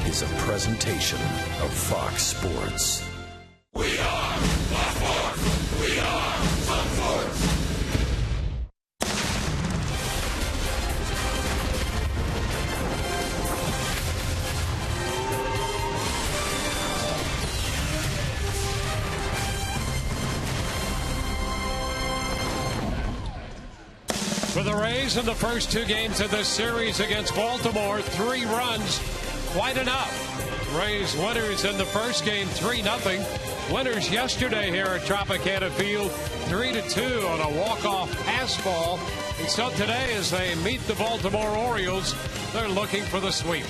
is a presentation of Fox Sports. We are Fox Sports. We are Fox Sports. For the Rays in the first two games of this series against Baltimore, 3 runs, quite enough. Rays winners in the first game, 3-0. Winners yesterday here at Tropicana Field, 3-2 on a walk-off pass ball. And so today, as they meet the Baltimore Orioles, they're looking for the sweep.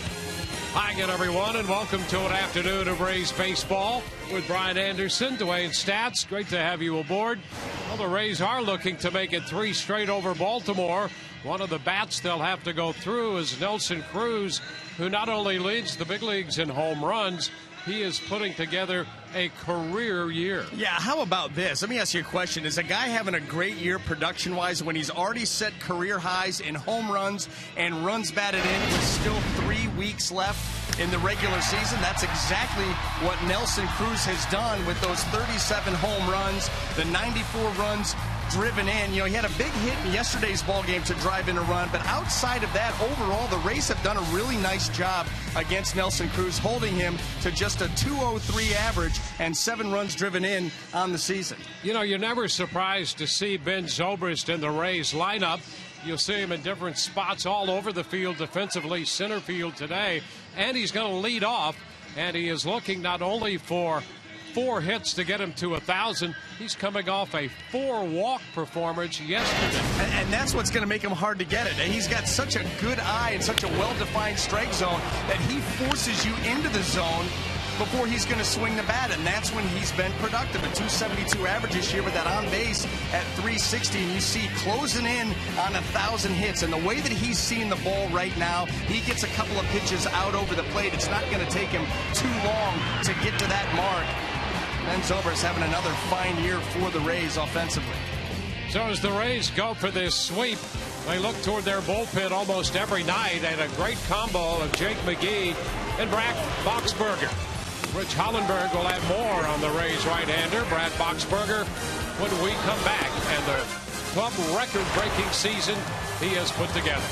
Hi again, everyone, and welcome to an afternoon of Rays baseball with Brian Anderson, Dwayne Stats. Great to have you aboard. Well, the Rays are looking to make it 3 straight over Baltimore. One of the bats they'll have to go through is Nelson Cruz, who not only leads the big leagues in home runs, he is putting together a career year. Yeah, how about this? Let me ask you a question. Is a guy having a great year production-wise when he's already set career highs in home runs and runs batted in with still 3 weeks left in the regular season? That's exactly what Nelson Cruz has done with those 37 home runs, the 94 runs driven in. You know, he had a big hit in yesterday's ball game to drive in a run, but outside of that, overall, the Rays have done a really nice job against Nelson Cruz, holding him to just a 203 average and 7 runs driven in on the season. You know, you're never surprised to see Ben Zobrist in the Rays lineup. You'll see him in different spots all over the field, defensively, center field today, and he's going to lead off, and he is looking not only for 4 hits to get him to 1,000. He's coming off a 4-walk performance yesterday. And that's what's going to make him hard to get it. And he's got such a good eye and such a well-defined strike zone that he forces you into the zone before he's going to swing the bat, and that's when he's been productive. A 272 average this year with that on base at 360, and you see closing in on 1,000 hits. And the way that he's seeing the ball right now, he gets a couple of pitches out over the plate. It's not going to take him too long to get to that mark. Ben Zobrist having another fine year for the Rays offensively. So as the Rays go for this sweep, they look toward their bullpen almost every night, and a great combo of Jake McGee and Brad Boxberger. Rich Hollenberg will have more on the Rays right-hander, Brad Boxberger, when we come back, and the club record-breaking season he has put together.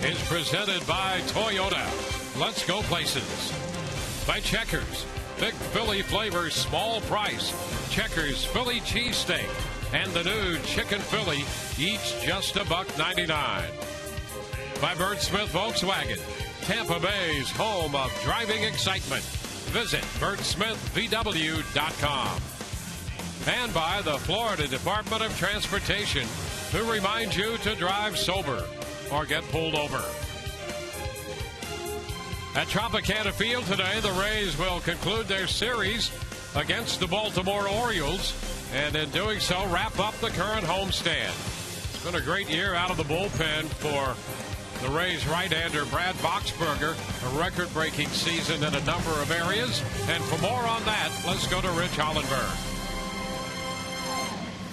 is presented by Toyota. Let's go places. By Checkers. Big Philly flavor, small price. Checkers Philly cheesesteak and the new Chicken Philly, each just $1.99. By Bert Smith Volkswagen, Tampa Bay's home of driving excitement. Visit BertSmithVW.com. And by the Florida Department of Transportation, who reminds you to drive sober or get pulled over. At Tropicana Field today, the Rays will conclude their series against the Baltimore Orioles, and in doing so, wrap up the current homestand. It's been a great year out of the bullpen for the Rays right-hander Brad Boxberger, a record-breaking season in a number of areas. And for more on that, let's go to Rich Hollenberg.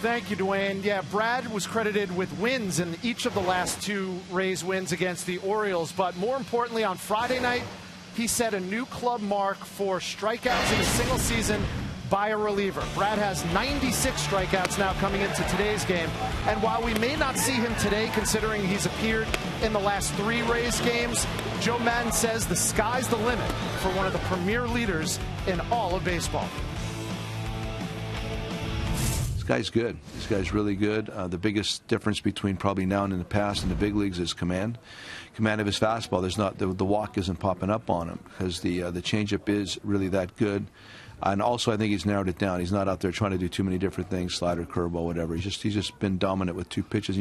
Thank you, Dwayne. Yeah, Brad was credited with wins in each of the last two Rays wins against the Orioles. But more importantly, on Friday night, he set a new club mark for strikeouts in a single season by a reliever. Brad has 96 strikeouts now coming into today's game. And while we may not see him today, considering he's appeared in the last 3 Rays games, Joe Maddon says the sky's the limit for one of the premier leaders in all of baseball. This guy's good. This guy's really good. The biggest difference between probably now and in the past in the big leagues is command of his fastball. There's not the walk isn't popping up on him because the changeup is really that good. And also, I think he's narrowed it down. He's not out there trying to do too many different things, slider, curveball, whatever. He's just been dominant with 2 pitches,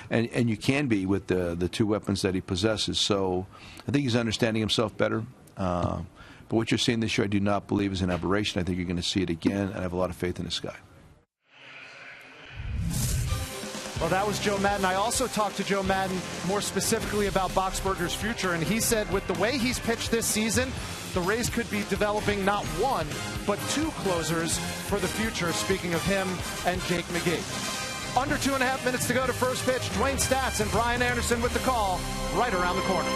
and you can be with the 2 weapons that he possesses. So I think he's understanding himself better. But what you're seeing this year, I do not believe is an aberration. I think you're going to see it again, and I have a lot of faith in this guy. Well, that was Joe Maddon. I also talked to Joe Maddon more specifically about Boxberger's future, and he said with the way he's pitched this season, the Rays could be developing not 1, but 2 closers for the future, speaking of him and Jake McGee. Under 2.5 minutes to go to first pitch. Dwayne Statz and Brian Anderson with the call right around the corner.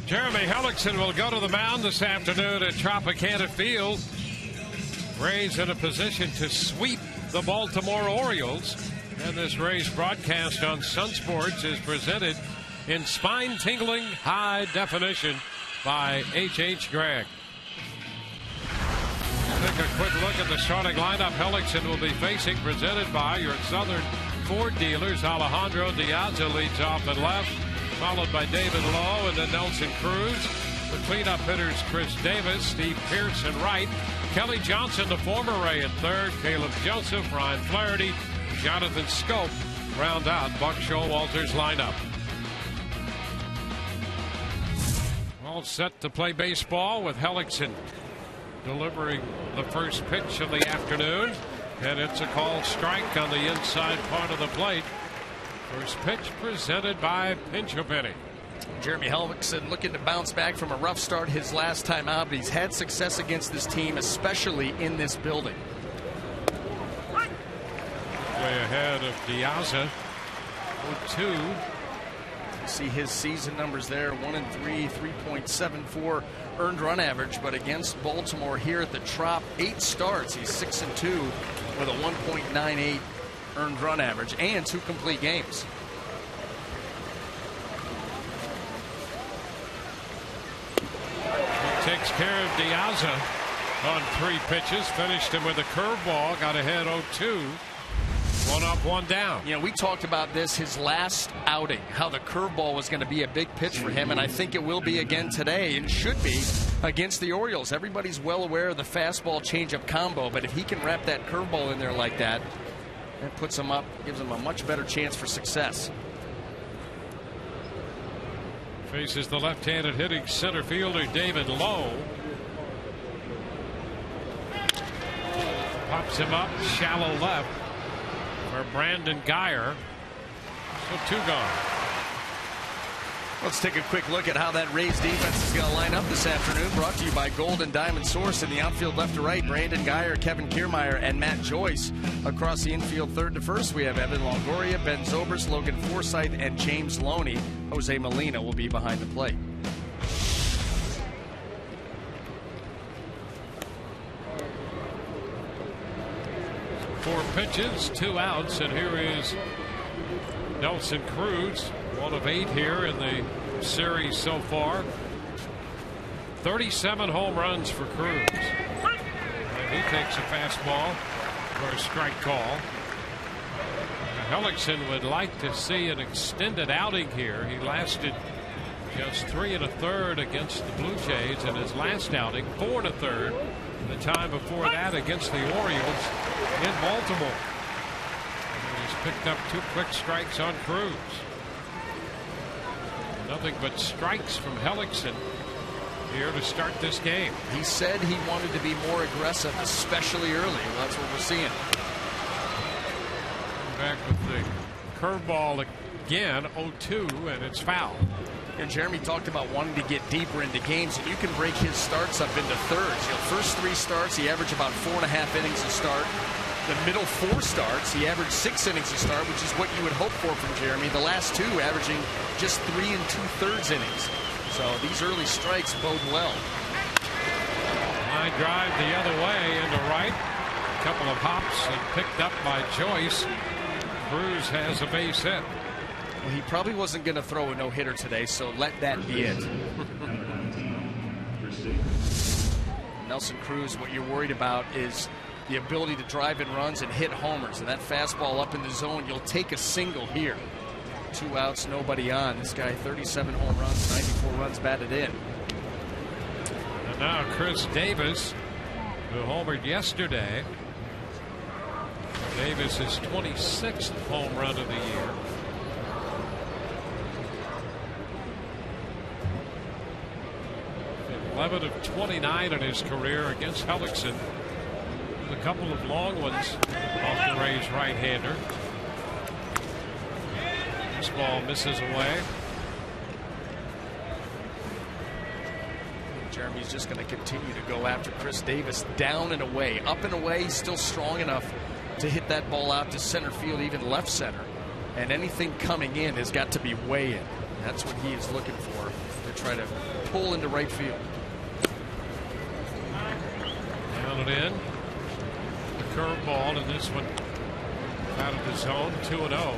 Jeremy Hellickson will go to the mound this afternoon at Tropicana Field. Rays in a position to sweep the Baltimore Orioles. And this Rays broadcast on Sun Sports is presented in spine-tingling high definition by H.H. Gregg. Take a quick look at the starting lineup Hellickson will be facing, presented by your Southern Ford dealers. Alejandro Diaz leads off at left, followed by David Lowe and then Nelson Cruz. The cleanup hitters Chris Davis, Steve Pearce in right, Kelly Johnson, the former Ray at third, Caleb Joseph, Ryan Flaherty, Jonathan Scope round out Buck Showalter's lineup. All set to play baseball with Hellickson delivering the first pitch of the afternoon, and it's a called strike on the inside part of the plate. First pitch presented by Pinch A Penny. Jeremy Hellickson looking to bounce back from a rough start his last time out, but he's had success against this team, especially in this building. Way ahead of Diaz. 0-2. See his season numbers there, 1-3, 3.74 earned run average, but against Baltimore here at the Trop, 8 starts. He's 6-2 with a 1.98 earned run average and 2 complete games. He takes care of Diaz on 3 pitches, finished him with a curveball, got ahead 0-2. 1 up, 1 down. You know, we talked about this his last outing, how the curveball was going to be a big pitch for him, and I think it will be again today, and should be against the Orioles. Everybody's well aware of the fastball changeup combo, but if he can wrap that curveball in there like that, that puts him up, gives him a much better chance for success. Faces the left-handed hitting center fielder David Lowe. Pops him up, shallow left. For Brandon Guyer. So 2 gone. Let's take a quick look at how that Rays defense is going to line up this afternoon. Brought to you by Gold and Diamond Source. In the outfield left to right, Brandon Guyer, Kevin Kiermaier, and Matt Joyce. Across the infield third to first, we have Evan Longoria, Ben Zobrist, Logan Forsythe, and James Loney. Jose Molina will be behind the plate. Four pitches, 2 outs, and here is Nelson Cruz, 1 of 8 here in the series so far. 37 home runs for Cruz. And he takes a fastball for a strike call. Hellickson would like to see an extended outing here. He lasted just 3 1/3 against the Blue Jays in his last outing, 4 1/3 the time before that against the Orioles in Baltimore. And he's picked up 2 quick strikes on Cruz. Nothing but strikes from Hellickson here to start this game. He said he wanted to be more aggressive, especially early. Well, that's what we're seeing. Back with the curveball again, 0-2, and it's foul. And Jeremy talked about wanting to get deeper into games, and you can break his starts up into thirds. You know, first 3 starts, he averaged about 4.5 innings a start. The middle 4 starts, he averaged 6 innings a start, which is what you would hope for from Jeremy. The last 2 averaging just 3 2/3 innings. So these early strikes bode well. Line drive the other way into right. A couple of hops and picked up by Joyce. Cruz has a base hit. Well, he probably wasn't going to throw a no-hitter today, so let that be it. Nelson Cruz, what you're worried about is the ability to drive in runs and hit homers, and that fastball up in the zone, you'll take a single here. 2 outs, nobody on. This guy, 37 home runs, 94 runs batted in. And now Chris Davis, who homered yesterday. Davis is 26th home run of the year. '11 of 29 in his career against Hellickson. A couple of long ones off the Rays right-hander. This ball misses away. Jeremy's just going to continue to go after Chris Davis down and away. Up and away, he's still strong enough to hit that ball out to center field, even left center. And anything coming in has got to be way in. That's what he is looking for, to try to pull into right field. Down and in. The curveball, and this one out of the zone, 2-0.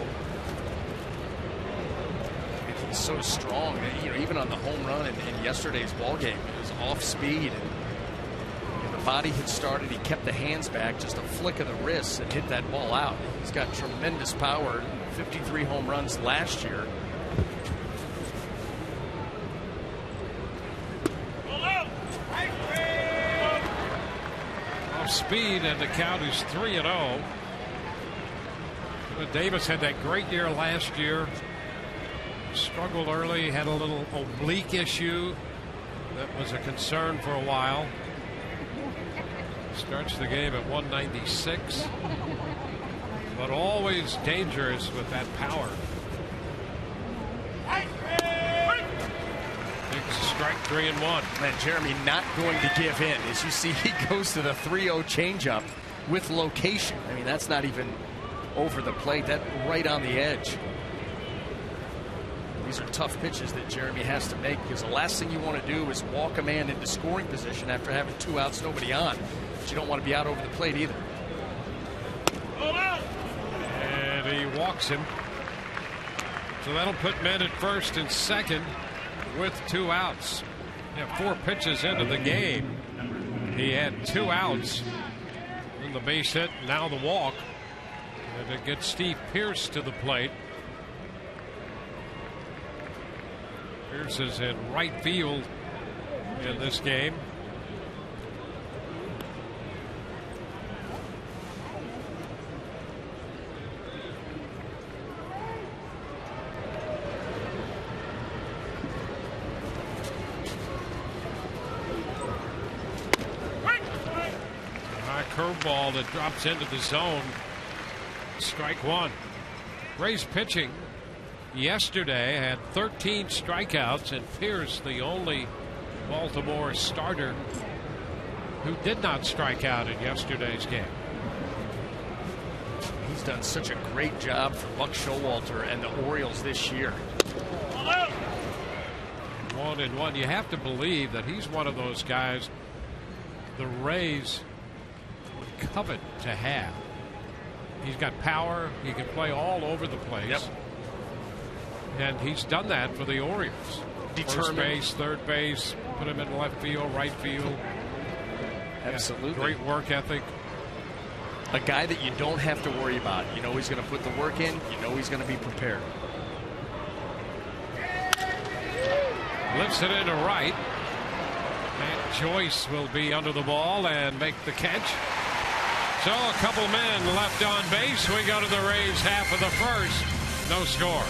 It's so strong that, you know, even on the home run in yesterday's ball game, it was off speed, and the body had started. He kept the hands back, just a flick of the wrist, and hit that ball out. He's got tremendous power. 53 home runs last year. Off speed, and the count is 3-0. Davis had that great year last year. Struggled early, had a little oblique issue that was a concern for a while. Starts the game at 196, but always dangerous with that power. Big strike, 3-1. Man, Jeremy not going to give in. As you see, he goes to the 3-0 changeup with location. I mean, that's not even over the plate. That right on the edge. These are tough pitches that Jeremy has to make, because the last thing you want to do is walk a man into scoring position after having 2 outs, nobody on. But you don't want to be out over the plate either. And he walks him. So that'll put men at first and second with 2 outs. Yeah, 4 pitches into the game. He had 2 outs. And the base hit, now the walk. And it gets Steve Pearce to the plate. Pearce is in right field in this game. High curveball that drops into the zone. Strike 1. Rays pitching yesterday had 13 strikeouts, and Pearce, the only Baltimore starter who did not strike out in yesterday's game. He's done such a great job for Buck Showalter and the Orioles this year. 1-1. You have to believe that he's one of those guys the Rays would covet to have. He's got power. He can play all over the place. Yep. And he's done that for the Orioles. Determined. First base, third base, put him in left field, right field. Absolutely. Great work ethic. A guy that you don't have to worry about. You know he's going to put the work in. You know he's going to be prepared. Lifts it into right. And Joyce will be under the ball and make the catch. So a couple men left on base. We go to the Rays half of the first. No score.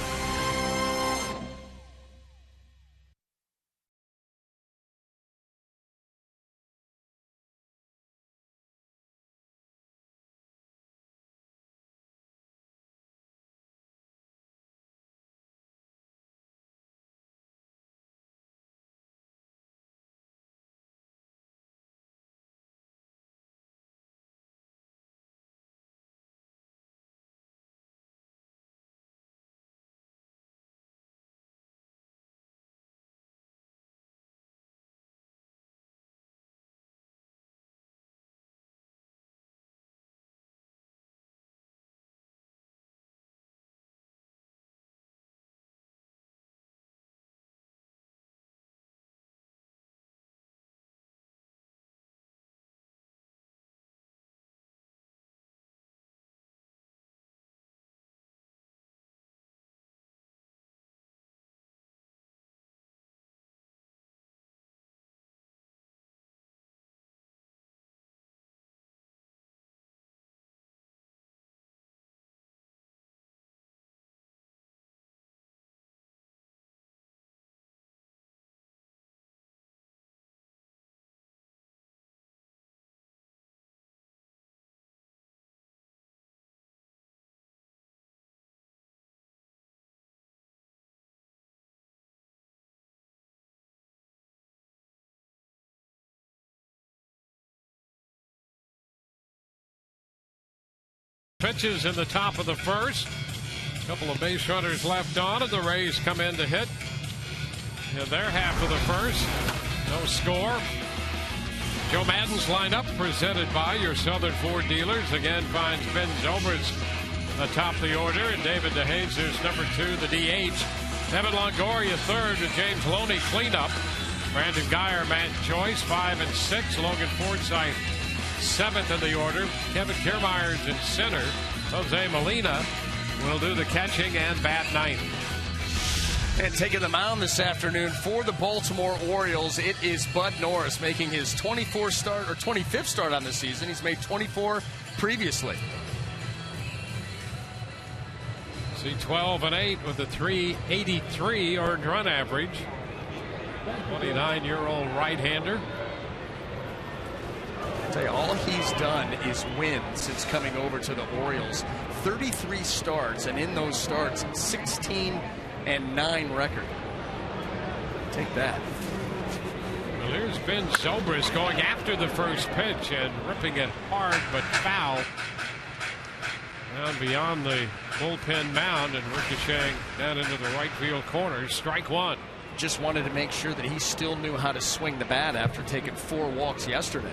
Pitches in the top of the first. A couple of base runners left on, and the Rays come in to hit. in their half of the first. No score. Joe Madden's lineup presented by your Southern Ford dealers. Again, finds Ben Zobrist atop the order, and David DeJesus, number 2, the DH. Evan Longoria, 3rd, with James Loney cleanup. Brandon Guyer, Matt Joyce, 5 and 6. Logan Forsythe, 7th in the order. Kevin Kiermaier's in center. Jose Molina will do the catching and bat 9th. And taking the mound this afternoon for the Baltimore Orioles, it is Bud Norris, making his 25th start on the season. He's made 24 previously. See, 12 and 8 with a 383 earned run average. 29-year-old right-hander. I'll tell you, all he's done is win since coming over to the Orioles. 33 starts, and in those starts, 16 and 9 record. Take that. Well, here's Ben Zobrist going after the first pitch and ripping it hard but foul. Down beyond the bullpen mound and ricocheting down into the right field corner. Strike 1. Just wanted to make sure that he still knew how to swing the bat after taking 4 walks yesterday.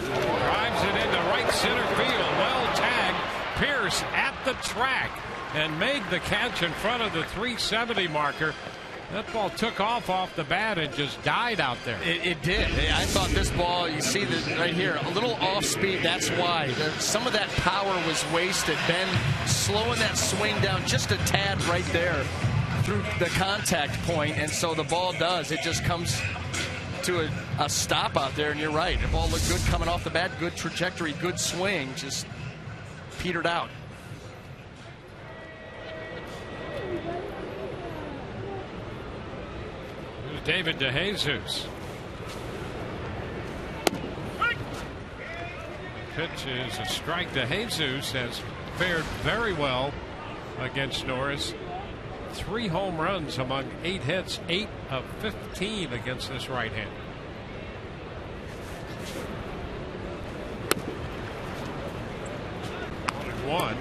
Drives it into right center field. Well tagged. Pierce at the track and made the catch in front of the 370 marker. That ball took off the bat and just died out there. It did. I thought this ball, you see this right here, a little off speed. That's why. Some of that power was wasted. Ben slowing that swing down just a tad right there through the contact point, and so the ball does. It just comes to a stop out there, and you're right. The ball looked good coming off the bat, good trajectory, good swing, just petered out. David DeJesus. Pitch is a strike. DeJesus has fared very well against Norris. 3 home runs among 8 hits, 8 of 15 against this right-hander. One.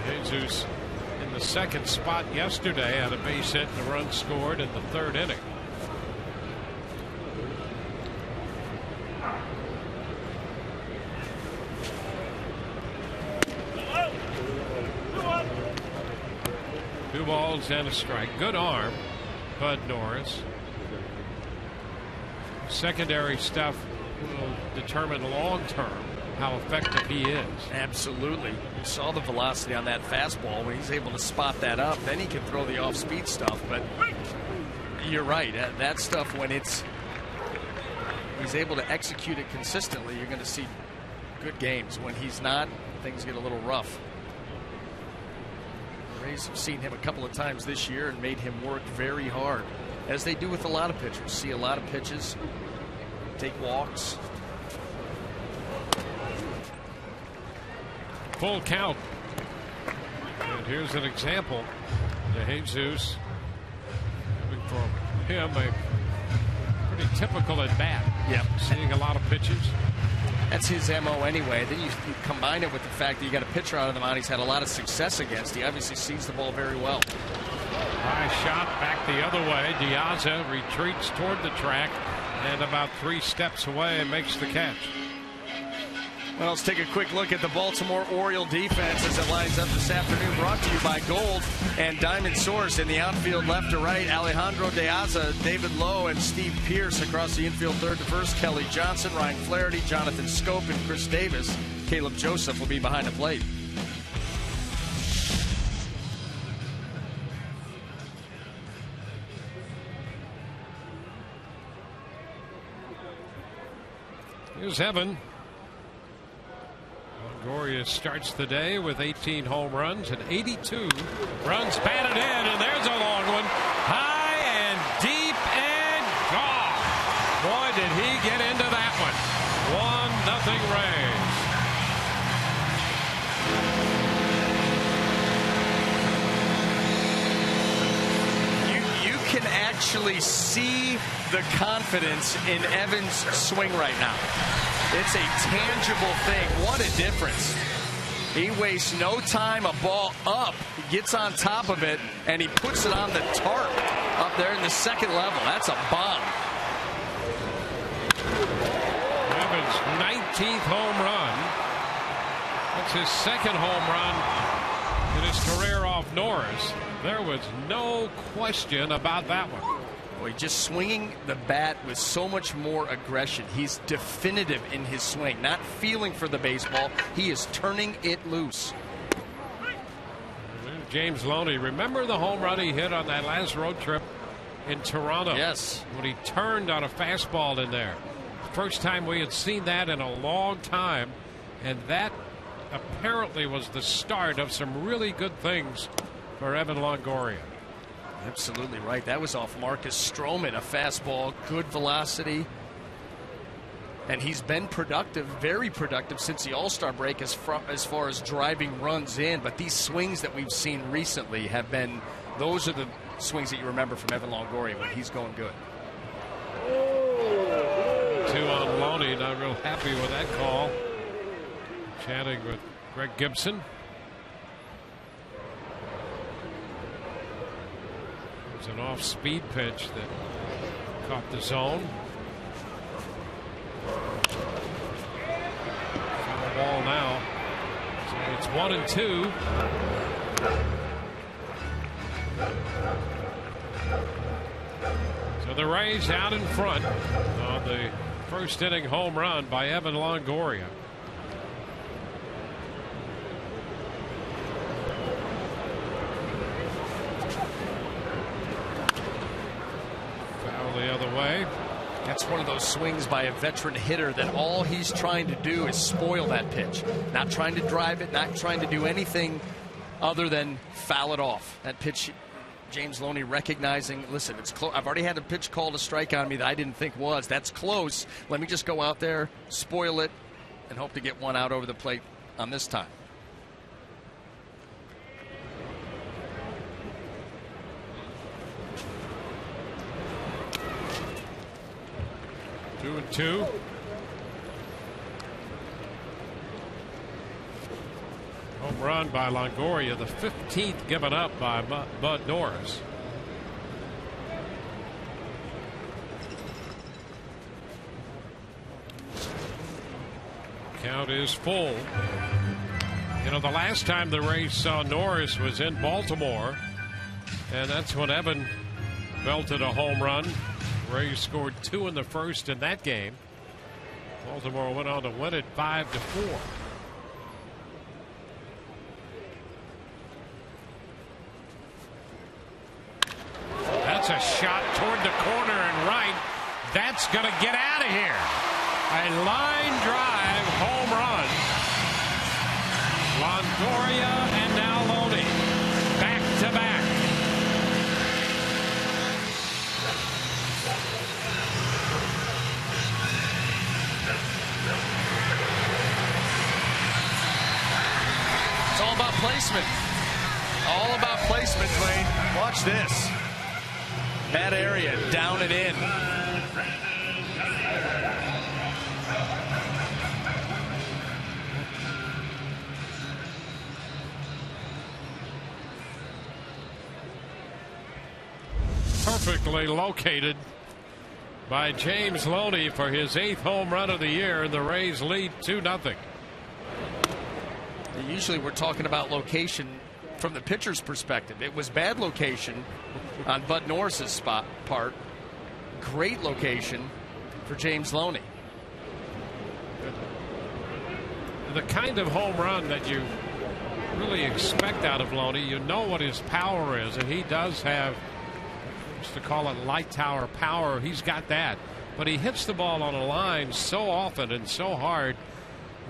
DeJesus in the second spot yesterday had a base hit and a run scored in the 3rd inning. Two balls and a strike. Good arm, Bud Norris. Secondary stuff will determine long-term how effective he is. Absolutely. You saw the velocity on that fastball. When he's able to spot that up, then he can throw the off-speed stuff. But you're right. That stuff, when he's able to execute it consistently, you're going to see good games. When he's not, things get a little rough. Rays have seen him a couple of times this year and made him work very hard, as they do with a lot of pitchers. See a lot of pitches, take walks. Full count. And here's an example. DeJesus, coming from him, a pretty typical at bat. Yep. Seeing a lot of pitches. That's his MO anyway. Then you combine it with the fact that you got a pitcher out of the mound he's had a lot of success against. He obviously sees the ball very well. High shot back the other way. DeJesus retreats toward the track and about 3 steps away and makes the catch. Well, let's take a quick look at the Baltimore Oriole defense as it lines up this afternoon. Brought to you by Gold and Diamond Source. In the outfield, left to right, Alejandro De Aza, David Lowe, and Steve Pierce. Across the infield, third to first, Kelly Johnson, Ryan Flaherty, Jonathan Scope, and Chris Davis. Caleb Joseph will be behind the plate. Here's Evan. Longoria starts the day with 18 home runs and 82 runs batted in, and there's a long one. High and deep and gone. Boy, did he get into that one. 1-0 Rays. You can actually see the confidence in Evans' swing right now. It's a tangible thing. What a difference. He wastes no time. A ball up. He gets on top of it, and he puts it on the tarp up there in the second level. That's a bomb. Evans' 19th home run. That's his second home run in his career off Norris. There was no question about that one. Boy, just swinging the bat with so much more aggression. He's definitive in his swing, not feeling for the baseball. He is turning it loose. James Loney, remember the home run he hit on that last road trip in Toronto? Yes. When he turned on a fastball in there. First time we had seen that in a long time, and that apparently was the start of some really good things for Evan Longoria. Absolutely right. That was off Marcus Stroman, a fastball, good velocity. And he's been productive, very productive since the All-Star break as far as driving runs in. But these swings that we've seen recently have been, those are the swings that you remember from Evan Longoria when he's going good. 2 on Loney, not real happy with that call. Chatting with Greg Gibson. It was an off-speed pitch that caught the zone. Foul ball now. So it's 1-2. So the Rays out in front on the first inning home run by Evan Longoria. Foul the other way. That's one of those swings by a veteran hitter that all he's trying to do is spoil that pitch. Not trying to drive it, not trying to do anything other than foul it off. That pitch, James Loney recognizing, listen, it's close. I've already had a pitch called a strike on me that I didn't think was. That's close. Let me just go out there, spoil it, and hope to get one out over the plate on this time. Two and two. Home run by Longoria, the 15th given up by Bud Norris. Count is full. You know, the last time the Rays saw Norris was in Baltimore, and that's when Evan belted a home run. Rays scored 2 in the first in that game. Baltimore went on to win it 5-4. That's a shot toward the corner and right. That's going to get out of here. A line drive home run. Longoria and now Loney back to back. It's all about placement. All about placement, Dwayne. Watch this. That area, down and in. Perfectly located by James Loney for his 8th home run of the year, and the Rays lead 2-0. Usually we're talking about location from the pitcher's perspective. It was bad location on Bud Norris's part. Great location for James Loney. The kind of home run that you really expect out of Loney, you know what his power is, and he does have, used to call it light tower power. He's got that, but he hits the ball on a line so often and so hard.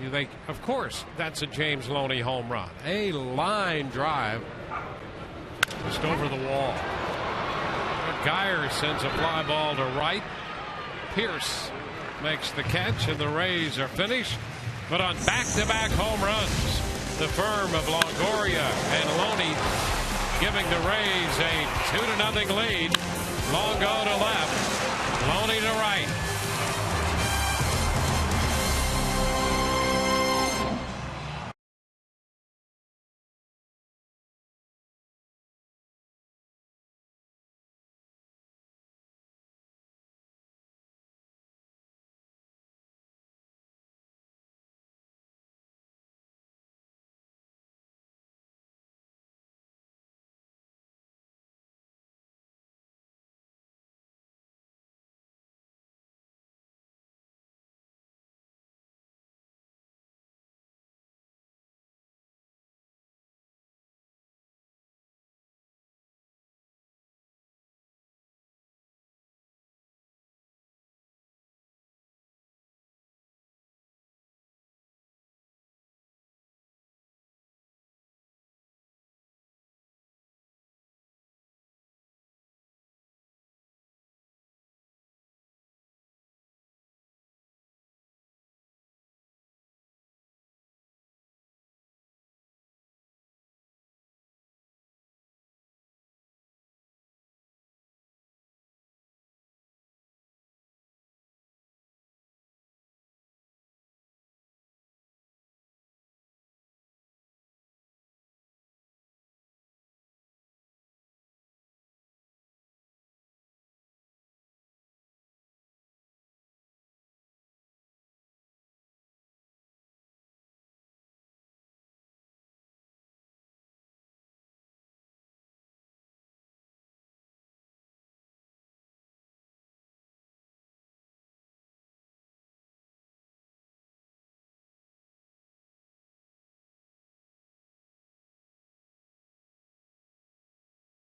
You think, of course, that's a James Loney home run. A line drive just over the wall. Geyer sends a fly ball to right. Pierce makes the catch, and the Rays are finished. But on back-to-back home runs, the firm of Longoria and Loney giving the Rays a 2-0 lead. Longo to left, Loney to right.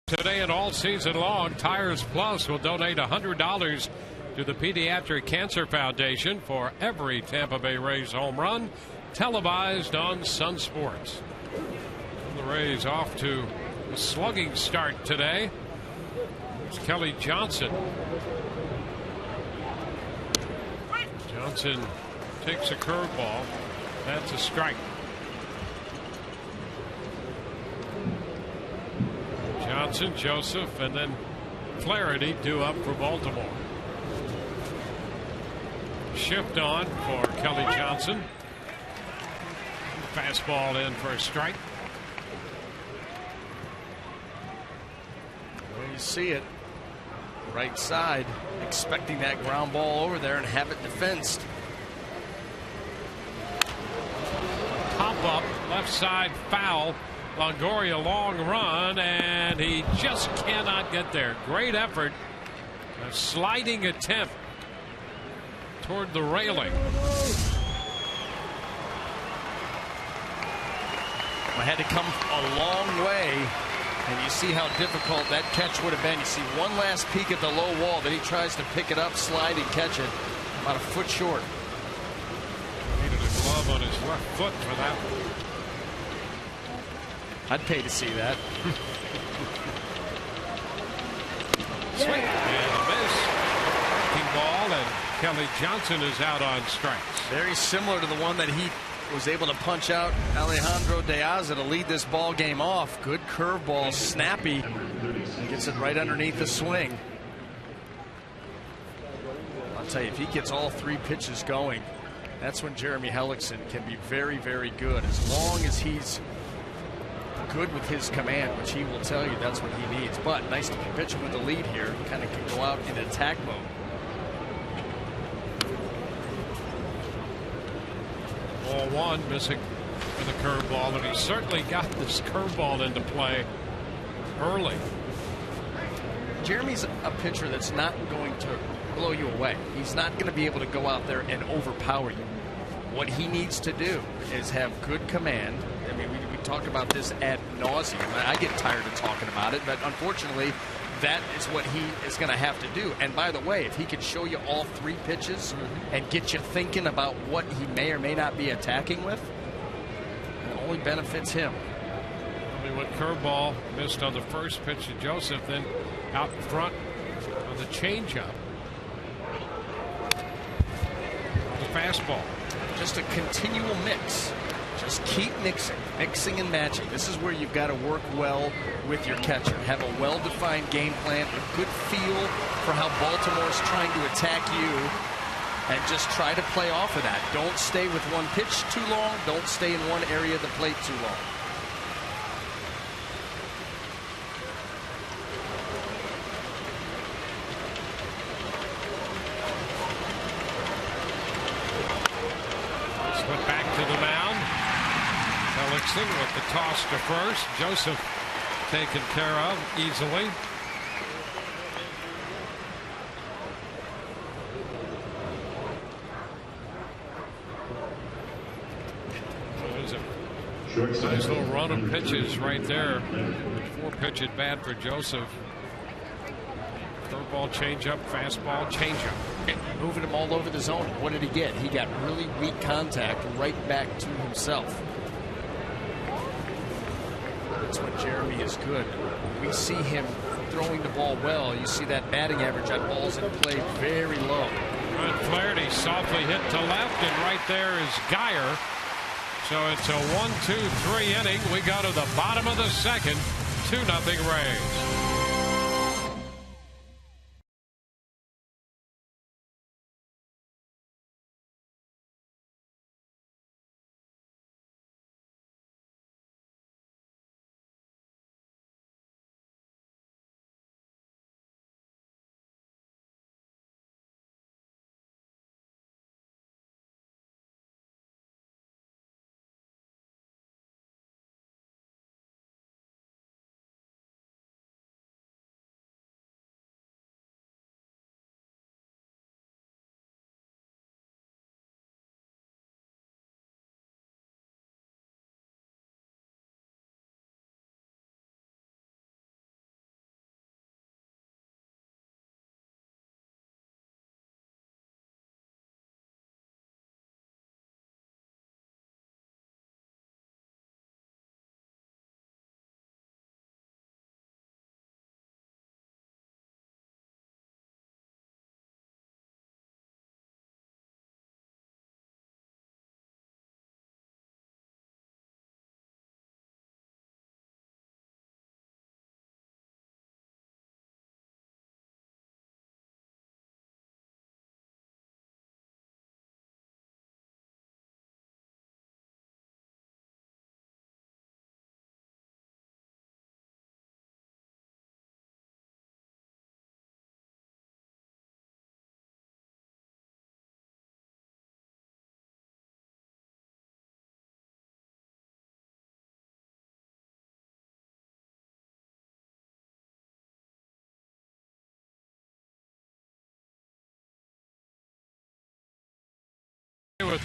Today and all season long, Tires Plus will donate $100 to the Pediatric Cancer Foundation for every Tampa Bay Rays home run televised on Sun Sports. The Rays off to a slugging start today. It's Kelly Johnson. Johnson takes a curveball. That's a strike. Johnson, Joseph, and then Flaherty due up for Baltimore. Shift on for Kelly Johnson. Fastball in for a strike. Well, you see it. Right side, expecting that ground ball over there and have it defensed. Pop up, left side foul. Longoria long run, and he just cannot get there. Great effort. A sliding attempt toward the railing. I had to come a long way, and you see how difficult that catch would have been. You see one last peek at the low wall, then he tries to pick it up, slide, and catch it. About a foot short. Needed a glove on his left foot for that one. I'd pay to see that. Swing and a miss. Breaking ball, and Kelly Johnson is out on strikes. Very similar to the one that he was able to punch out Alejandro DeJesus to lead this ball game off. Good curveball, snappy, and gets it right underneath the swing. I'll tell you, if he gets all three pitches going, that's when Jeremy Hellickson can be very, very good. As long as he's good with his command, which he will tell you that's what he needs. But nice to be pitching with the lead here. Kind of can go out in attack mode. Ball one, missing with a curveball, and he certainly got this curveball into play early. Jeremy's a pitcher that's not going to blow you away. He's not going to be able to go out there and overpower you. What he needs to do is have good command. I mean, we talk about this ad nauseum. I get tired of talking about it, but unfortunately, that is what he is going to have to do. And by the way, if he can show you all three pitches and get you thinking about what he may or may not be attacking with, it only benefits him. I mean, what curveball missed on the first pitch to Joseph, then out in front on the changeup. The fastball. Just a continual mix. Just keep mixing and matching. This is where you've got to work well with your catcher. Have a well-defined game plan, a good feel for how Baltimore's trying to attack you, and just try to play off of that. Don't stay with one pitch too long. Don't stay in one area of the plate too long. Went back to the mound. Hellickson with the toss to first. Joseph taken care of easily. There's a nice little run of pitches right there. 4 pitch at bat for Joseph. Curveball, changeup, fastball, changeup. Moving him all over the zone. What did he get? He got really weak contact right back to himself. That's when Jeremy is good. We see him throwing the ball well. You see that batting average on balls in play very low. And Flaherty softly hit to left, and right there is Geyer. So it's a 1-2-3 inning. We go to the bottom of the second. 2-0 Rays.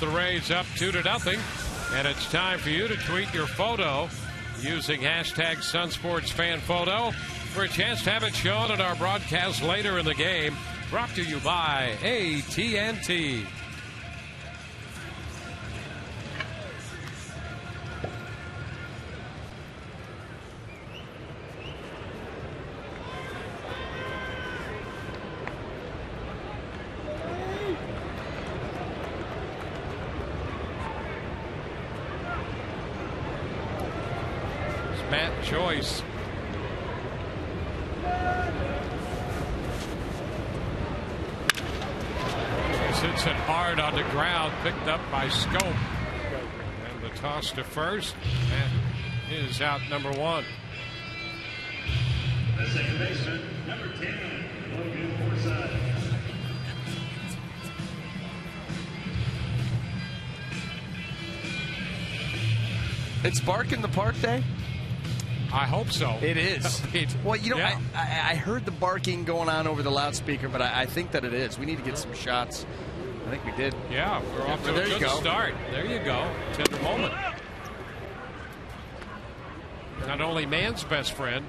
the Rays up 2-0. And it's time for you to tweet your photo using hashtag SunSportsFanPhoto for a chance to have it shown in our broadcast later in the game. Brought to you by AT&T. Matt Joyce. Hits it hard on the ground, picked up by Scope. And the toss to first. That is out number 1. The second baseman, number 10, Logan Forsythe. It's Bark in the Park Day? I hope so. It is. Well, you know, yeah. I heard the barking going on over the loudspeaker, but I think that it is. We need to get some shots. I think we did. Yeah, we're off to a good start. There you go. Tender moment. Not only man's best friend,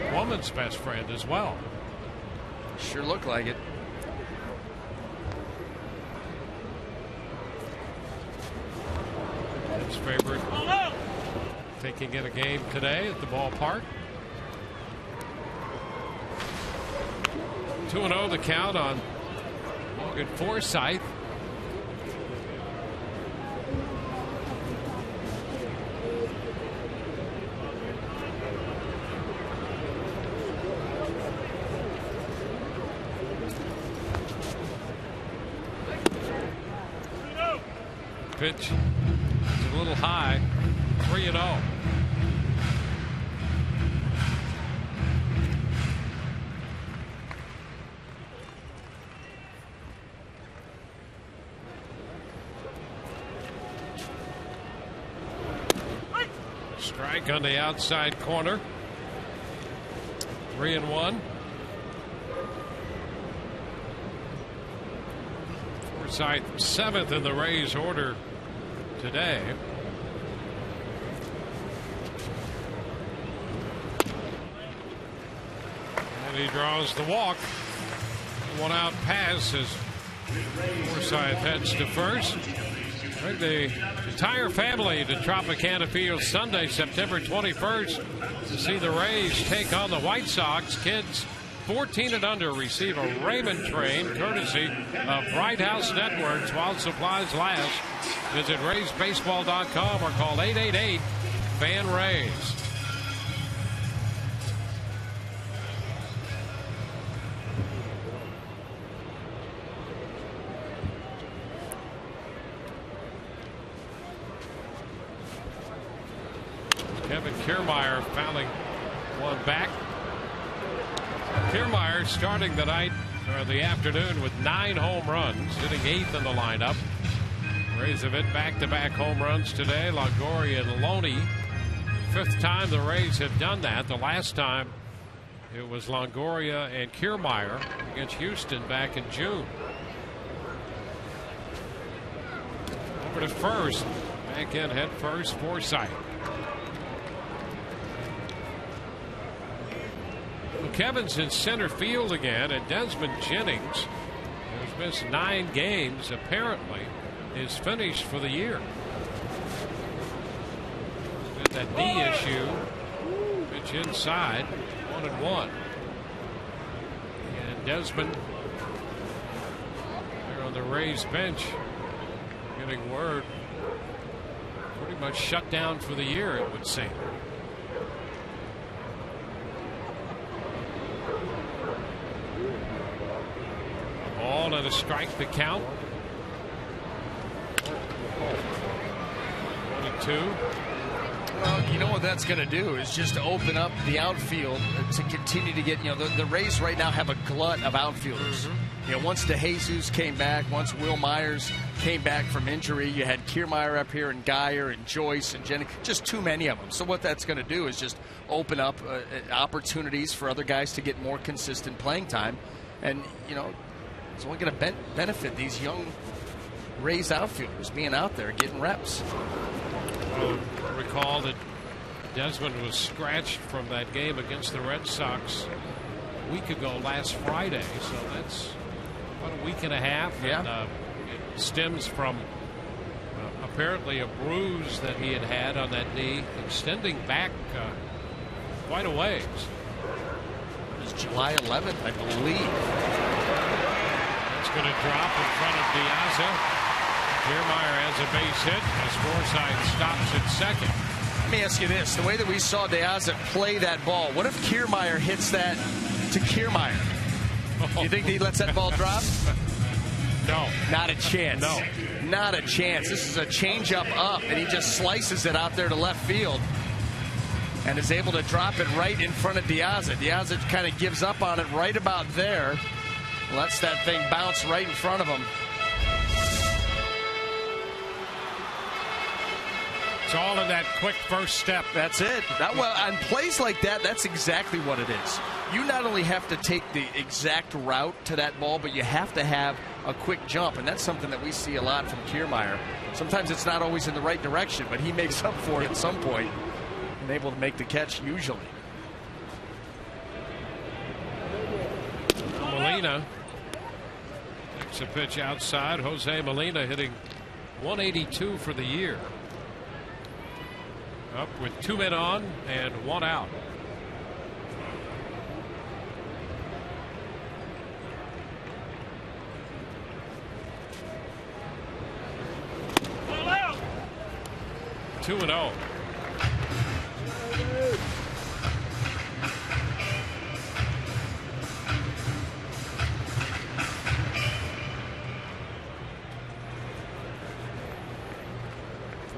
but woman's best friend as well. Sure looked like it. His favorite taking in a game today at the ballpark. 2-0 the count on Logan Forsythe. Pitch is a little high. 3-0. Strike on the outside corner. 3-1. Forsythe 7th in the Rays order today. And he draws the walk. 1 out pass as Forsythe heads to first. Bring the entire family to Tropicana Field Sunday, September 21st to see the Rays take on the White Sox. Kids 14 and under receive a Raymond train courtesy of Bright House Networks while supplies last. Visit RaysBaseball.com or call 888-FAN-RAYS. Kevin Kiermaier fouling one back. Kiermaier starting the night or the afternoon with 9 home runs, hitting 8th in the lineup. Rays have hit back-to-back home runs today. Longoria and Loney. 5th time the Rays have done that. The last time it was Longoria and Kiermaier against Houston back in June. Over to first. Back in head first, Forsythe. Kevin's in center field again, and Desmond Jennings, who's missed 9 games, apparently is finished for the year. With that knee issue, pitch inside, 1-1. And Desmond, there on the Rays bench, getting word, pretty much shut down for the year, it would seem. Ball and a strike to count. 1-2. Well, you know what that's going to do is just to open up the outfield to continue to get, the Rays right now have a glut of outfielders. Once DeJesus came back, once Will Myers came back from injury, you had Kiermaier up here and Geyer and Joyce and Jennings, just too many of them. So what that's going to do is just open up opportunities for other guys to get more consistent playing time. And, it's only going to benefit these young Rays outfielders being out there getting reps. Well, recall that Desmond was scratched from that game against the Red Sox a week ago last Friday, so that's about a week and a half. Yeah. And, it stems from apparently a bruise that he had on that knee, extending back quite a ways. It was July 11th, I believe. It's going to drop in front of DeJesus. Kiermaier has a base hit as Forsythe stops at second. Let me ask you this. The way that we saw DeJesus play that ball, what if Kiermaier hits that to Kiermaier? You think he lets that ball drop? No. Not a chance. No. Not a chance. This is a changeup up, and he just slices it out there to left field and is able to drop it right in front of DeJesus. DeJesus kind of gives up on it right about there. Lets that thing bounce right in front of him. It's all in that quick first step. That's it. Well, on plays like that, that's exactly what it is. You not only have to take the exact route to that ball, but you have to have a quick jump, and that's something that we see a lot from Kiermaier. Sometimes it's not always in the right direction, but he makes up for it at some point and able to make the catch usually. Molina takes a pitch outside. Jose Molina hitting 182 for the year. Up with 2 men on and 1 out. Out. 2-0.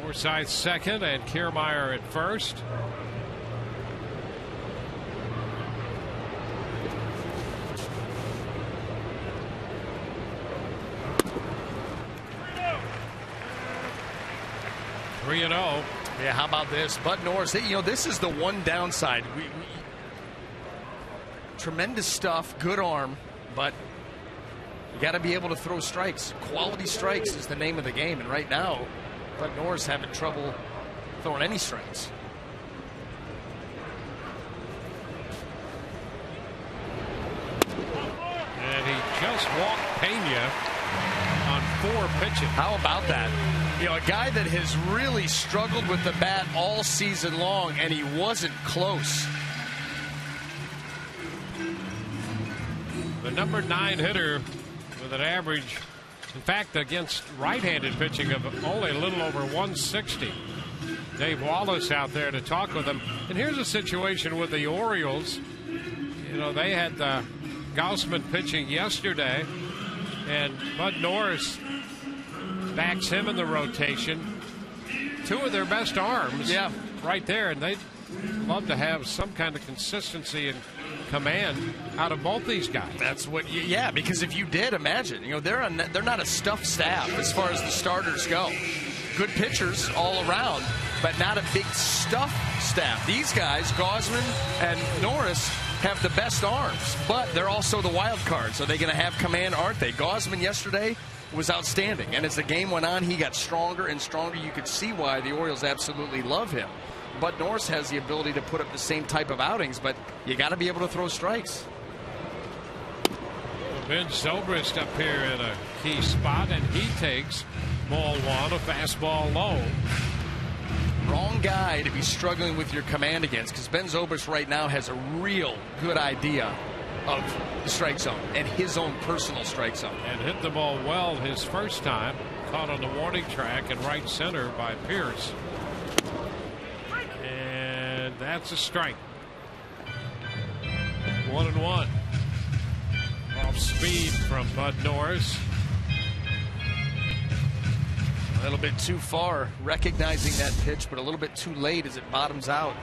Forsythe second and Kiermaier at first. Three and 0. Yeah, how about this? Bud Norris, this is the one downside. Tremendous stuff, good arm, but you got to be able to throw strikes. Quality strikes is the name of the game, and right now, Bud Norris having trouble throwing any strikes. And he just walked Pena on 4 pitches. How about that? A guy that has really struggled with the bat all season long, and he wasn't close. The number 9 hitter with an average, in fact, against right-handed pitching of only a little over 160. Dave Wallace out there to talk with him. And here's a situation with the Orioles. They had Gaussman pitching yesterday, and Bud Norris backs him in the rotation. 2 of their best arms right there, and they'd love to have some kind of consistency and command out of both these guys. That's what, because if you did, imagine, they're not a stuffed staff as far as the starters go. Good pitchers all around, but not a big stuffed staff. These guys, Gaussman and Norris, have the best arms, but they're also the wild cards. Are they going to have command? Aren't they? Gaussman yesterday was outstanding, and as the game went on, he got stronger and stronger. You could see why the Orioles absolutely love him. Bud Norris has the ability to put up the same type of outings, but you got to be able to throw strikes. Ben Zobrist up here in a key spot, and he takes ball 1, a fastball low. Wrong guy to be struggling with your command against, because Ben Zobrist right now has a real good idea of the strike zone and his own personal strike zone. And hit the ball well his first time. Caught on the warning track in right center by Pierce. And that's a strike. 1-1. Off speed from Bud Norris. A little bit too far, recognizing that pitch, but a little bit too late as it bottoms out.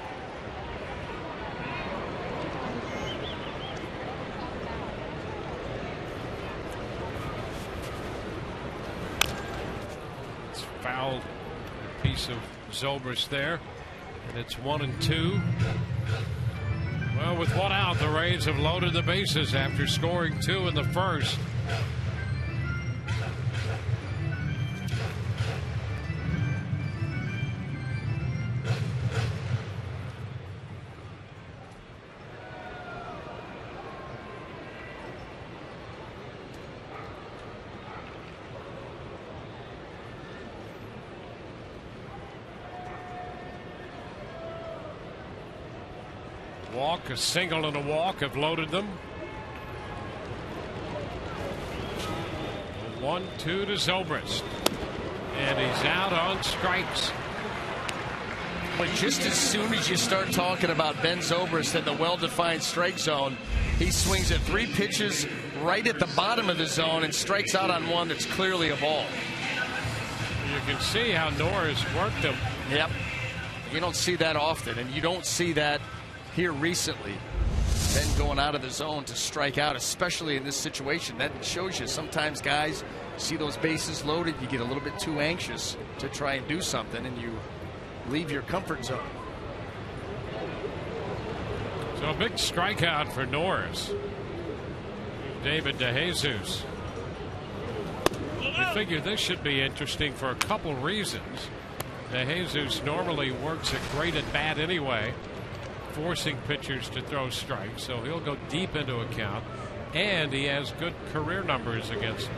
It's a foul piece of Zobrist there, and it's 1-2. Well, with 1 out, the Rays have loaded the bases after scoring 2 in the first. Walk, a single and a walk have loaded them. 1-2 to Zobrist. And he's out on strikes. But just as soon as you start talking about Ben Zobrist in the well-defined strike zone, he swings at 3 pitches right at the bottom of the zone and strikes out on one that's clearly a ball. You can see how Norris worked him. Yep. You don't see that often, and you don't see that here recently. Ben going out of the zone to strike out, especially in this situation. That shows you sometimes guys see those bases loaded, you get a little bit too anxious to try and do something, and you leave your comfort zone. So a big strikeout for Norris. David DeJesus. We figure this should be interesting for a couple reasons. DeJesus normally works a great at bat anyway, forcing pitchers to throw strikes, so he'll go deep into a count, and he has good career numbers against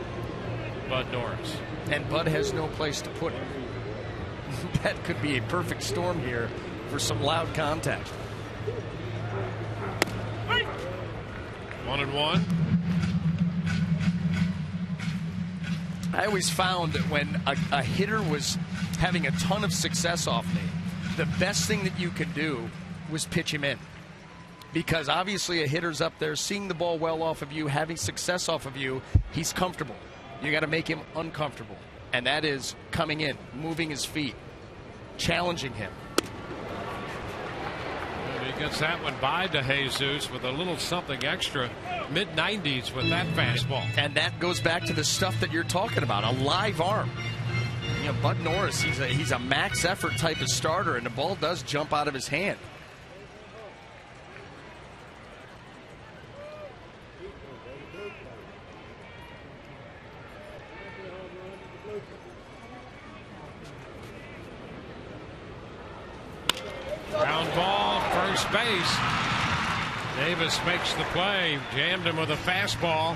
Bud Norris. And Bud has no place to put it. That could be a perfect storm here for some loud contact. 1-1. I always found that when a hitter was having a ton of success off me, the best thing that you could do was pitch him in. Because obviously a hitter's up there seeing the ball well off of you, having success off of you, he's comfortable. You got to make him uncomfortable. And that is coming in, moving his feet, challenging him. And he gets that one by DeJesus with a little something extra. Mid-90s with that fastball. And that goes back to the stuff that you're talking about, a live arm. You know, Bud Norris, he's a max effort type of starter, and the ball does jump out of his hand. Ground ball, first base. Davis makes the play, jammed him with a fastball.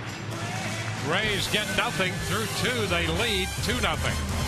Rays get nothing through 2. They lead 2-0.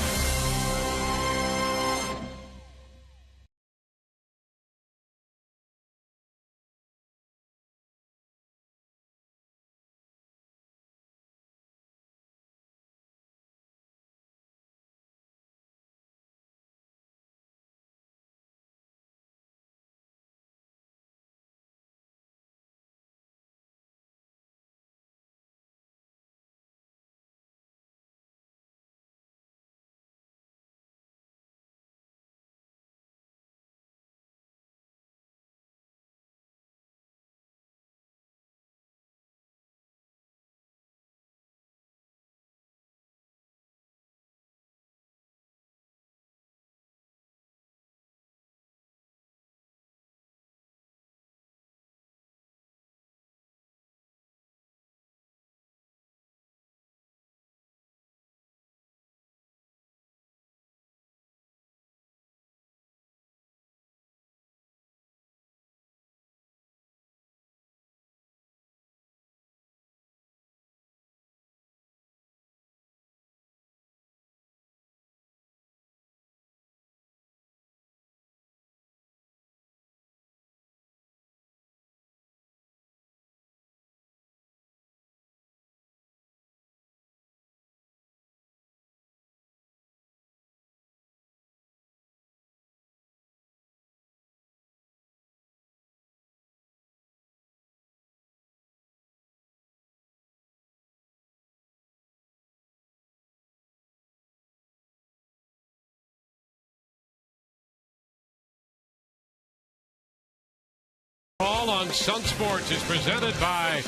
All on Sun Sports is presented by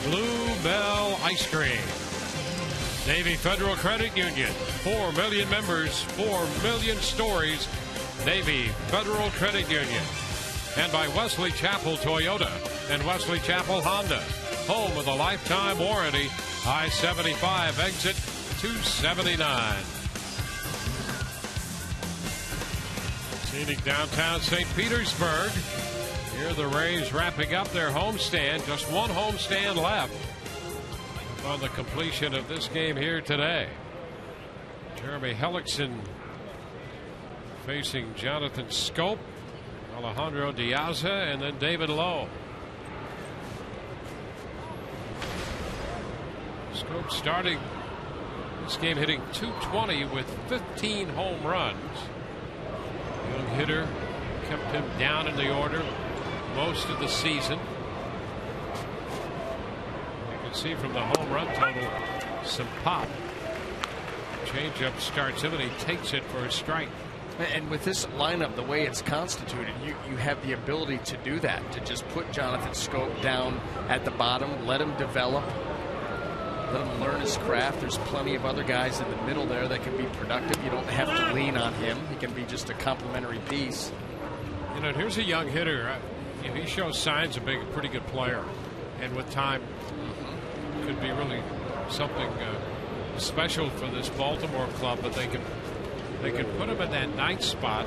Blue Bell Ice Cream. Navy Federal Credit Union, 4 million members, 4 million stories. Navy Federal Credit Union. And by Wesley Chapel Toyota and Wesley Chapel Honda, home with a lifetime warranty. I-75 exit 279. Scenic downtown St. Petersburg. Here the Rays wrapping up their homestand. Just one homestand left on the completion of this game here today. Jeremy Hellickson facing Jonathan Scope. Alejandro Diaz and then David Lowe. Scope starting this game hitting .220 with 15 home runs. Young hitter kept him down in the order most of the season. You can see from the home run total some pop. Changeup starts him and he takes it for a strike. And with this lineup, the way it's constituted, you have the ability to do that, to just put Jonathan Scope down at the bottom, let him develop, let him learn his craft. There's plenty of other guys in the middle there that can be productive. You don't have to lean on him. He can be just a complementary piece. You know, here's a young hitter. He shows signs of being a pretty good player, and with time, could be really something special for this Baltimore club. But they can put him in that ninth spot,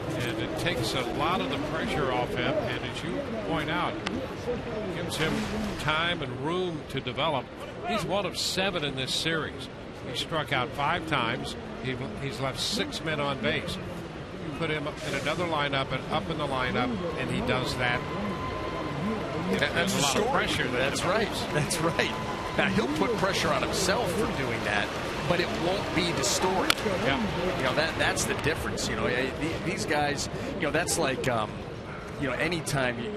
and it takes a lot of the pressure off him. And as you point out, gives him time and room to develop. He's one of 7 in this series. He struck out 5 times. He's left 6 men on base. You put him in another lineup and up in the lineup, and he does that. That's a lot of pressure. That's right. That's right. Now he'll put pressure on himself for doing that, but it won't be the story. Yeah. You know, that's the difference. You know, these guys. You know, that's like anytime you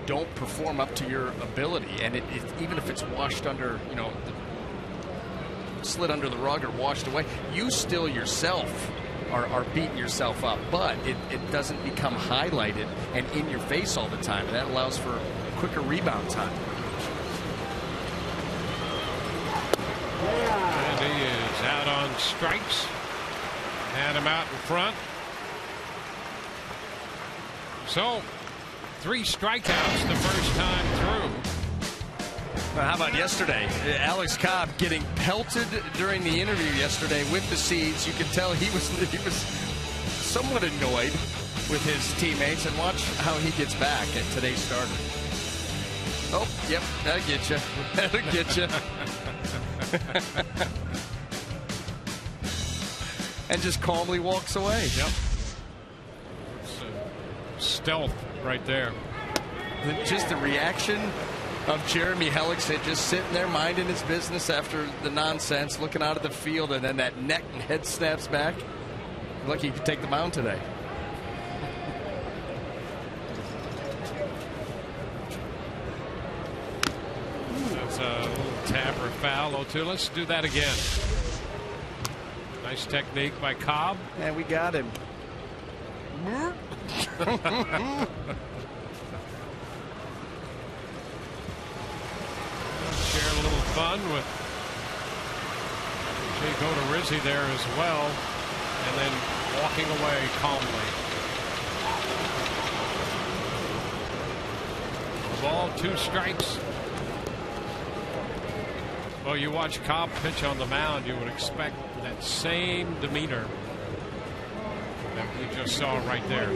don't perform up to your ability, and even if it's washed under, slid under the rug or washed away, you still yourself are beating yourself up, but it doesn't become highlighted and in your face all the time, and that allows for quicker rebound time. And he is out on strikes. Had him out in front. So 3 strikeouts the first time through. Well, how about yesterday? Alex Cobb getting pelted during the interview yesterday with the seeds. You could tell he was somewhat annoyed with his teammates, and watch how he gets back at today's starter. Oh, yep, that'll get you. That'll get you. And just calmly walks away. Yep. It's stealth right there. Just the reaction of Jeremy Hellickson just sitting there minding his business after the nonsense, looking out of the field, and then that neck and head snaps back. Lucky he could take the mound today. That's a little tap or foul. 0-2. Let's do that again. Nice technique by Cobb. And we got him. Share a little fun with Jake Odorizzi there as well, and then walking away calmly. Ball, 2 strikes. Well, you watch Cobb pitch on the mound, you would expect that same demeanor that we just saw right there.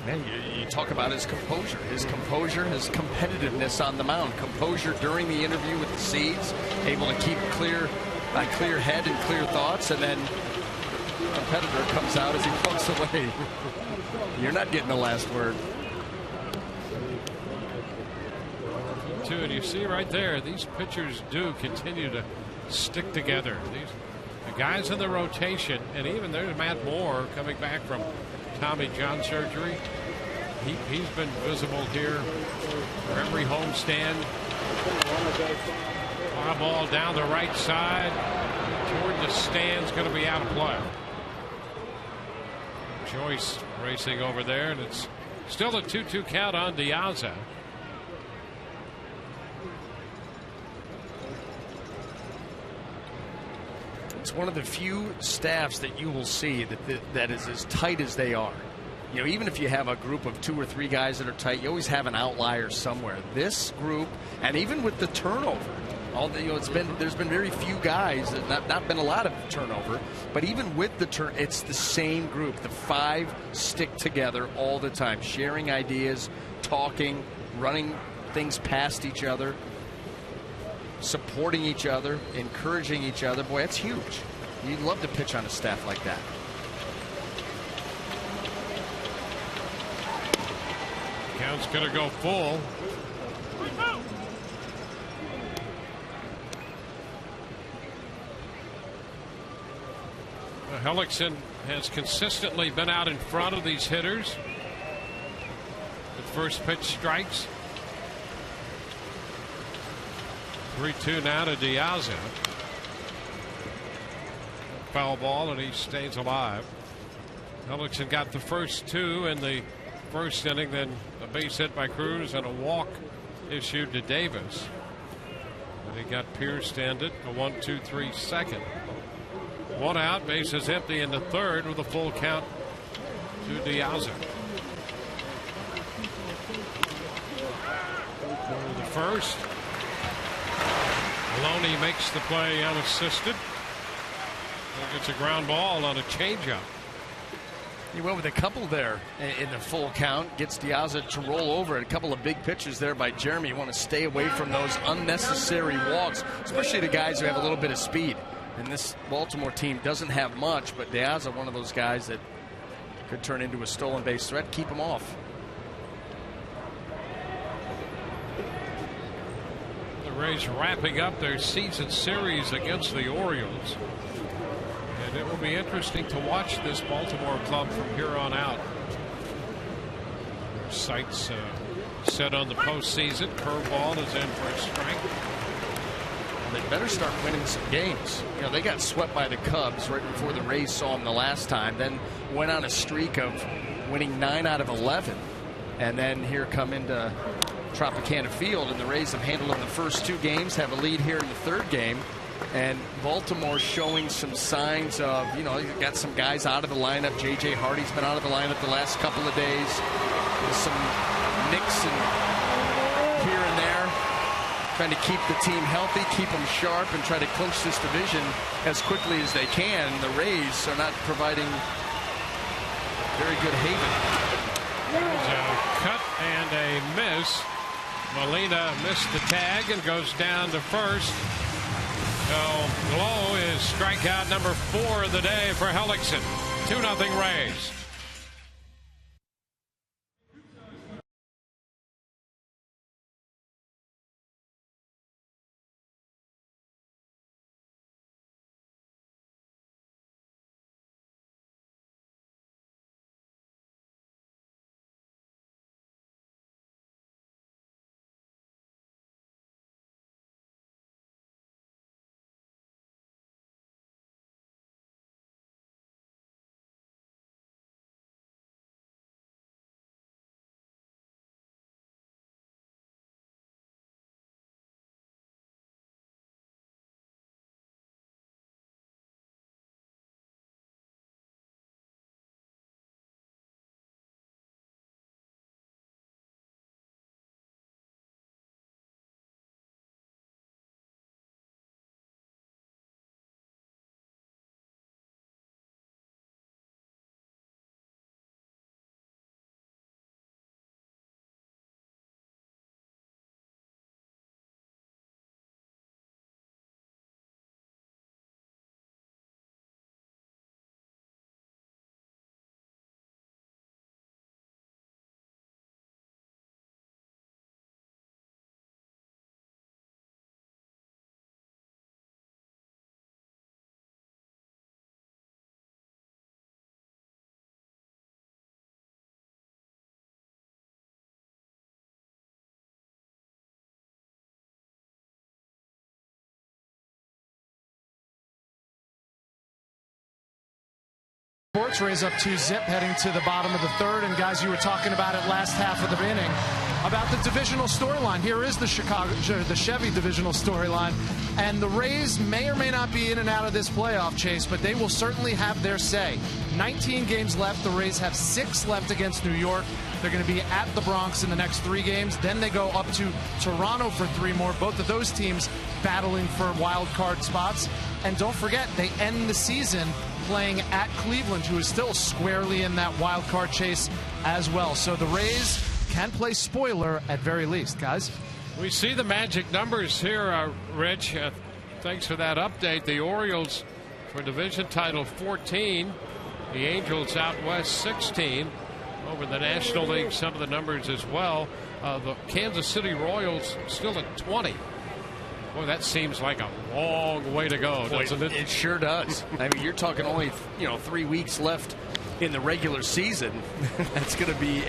Man, you talk about his composure, his competitiveness on the mound, composure during the interview with the seeds, able to keep a clear head and clear thoughts, and then the competitor comes out as he walks away. You're not getting the last word. And you see right there, these pitchers do continue to stick together. The guys in the rotation, and even there's Matt Moore coming back from Tommy John surgery. He's been visible here for every homestand. Fly ball down the right side toward the stands, going to be out of play. Joyce racing over there, and it's still a 2-2 count on Diaz. It's one of the few staffs that you will see that is as tight as they are. You know, even if you have a group of 2 or 3 guys that are tight, you always have an outlier somewhere. This group, and even with the turnover, there's been very few guys, not been a lot of turnover, but even with the it's the same group. The 5 stick together all the time, sharing ideas, talking, running things past each other, supporting each other, encouraging each other. Boy, that's huge. You'd love to pitch on a staff like that. That's going to go full. Hellickson has consistently been out in front of these hitters. The first pitch strikes. 3-2 now to DeJesus. Foul ball, and he stays alive. Hellickson got the first two in the first inning, then a base hit by Cruz and a walk issued to Davis. And he got Pierce to end it. A 1-2-3 second. One out, bases empty in the third with a full count to DeJesus. The first. Maloney makes the play unassisted. Gets a ground ball on a changeup. He went with a couple there in the full count. Gets DeJesus to roll over. A couple of big pitches there by Jeremy. You want to stay away from those unnecessary walks, especially the guys who have a little bit of speed. And this Baltimore team doesn't have much, but DeJesus, one of those guys that could turn into a stolen base threat. Keep him off. The Rays wrapping up their season series against the Orioles. And it will be interesting to watch this Baltimore club from here on out. Their sights set on the postseason. Curveball is in for a strike. They better start winning some games. You know, they got swept by the Cubs right before the Rays saw them the last time, then went on a streak of winning 9 out of 11. And then here come into Tropicana Field, and the Rays have handled them the first 2 games, have a lead here in the third game. And Baltimore showing some signs of, you know, you got some guys out of the lineup. J.J. Hardy's been out of the lineup the last couple of days. There's some nicks and here and there. Trying to keep the team healthy, keep them sharp, and try to clinch this division as quickly as they can. The Rays are not providing very good haven. There's a cut and a miss. Molina missed the tag and goes down to first. So Glow is strikeout number 4 of the day for Hellickson. 2-0 Rays. Sports Rays up 2-0 heading to the bottom of the third. And guys, you were talking about it last half of the inning about the divisional storyline. Here is the Chevy divisional storyline, and the Rays may or may not be in and out of this playoff chase, but they will certainly have their say. 19 games left. The Rays have 6 left against New York. They're going to be at the Bronx in the next 3 games. Then they go up to Toronto for 3 more. Both of those teams battling for wild card spots. And don't forget, they end the season playing at Cleveland, who is still squarely in that wild card chase as well. So the Rays can play spoiler at very least, guys. We see the magic numbers here, Rich. Thanks for that update. The Orioles for division title 14. The Angels out west 16. Over the National League, some of the numbers as well. The Kansas City Royals still at 20. Boy, that seems like a long way to go, doesn't it? It sure does. I mean, you're talking only 3 weeks left in the regular season. That's going to be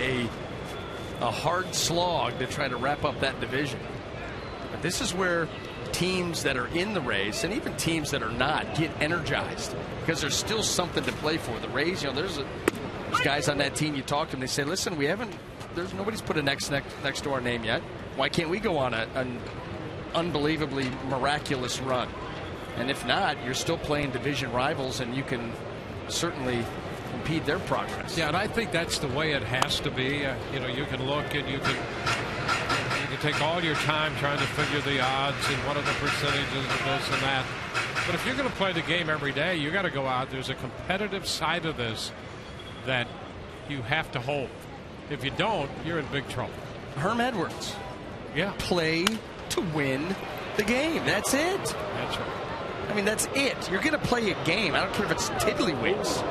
a hard slog to try to wrap up that division. But this is where teams that are in the race and even teams that are not get energized because there's still something to play for. The Rays, there's guys on that team you talk to them, they say, listen, nobody's put an X next to our name yet. Why can't we go on an unbelievably miraculous run? And if not, you're still playing division rivals and you can certainly impede their progress. Yeah, and I think that's the way it has to be. You can look and you can take all your time trying to figure the odds and what are the percentages of this and that. But if you're going to play the game every day, you got to go out. There's a competitive side of this that you have to hold. If you don't, you're in big trouble. Herm Edwards. Yeah. Play to win the game. That's it. That's right. I mean, that's it. You're going to play a game. I don't care if it's tiddlywinks.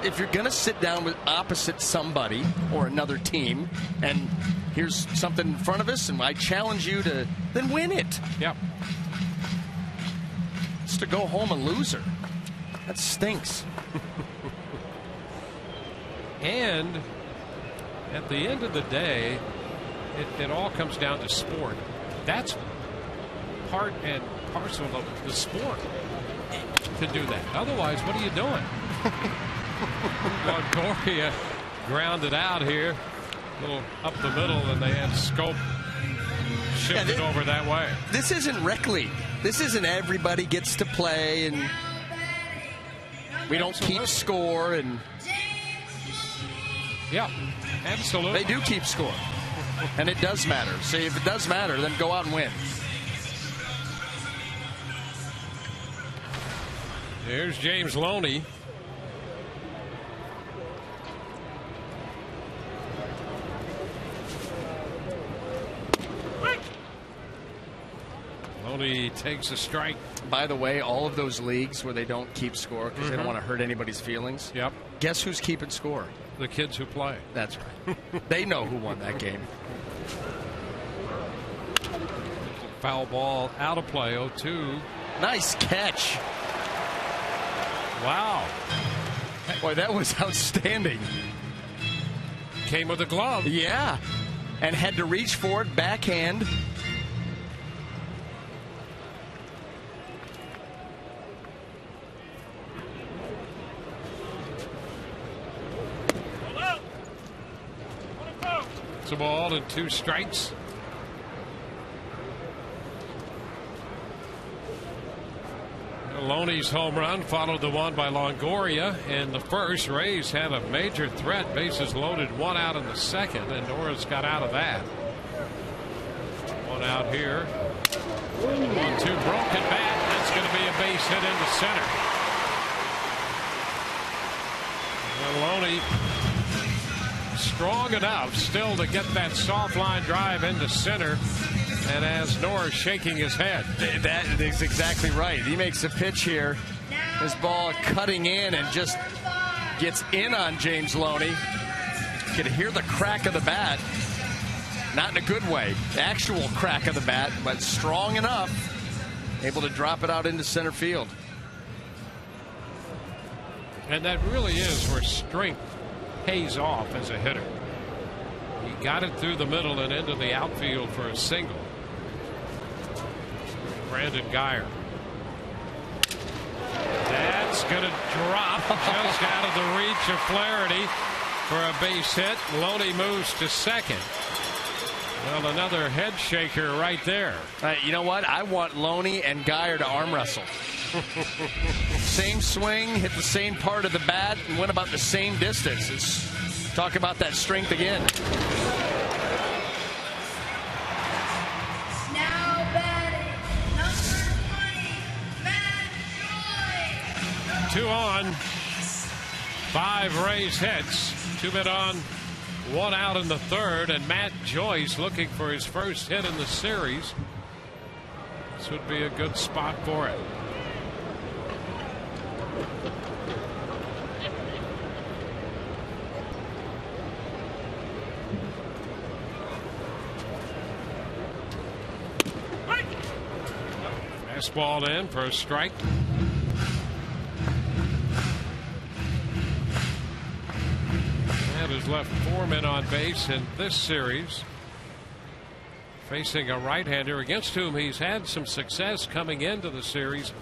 If you're going to sit down with opposite somebody or another team and here's something in front of us and I challenge you to then win it. Yep. Just to go home a loser. That stinks. And at the end of the day, it all comes down to sport. That's part and parcel of the sport to do that. Otherwise, what are you doing? Longoria grounded out here, a little up the middle, and they had Scope shifted over that way. This isn't rec league. This isn't everybody gets to play and we don't keep score. And yeah, absolutely. They do keep score. And it does matter. So if it does matter, then go out and win. Here's James Loney. Loney takes a strike. By the way, all of those leagues where they don't keep score because they don't want to hurt anybody's feelings. Yep. Guess who's keeping score? The kids who play. That's right. They know who won that game. Foul ball out of play. 0-2. Nice catch. Wow. Boy, that was outstanding. Came with a glove. Yeah. And had to reach for it, backhand. It's a ball and 2 strikes. Loney's home run followed the one by Longoria in the first. Rays had a major threat, bases loaded, 1 out in the second, and Norris got out of that. 1 out here. 1-2 broken bat. That's going to be a base hit into center. And Loney strong enough still to get that soft line drive into center. And as Norris shaking his head. That is exactly right. He makes a pitch here. His ball cutting in and just gets in on James Loney. You can hear the crack of the bat. Not in a good way. The actual crack of the bat, but strong enough. Able to drop it out into center field. And that really is where strength pays off as a hitter. He got it through the middle and into the outfield for a single. Brandon Guyer. That's going to drop just out of the reach of Flaherty for a base hit. Loney moves to second. Well, another head shaker right there. You know what? I want Loney and Guyer to arm wrestle. Same swing, hit the same part of the bat, and went about the same distance. Talk about that strength again. Now batting, number 20, Matt Joy. 2 on, 5 Rays hits, 2 men on, 1 out in the third, and Matt Joyce looking for his first hit in the series. This would be a good spot for it. Fastball in for a strike. That has left 4 men on base in this series. Facing a right-hander against whom he's had some success coming into the series.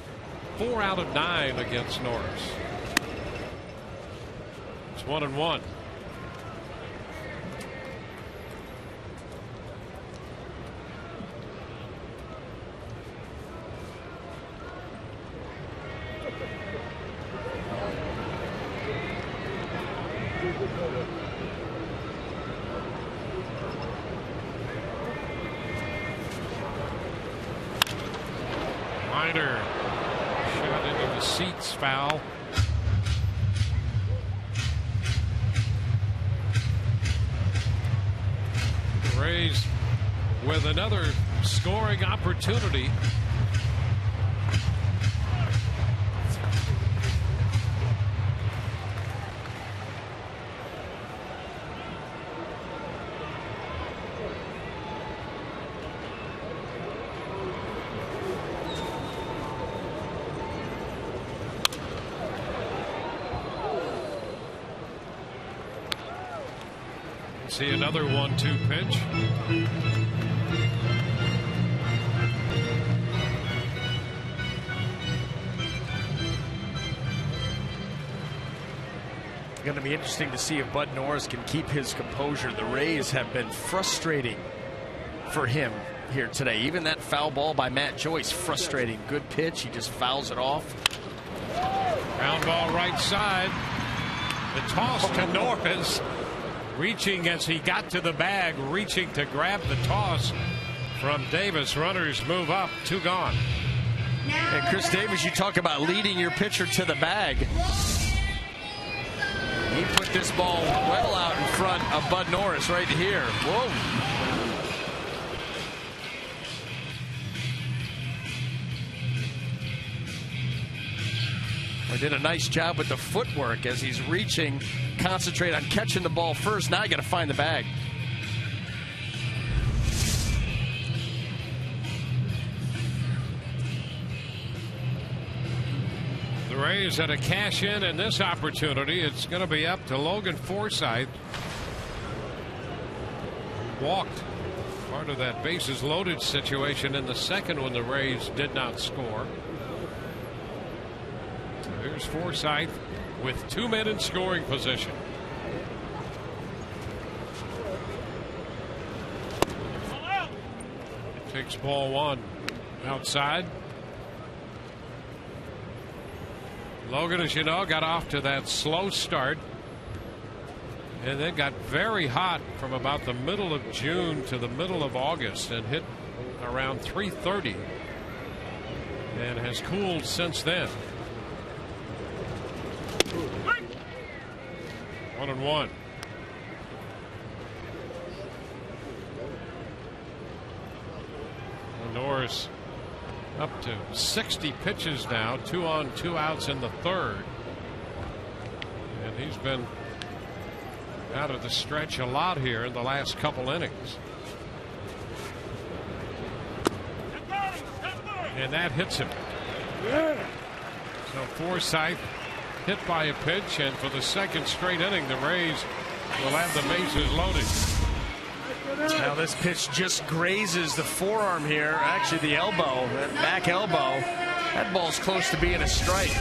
4 out of 9 against Norris. It's 1-1. Shot into the seats, foul. The Rays with another scoring opportunity. See another 1-2 pitch. Going to be interesting to see if Bud Norris can keep his composure. The Rays have been frustrating for him here today. Even that foul ball by Matt Joyce, frustrating. Good pitch, he just fouls it off. Ground ball right side. The toss to Norris. Reaching as he got to the bag, reaching to grab the toss from Davis. Runners move up, 2 gone. And Chris Davis, you talk about leading your pitcher to the bag. He put this ball well out in front of Bud Norris right here. Whoa. He did a nice job with the footwork as he's reaching. Concentrate on catching the ball first. Now you got to find the bag. The Rays had a cash in this opportunity. It's going to be up to Logan Forsythe. Walked part of that bases loaded situation in the second when the Rays did not score. Here's Forsythe with 2 men in scoring position. Takes ball 1 outside. Logan, as you know, got off to that slow start and then got very hot from about the middle of June to the middle of August and hit around .330 and has cooled since then. 1-1. Norris up to 60 pitches now, 2 on 2 outs in the third. And he's been out of the stretch a lot here in the last couple innings. And that hits him. So Forsythe hit by a pitch, and for the second straight inning, the Rays will have the bases loaded. Now this pitch just grazes the forearm here, actually the elbow, that back elbow. That ball's close to being a strike.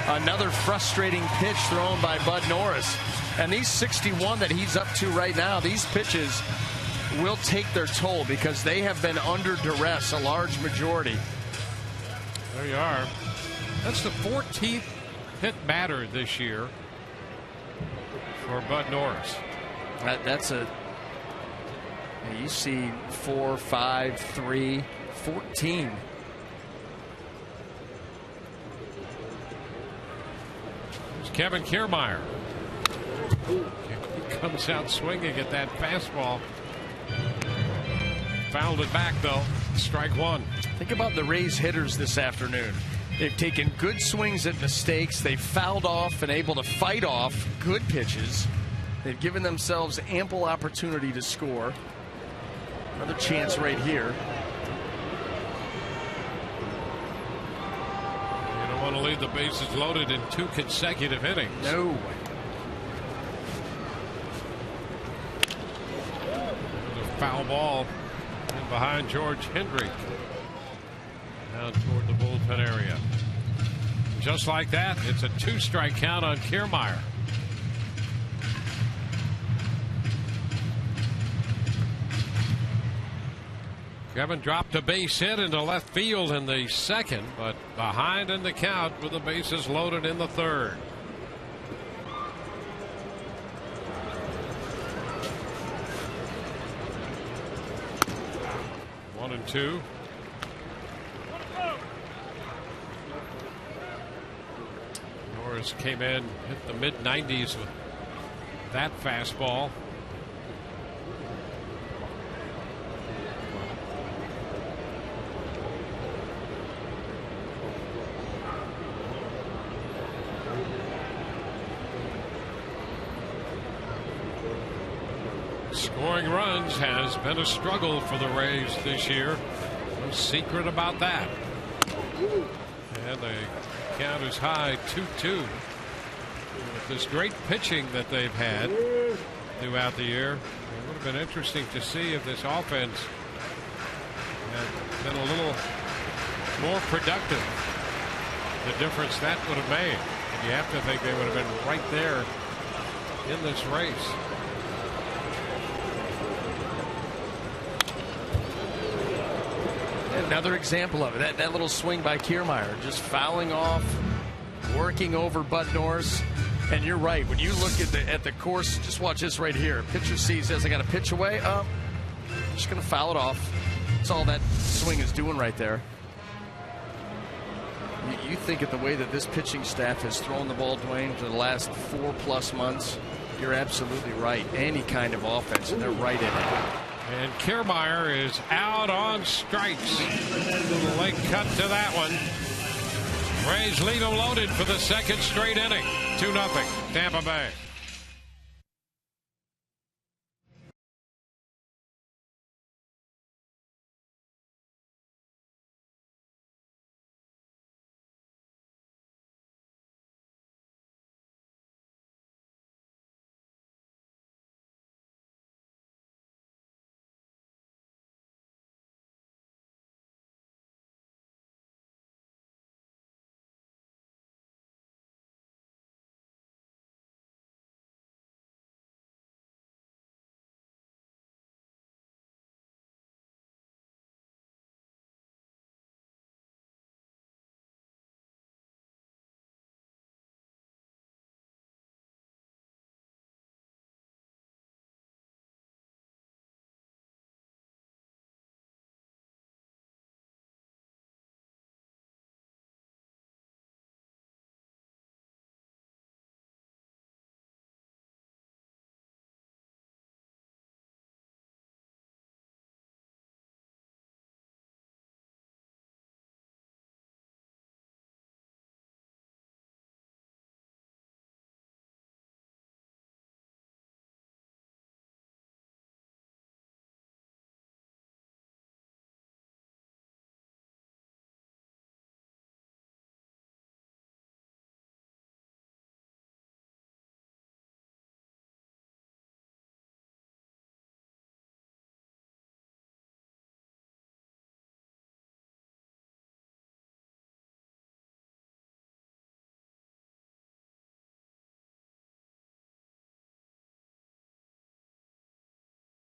Another frustrating pitch thrown by Bud Norris. And these 61 that he's up to right now, these pitches will take their toll because they have been under duress, a large majority. There you are. That's the 14th hit batter this year for Bud Norris. That's a, you see 4, 5, 3, 14. There's Kevin Kiermaier. He comes out swinging at that fastball. Fouled it back though. Strike 1. Think about the Rays hitters this afternoon. They've taken good swings at mistakes. They've fouled off and able to fight off good pitches. They've given themselves ample opportunity to score. Another chance right here. want to leave the bases loaded in 2 consecutive innings. No. A foul ball in behind George Hendry. Down toward the bullpen area. Just like that, it's a 2-strike count on Kiermaier. Kevin dropped a base hit into left field in the second, but behind in the count with the bases loaded in the third. One and two. Norris came in, hit the mid-90s with that fastball. Scoring runs has been a struggle for the Rays this year. No secret about that. And the count is high 2-2. With this great pitching that they've had throughout the year, it would have been interesting to see if this offense had been a little more productive. The difference that would have made. And you have to think they would have been right there in this race. Another example of it. That little swing by Kiermaier, just fouling off, working over Bud Norris. And you're right. When you look at the course, just watch this right here. Pitcher sees this. I got to pitch away. Just going to foul it off. That's all that swing is doing right there. You think of the way that this pitching staff has thrown the ball, Dwayne, for the last 4+ months. You're absolutely right. Any kind of offense, and they're right in it. And Kiermaier is out on strikes. Little late cut to that one. Rays lead them loaded for the second straight inning. 2-0 Tampa Bay.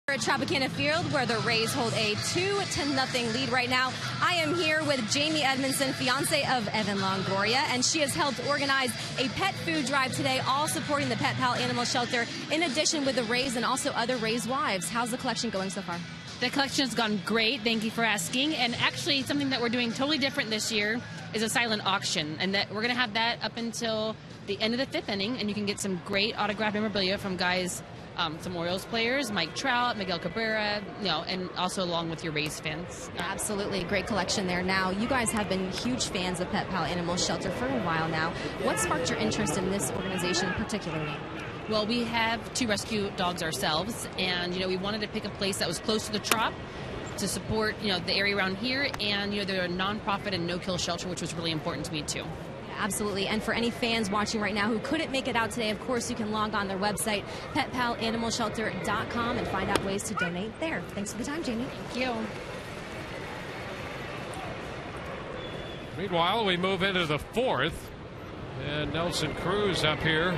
At Tropicana Field, where the Rays hold a 2-0 lead right now. I am here with Jamie Edmondson, fiance of Evan Longoria, and she has helped organize a pet food drive today, all supporting the Pet Pal Animal Shelter, in addition with the Rays and also other Rays wives. How's the collection going so far? The collection has gone great. Thank you for asking. And actually, something that we're doing totally different this year is a silent auction, and that we're going to have that up until the end of the 5th inning, and you can get some great autographed memorabilia from guys. Some Orioles players, Mike Trout, Miguel Cabrera, and also along with your Rays fans. Absolutely. Great collection there. Now, you guys have been huge fans of Pet Pal Animal Shelter for a while now. What sparked your interest in this organization particularly? Well, we have 2 rescue dogs ourselves, and, we wanted to pick a place that was close to the Trop to support, the area around here, and, they're a nonprofit and no-kill shelter, which was really important to me, too. Absolutely. And for any fans watching right now who couldn't make it out today, of course, you can log on their website, petpalanimalshelter.com, and find out ways to donate there. Thanks for the time, Jamie. Thank you. Meanwhile, we move into the fourth, and Nelson Cruz up here.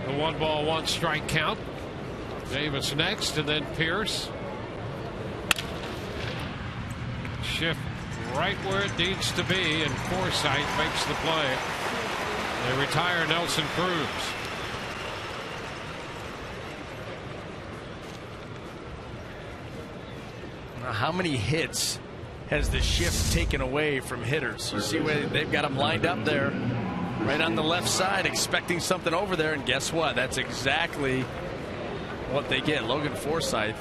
The 1-1 strike count. Davis next, and then Pierce. Shift right where it needs to be, and Forsythe makes the play. They retire Nelson Cruz. Now, how many hits has the shift taken away from hitters? You see where they've got them lined up there, right on the left side, expecting something over there, and guess what? That's exactly what they get. Logan Forsythe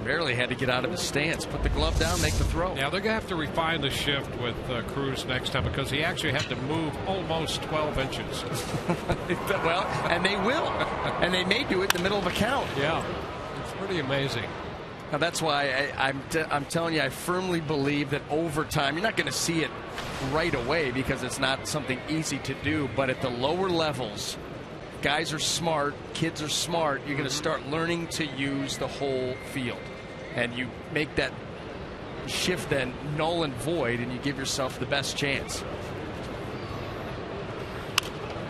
barely had to get out of his stance, put the glove down, make the throw. Yeah, they're going to have to refine the shift with Cruz next time, because he actually had to move almost 12 inches. Well, and they will. And they may do it in the middle of a count. Yeah, it's pretty amazing. Now, that's why I'm telling you, I firmly believe that over time, you're not going to see it right away because it's not something easy to do, but at the lower levels, guys are smart, kids are smart, you're going to start learning to use the whole field. And you make that shift then null and void, and you give yourself the best chance.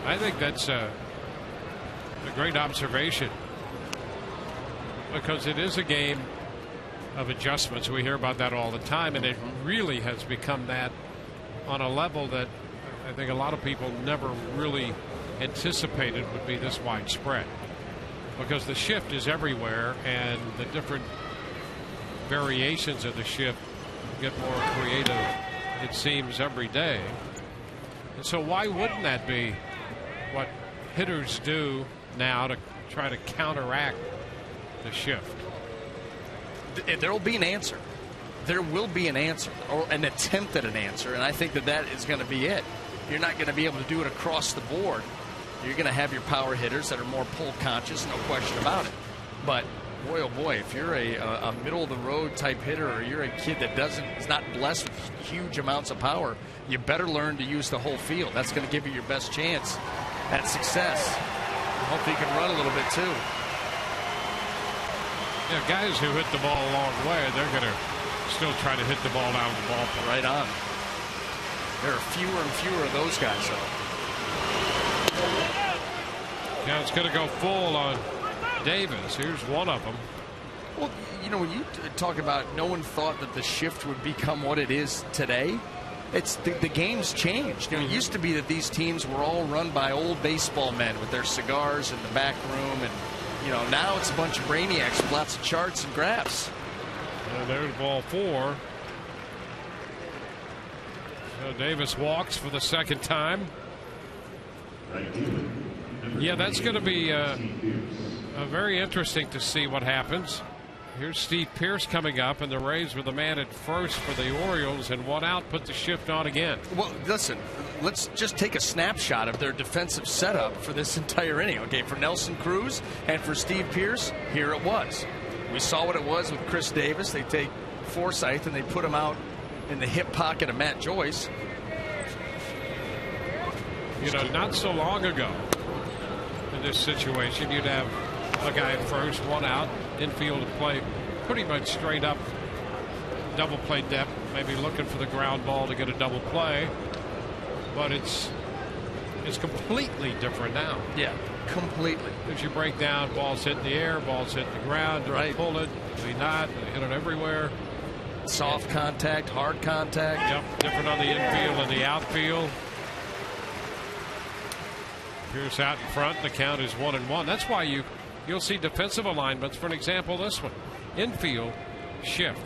I think that's a great observation, because it is a game of adjustments. We hear about that all the time, and it really has become that on a level that I think a lot of people never really anticipated would be this widespread, because the shift is everywhere, and the different variations of the shift get more creative, it seems, every day. And so why wouldn't that be what hitters do now to try to counteract the shift? There will be an answer. There will be an answer, or an attempt at an answer, and I think that is going to be it. You're not going to be able to do it across the board. You're going to have your power hitters that are more pull conscious, no question about it. But boy, oh boy, if you're a middle of the road type hitter, or you're a kid that is not blessed with huge amounts of power, you better learn to use the whole field. That's going to give you your best chance at success. Hopefully you can run a little bit too. Yeah, guys who hit the ball a long way, they're going to still try to hit the ball down the ballpark. Right on. There are fewer and fewer of those guys, though. Now it's going to go full on Davis. Here's one of them. Well, you know, when you talk about no one thought that the shift would become what it is today, it's the game's changed. You know, it used to be that these teams were all run by old baseball men with their cigars in the back room, and you know, now it's a bunch of brainiacs with lots of charts and graphs. And there's ball 4. So Davis walks for the second time. Yeah, that's going to be very interesting to see what happens. Here's Steve Pierce coming up, and the Rays with a man at first for the Orioles, and one out, put the shift on again. Well, listen, let's just take a snapshot of their defensive setup for this entire inning. Okay, for Nelson Cruz and for Steve Pierce, here it was. We saw what it was with Chris Davis. They take Forsythe and they put him out in the hip pocket of Matt Joyce. You know, not so long ago in this situation, you'd have a guy at first, one out, infield play pretty much straight up, double play depth, maybe looking for the ground ball to get a double play. But it's completely different now. Yeah, completely. As you break down, balls hit in the air, balls hit the ground, do they pull it, do they not, do they hit it everywhere? Soft contact, hard contact. Yep, different on the infield and the outfield. Pierce out in front, the count is 1-1. That's why you'll see defensive alignments. For an example, this one. Infield, shift.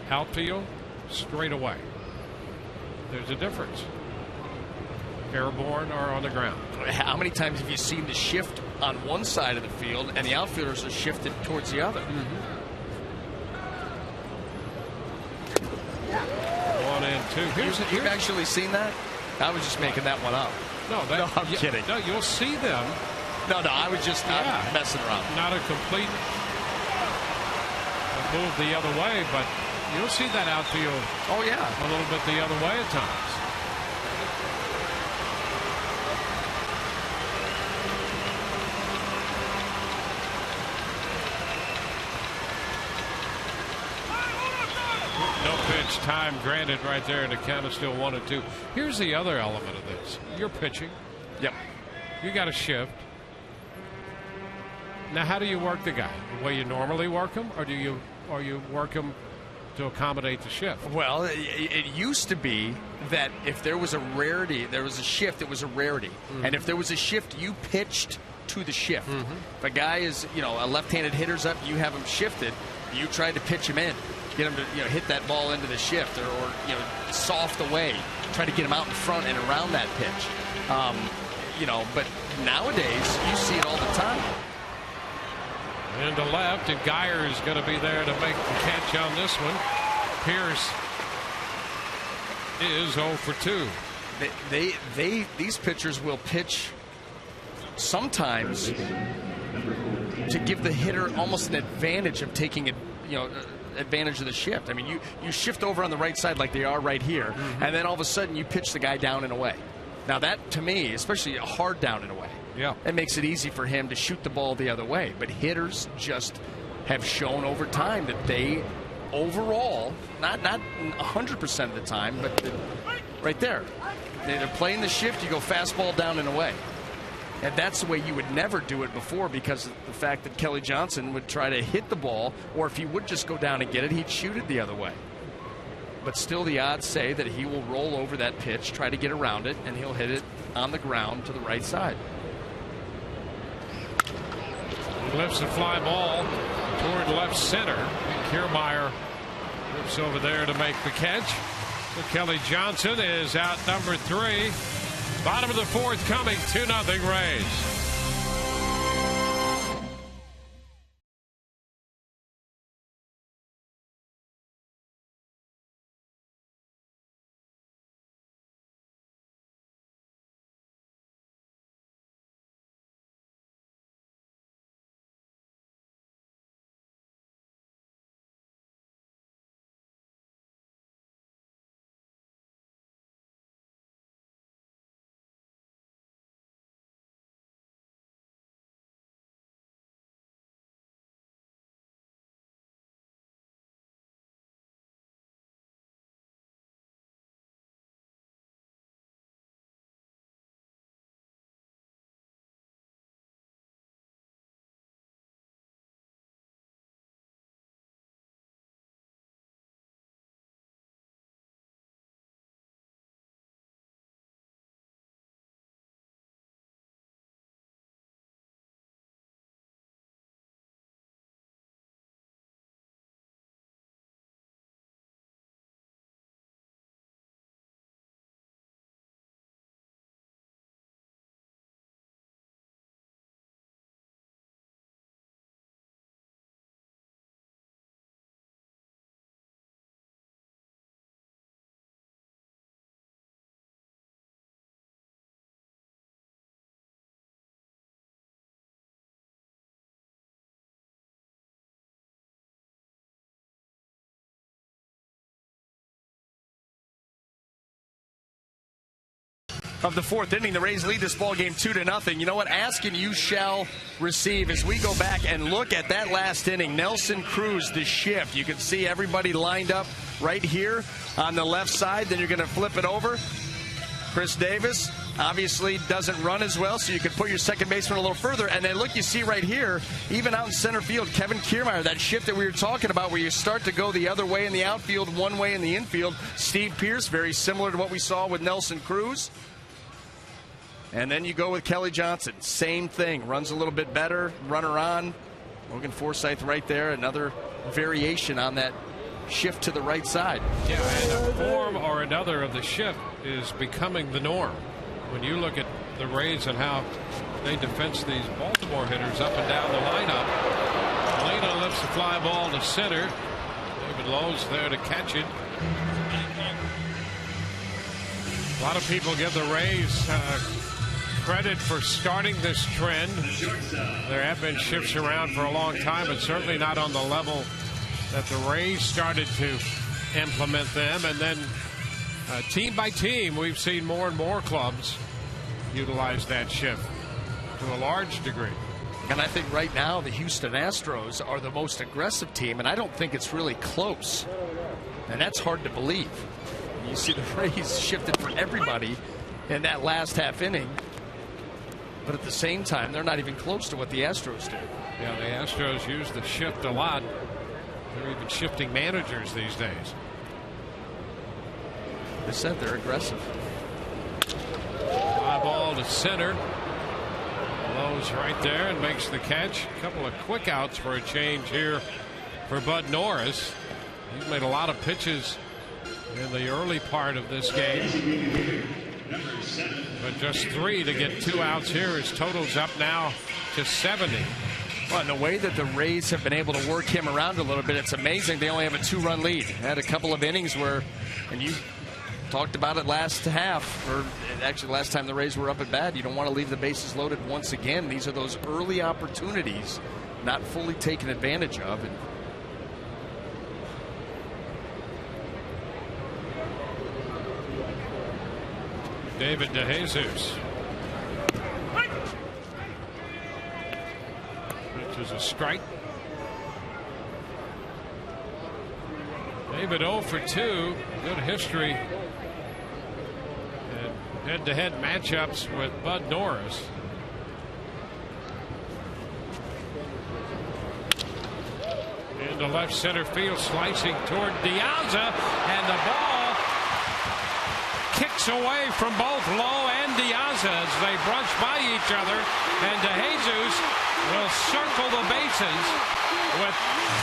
Outfield, straight away. There's a difference. Airborne or on the ground. How many times have you seen the shift on one side of the field and the outfielders are shifted towards the other? 1 and 2. You've actually seen that? I was just making that one up. No, I'm kidding. No, you'll see them. No, I was just I'm messing around. Not a complete move the other way, but you'll see that outfield. Oh yeah, a little bit the other way at times. much time granted right there, and the count is still 1-2. Here's the other element of this. You're pitching. Yep. You got a shift. Now, how do you work the guy? The way you normally work him, or do you work him to accommodate the shift? Well, it used to be that if there was a rarity, there was a shift, it was a rarity. Mm-hmm. And if there was a shift, you pitched to the shift. Mm-hmm. If a guy is, a left-handed hitter's up, you have him shifted, you tried to pitch him in, get him to, hit that ball into the shift or soft away, try to get him out in front and around that pitch. But nowadays, you see it all the time. Into left, and Geyer is going to be there to make the catch on this one. Pierce is 0 for 2. These pitchers will pitch sometimes to give the hitter almost an advantage of taking it, advantage of the shift. I mean, you shift over on the right side like they are right here, and then all of a sudden you pitch the guy down and away. Now that, to me, especially a hard down and away, it makes it easy for him to shoot the ball the other way. But hitters just have shown over time that they overall, not 100% of the time, but right there, they're playing the shift, you go fastball down and away. And that's the way you would never do it before, because of the fact that Kelly Johnson would try to hit the ball, or if he would just go down and get it, he'd shoot it the other way. But still, the odds say that he will roll over that pitch, try to get around it, and he'll hit it on the ground to the right side. He lifts a fly ball toward left center. Kiermaier lifts over there to make the catch. So Kelly Johnson is out number 3. Bottom of the 4th coming, 2-0 Rays. Of the 4th inning, the Rays lead this ball game 2-0. You know what? Ask and you shall receive. As we go back and look at that last inning, Nelson Cruz, the shift. You can see everybody lined up right here on the left side. Then you're going to flip it over. Chris Davis obviously doesn't run as well, so you could put your second baseman a little further. And then look, you see right here, even out in center field, Kevin Kiermaier, that shift that we were talking about where you start to go the other way in the outfield, one way in the infield. Steve Pearce, very similar to what we saw with Nelson Cruz. And then you go with Kelly Johnson. Same thing. Runs a little bit better. Runner on. Logan Forsythe right there. Another variation on that shift to the right side. Yeah, and a form or another of the shift is becoming the norm. When you look at the Rays and how they defense these Baltimore hitters up and down the lineup. Molina lifts the fly ball to center. David Lowe's there to catch it. A lot of people give the Rays credit for starting this trend. There have been shifts around for a long time, but certainly not on the level that the Rays started to implement them. And then team by team, we've seen more and more clubs utilize that shift to a large degree. And I think right now the Houston Astros are the most aggressive team, and I don't think it's really close. And that's hard to believe. You see the Rays shifted for everybody in that last half inning. But at the same time, they're not even close to what the Astros do. Yeah, the Astros use the shift a lot. They're even shifting managers these days. They said they're aggressive. Fly ball to center. Lowe's right there and makes the catch. A couple of quick outs for a change here for Bud Norris. He's made a lot of pitches in the early part of this game. But just 3 to get 2 outs here. His total's up now to 70. Well, and the way that the Rays have been able to work him around a little bit, it's amazing. They only have a 2-run lead. Had a couple of innings where, and you talked about it last half, or actually last time the Rays were up at bat, you don't want to leave the bases loaded once again. These are those early opportunities not fully taken advantage of. And David DeJesus. Which is a strike. David 0 for 2. Good history. And head-to-head matchups with Bud Norris. Into left center field, slicing toward DeJesus, and the ball kicks away from both Lowe and DeJesus as they brush by each other, and DeJesus will circle the bases with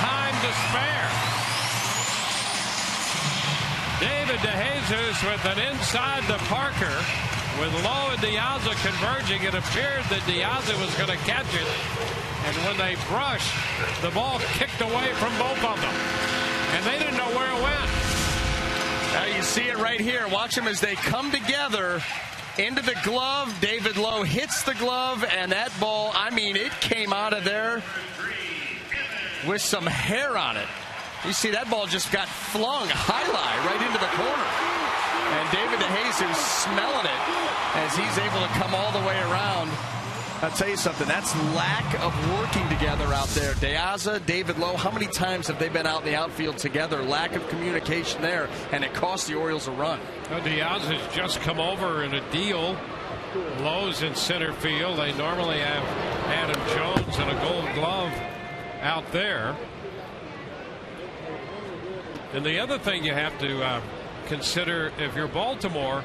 time to spare. David DeJesus with an inside the Parker. With Lowe and DeJesus converging, it appeared that DeJesus was going to catch it. And when they brushed, the ball kicked away from both of them. And they didn't know where it went. Now you see it right here. Watch them as they come together into the glove. David Lowe hits the glove, and that ball, I mean, it came out of there with some hair on it. You see that ball just got flung highlight right into the corner. And David DeJesus smelling it as he's able to come all the way around. I'll tell you something, that's lack of working together out there. DeJesus, David Lowe, how many times have they been out in the outfield together? Lack of communication there, and it cost the Orioles a run. Well, DeJesus has just come over in a deal. Lowe's in center field. They normally have Adam Jones and a Gold Glove out there. And the other thing you have to consider, if you're Baltimore,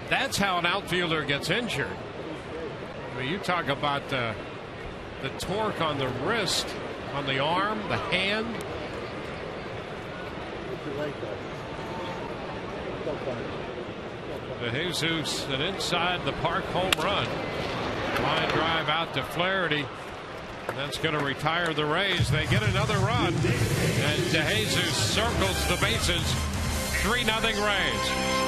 that's how an outfielder gets injured. I mean, you talk about the torque on the wrist, on the arm, the hand. DeJesus, an inside the park home run. Line drive out to Flaherty. That's going to retire the Rays. They get another run. And DeJesus circles the bases. 3-0 Rays.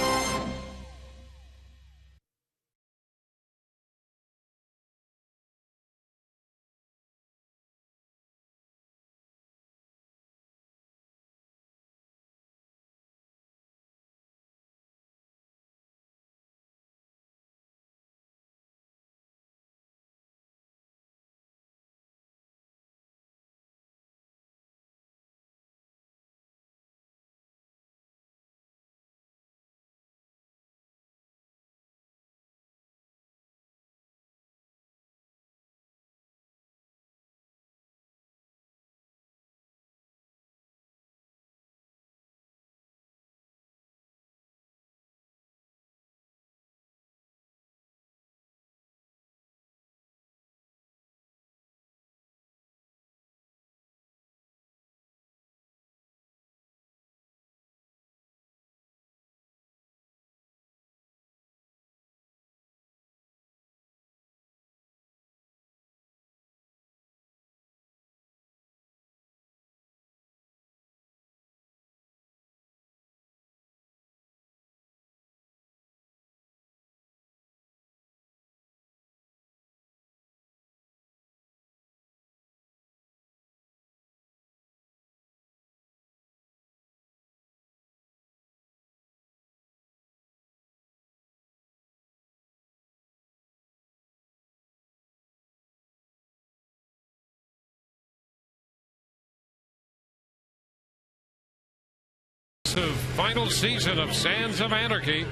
exclusive final season of Sands of Anarchy,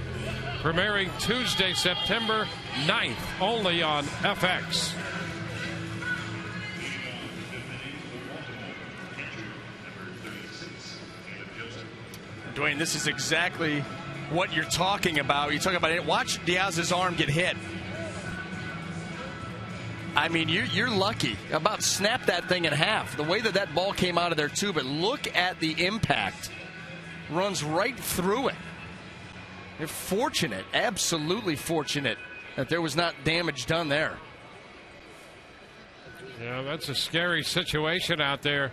premiering Tuesday, September 9th, only on FX. Dwayne, this is exactly what you're talking about. You talk about it. Watch Diaz's arm get hit. I mean, you're lucky. About snap that thing in half. The way that ball came out of there, too. But look at the impact. Runs right through it. They're fortunate, absolutely fortunate, that there was not damage done there. Yeah, that's a scary situation out there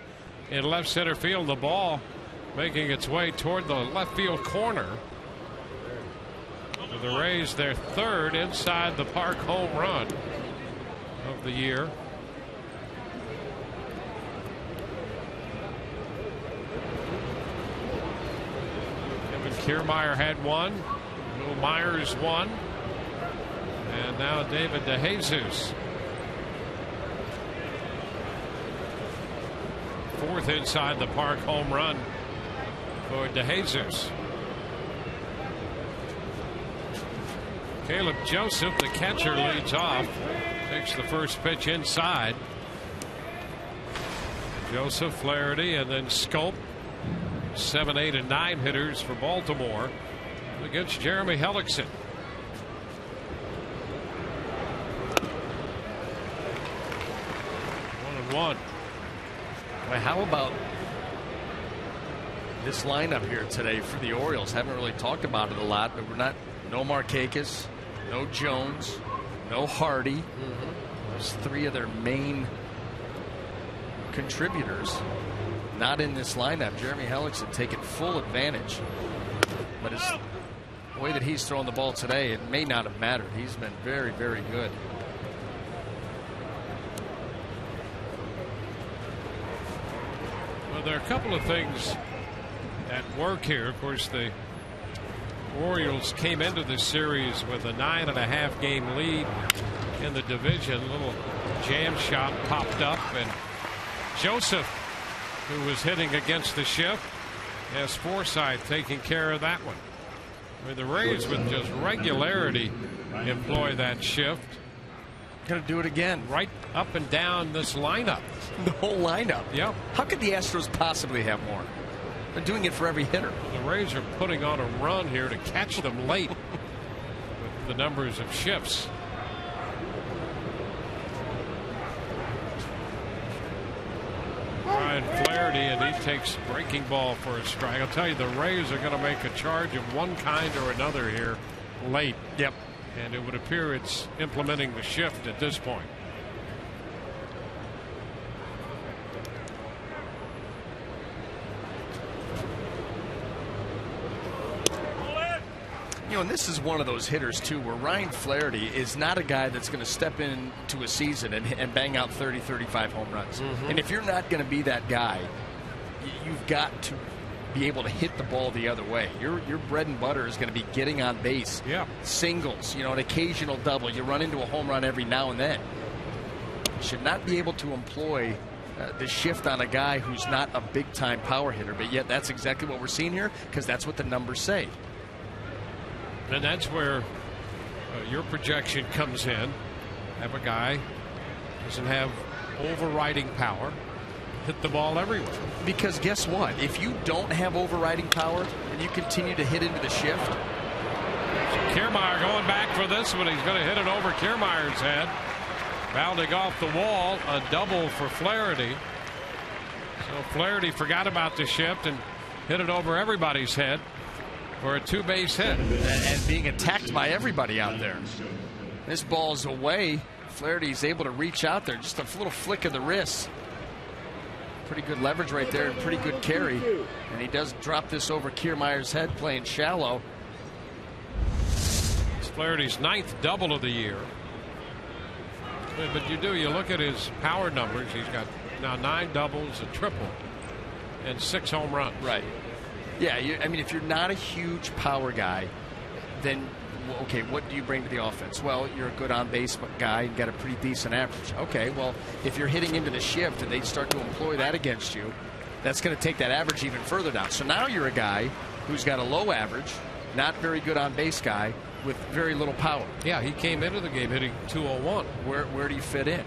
in left center field. The ball making its way toward the left field corner. The Rays, their third inside the park home run of the year. Kevin Kiermaier had one. Will Myers one. And now David DeJesus. Fourth inside the park home run for DeJesus. Caleb Joseph, the catcher, leads off. Takes the first pitch inside. Joseph, Flaherty, and then Scope. 7, 8, and 9 hitters for Baltimore against Jeremy Hellickson. 1-1. Well, how about this lineup here today for the Orioles? Haven't really talked about it a lot, but we're not. No Markakis, no Jones, no Hardy. Those three of their main contributors not in this lineup. Jeremy Hellickson taking full advantage, but the way that he's throwing the ball today, it may not have mattered. He's been very, very good. Well, there are a couple of things at work here. Of course, the Orioles came into this series with a 9.5 game lead in the division. A little jam shot popped up, and Joseph, who was hitting against the shift, has Forsythe taking care of that one. I mean, the Rays with just regularity employ that shift. Going to do it again. Right up and down this lineup. The whole lineup. Yep. How could the Astros possibly have more? They're doing it for every hitter. The Rays are putting on a run here to catch them late with the numbers of shifts. Ryan Flaherty, and he takes breaking ball for a strike. I'll tell you, the Rays are going to make a charge of one kind or another here late. Yep. And it would appear it's implementing the shift at this point. You know, and this is one of those hitters, too, where Ryan Flaherty is not a guy that's going to step into a season and bang out 30, 35 home runs. And if you're not going to be that guy, you've got to be able to hit the ball the other way. Your bread and butter is going to be getting on base. Yeah. Singles, you know, an occasional double. You run into a home run every now and then. You should not be able to employ the shift on a guy who's not a big-time power hitter, but yet that's exactly what we're seeing here, because that's what the numbers say. And that's where your projection comes in. Have a guy doesn't have overriding power, hit the ball everywhere. Because guess what? If you don't have overriding power and you continue to hit into the shift. Kiermaier going back for this one. He's going to hit it over Kiermaier's head. Bounding off the wall, a double for Flaherty. So Flaherty forgot about the shift and hit it over everybody's head for a two-base hit. And being attacked by everybody out there. This ball's away. Flaherty's able to reach out there. Just a little flick of the wrist. Pretty good leverage right there and pretty good carry. And he does drop this over Kiermaier's head, playing shallow. It's Flaherty's 9th double of the year. But you look at his power numbers. He's got now 9 doubles, a triple, and 6 home runs. Right. Yeah, I mean, if you're not a huge power guy, then, okay, what do you bring to the offense? Well, you're a good on-base guy and got a pretty decent average. Okay, well, if you're hitting into the shift and they start to employ that against you, that's going to take that average even further down. So now you're a guy who's got a low average, not very good on base guy with very little power. Yeah, he came into the game hitting .201. Where do you fit in?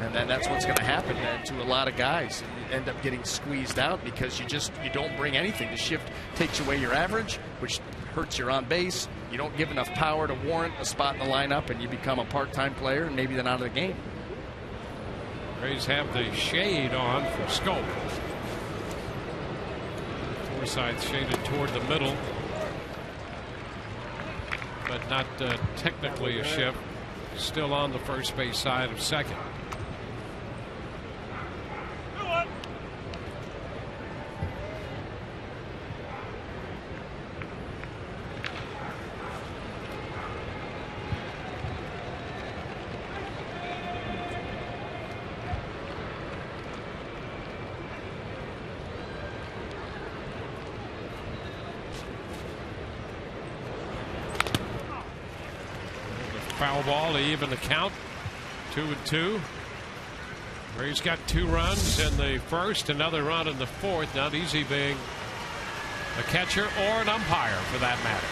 And then that's what's going to happen then to a lot of guys. You end up getting squeezed out because you don't bring anything. The shift takes away your average, which hurts your on base. You don't give enough power to warrant a spot in the lineup, and you become a part-time player, and maybe then out of the game. Rays have the shade on for Scope. Forsythe shaded toward the middle, but not technically a shift. Still on the first base side of second. Foul ball to even the count. 2-2. Rays got 2 runs in the first, another run in the fourth. Not easy being a catcher or an umpire for that matter.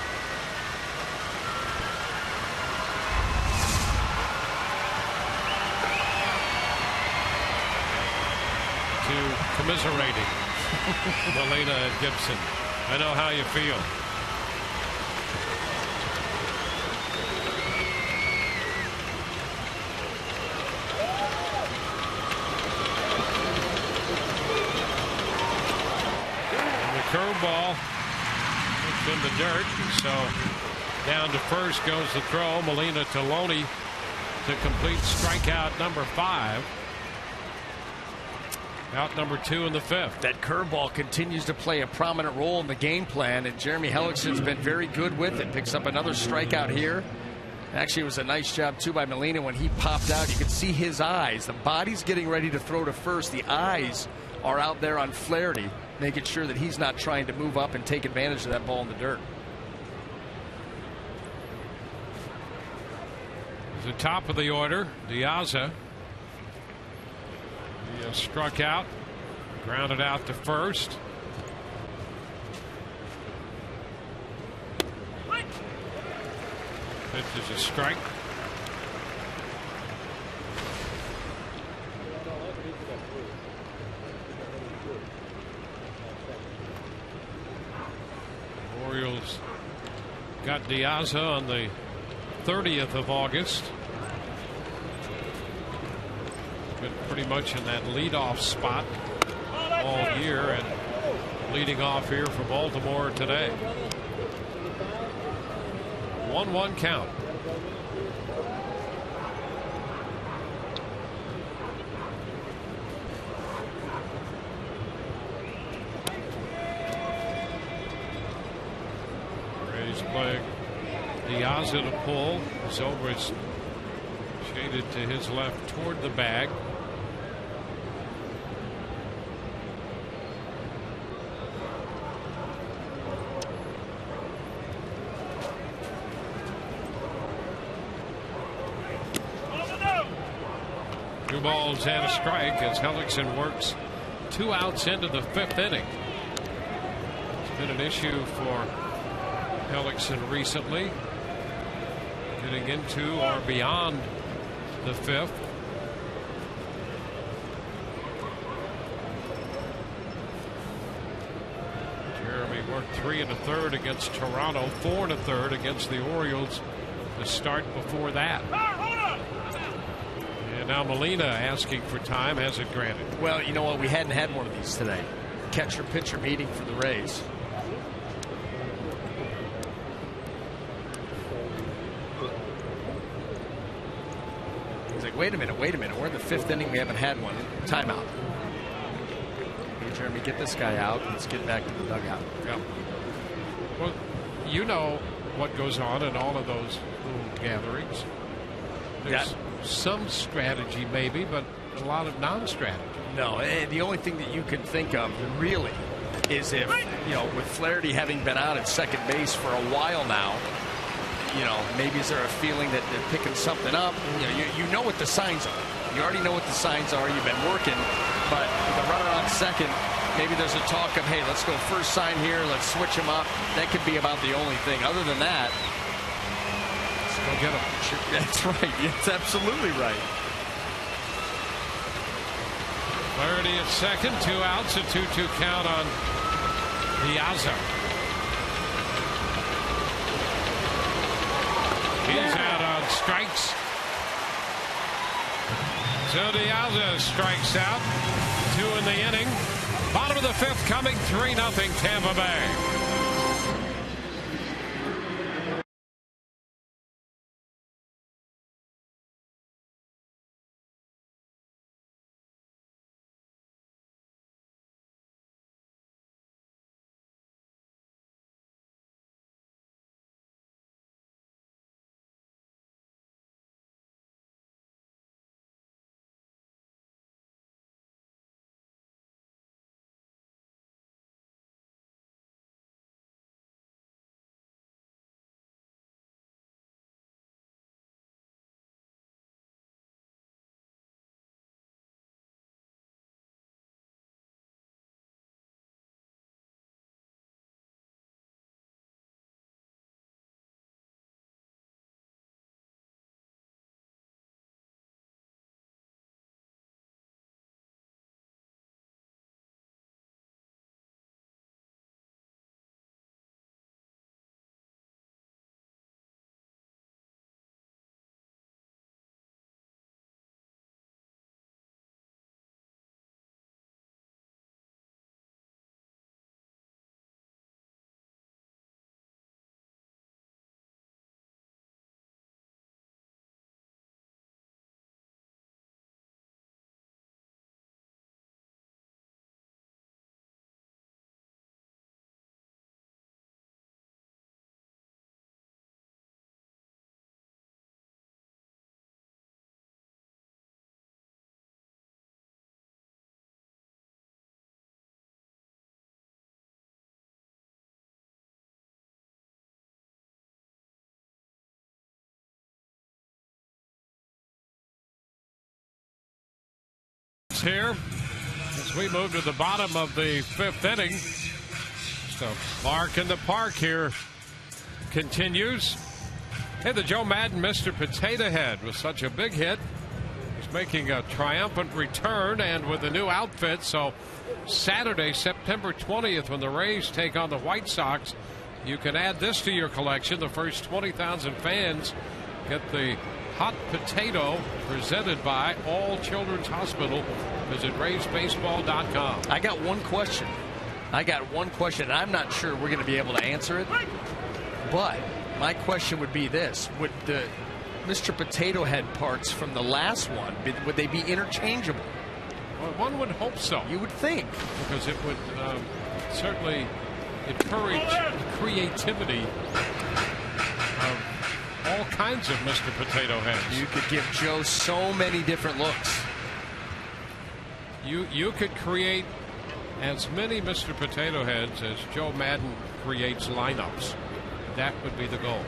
To commiserating Molina and Gibson. I know how you feel. Curveball. It's in the dirt. So down to first goes the throw. Molina to Loney to complete strikeout number 5. Out number 2 in the 5th. That curveball continues to play a prominent role in the game plan, and Jeremy Hellickson's been very good with it. Picks up another strikeout here. Actually, it was a nice job, too, by Molina when he popped out. You could see his eyes. The body's getting ready to throw to first. The eyes are out there on Flaherty, making sure that he's not trying to move up and take advantage of that ball in the dirt. The top of the order, DeJesus. He struck out, grounded out to first. Pitch is a strike. Orioles got DeJesus on the 30th of August. Been pretty much in that leadoff spot all year and leading off here for Baltimore today. 1-1 count. Playing DeJesus to pull. Zobrist shaded to his left toward the bag. Two balls and a strike as Hellickson works 2 outs into the 5th inning. It's been an issue for Hellickson recently, getting into or beyond the 5th. Jeremy worked 3 1/3 against Toronto, 4 1/3 against the Orioles to start before that. And now Molina asking for time, has it granted. Well, you know what? We hadn't had one of these today. Catcher-pitcher meeting for the Rays. Wait a minute. We're in the 5th inning. We haven't had one. Timeout. Hey, Jeremy, get this guy out. Let's get back to the dugout. Yeah. Well, you know what goes on in all of those little gatherings. There's some strategy, maybe, but a lot of non-strategy. No, the only thing that you can think of, really, is if, with Flaherty having been out at second base for a while now, maybe is there a feeling that they're picking something up? You know what the signs are. You already know what the signs are. You've been working. But with a runner on second, maybe there's a talk of, hey, let's go first sign here. Let's switch him up. That could be about the only thing. Other than that, let's go get him. That's right. That's absolutely right. 30 at second, 2 outs, a 2-2 count on Diaz. He's out on strikes. So Diaz strikes out. 2 in the inning. Bottom of the 5th coming, 3-0 Tampa Bay. Here as we move to the bottom of the 5th inning. So Clark in the park here continues. Hey, the Joe Madden Mr. Potato Head was such a big hit. He's making a triumphant return and with a new outfit. So Saturday, September 20th, when the Rays take on the White Sox, you can add this to your collection. The first 20,000 fans get the hot potato presented by All Children's Hospital. Visit RaysBaseball.com. I got one question. I'm not sure we're going to be able to answer it. But my question would be this. Would the Mr. Potato Head parts from the last one, would they be interchangeable? Well, one would hope so. You would think. Because it would certainly encourage creativity of all kinds of Mr. Potato Heads. You could give Joe so many different looks. You could create as many Mr. Potato Heads as Joe Madden creates lineups. That would be the goal.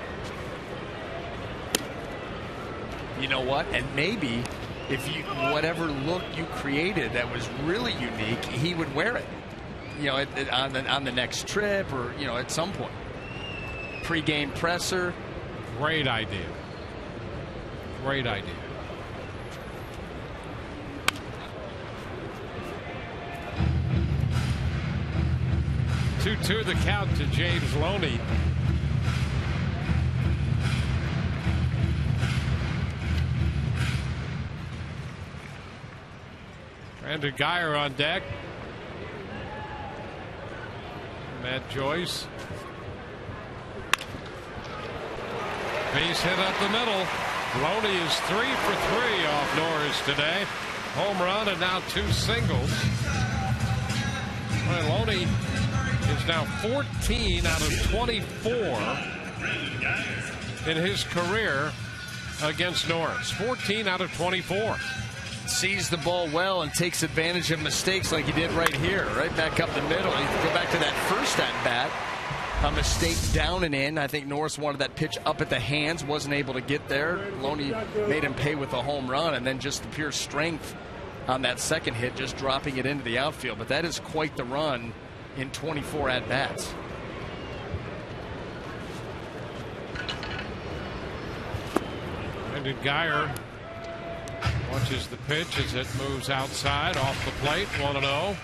You know what? And maybe if you whatever look you created that was really unique, he would wear it. You know, on the next trip, or you know, at some point. Pre-game presser. Great idea. Great idea. Two the count to James Loney. Brandon Geyer on deck. Matt Joyce. Base hit up the middle. Loney is 3 for 3 off Norris today. Home run and now 2 singles. Well, Loney is now 14 out of 24 in his career against Norris. 14 out of 24. Sees the ball well and takes advantage of mistakes like he did right here, right back up the middle. You can go back to that first at bat. a mistake down and in. I think Norris wanted that pitch up at the hands, wasn't able to get there. Loney made him pay with a home run, and then just the pure strength on that second hit, just dropping it into the outfield. But that is quite the run in 24 at-bats. Brandon Guyer watches the pitch as it moves outside off the plate. 1-0.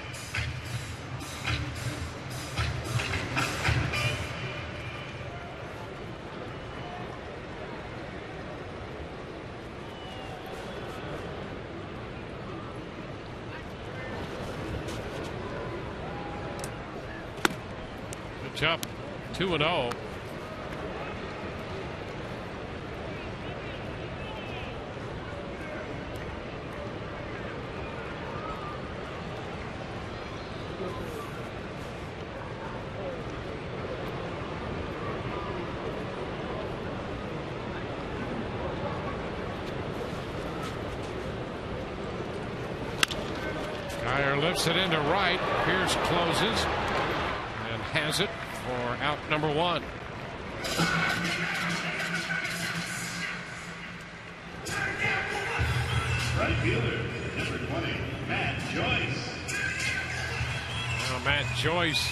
Pitch up. 2-0. Lifts it into right. Pierce closes and has it for out number 1. Right fielder, number 20, Matt Joyce. Now Matt Joyce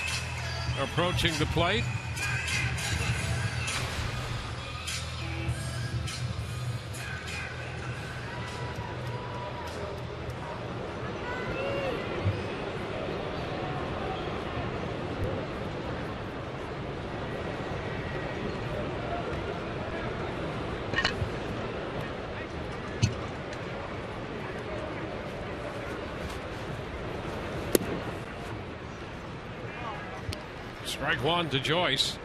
approaching the plate. Strike 1 to Joyce.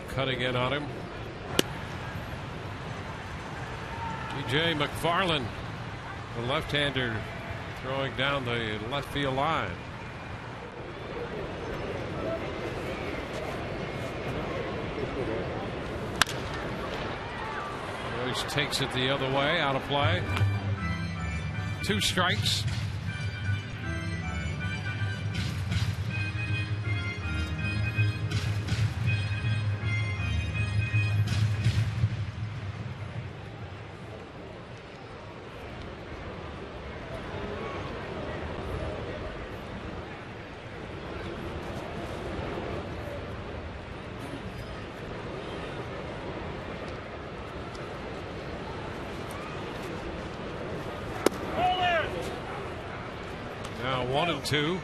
Cutting in on him. T.J. McFarland, the left-hander, throwing down the left field line. Joyce takes it the other way, out of play. 2 strikes. Now 1-2.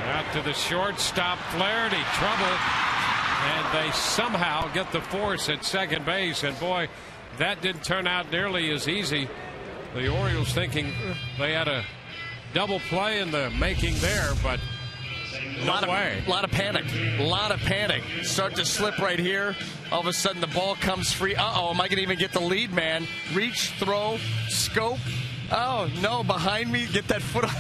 Out to the shortstop, Flaherty, trouble. And they somehow get the force at second base. And boy, that didn't turn out nearly as easy. The Orioles thinking they had a double play in the making there, but no way. A lot of panic. A lot of panic. Start to slip right here. All of a sudden the ball comes free. Uh-oh, am I going to even get the lead man? Reach, throw, scope. Oh, no, behind me. Get that foot on.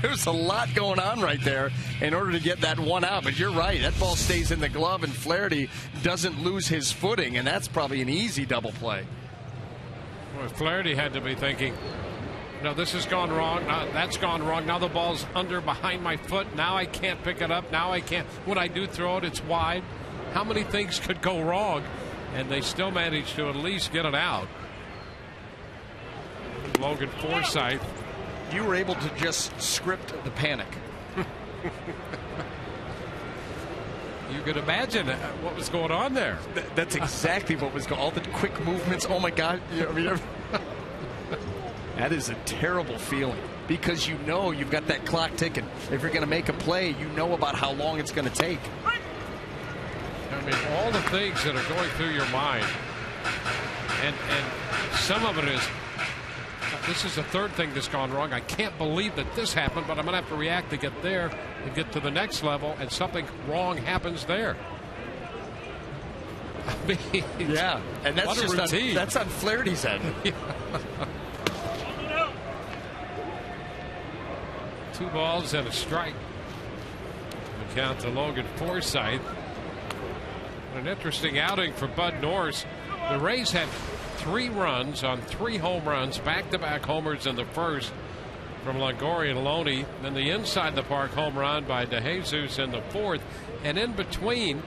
There's a lot going on right there in order to get that one out. But you're right. That ball stays in the glove, and Flaherty doesn't lose his footing, and that's probably an easy double play. Well, Flaherty had to be thinking, no, this has gone wrong. That's gone wrong. Now the ball's under behind my foot. Now I can't pick it up. Now I can't. When I do throw it, it's wide. How many things could go wrong? And they still managed to at least get it out. Logan Forsythe. You were able to just script the panic. You could imagine what was going on there. That's exactly what was going on. All the quick movements. Oh, my God. That is a terrible feeling because you know you've got that clock ticking. If you're going to make a play, you know about how long it's going to take. I mean, all the things that are going through your mind. And some of it is, this is the third thing that's gone wrong. I can't believe that this happened, but I'm going to have to react to get there and get to the next level, and something wrong happens there. I mean, yeah, and that's just that's on Flaherty's end. balls and a strike. The count to Logan Forsythe. An interesting outing for Bud Norris. The Rays had 3 runs on 3 home runs, back-to-back homers in the first from Longoria and Loney, then the inside the park home run by DeJesus in the fourth, and in between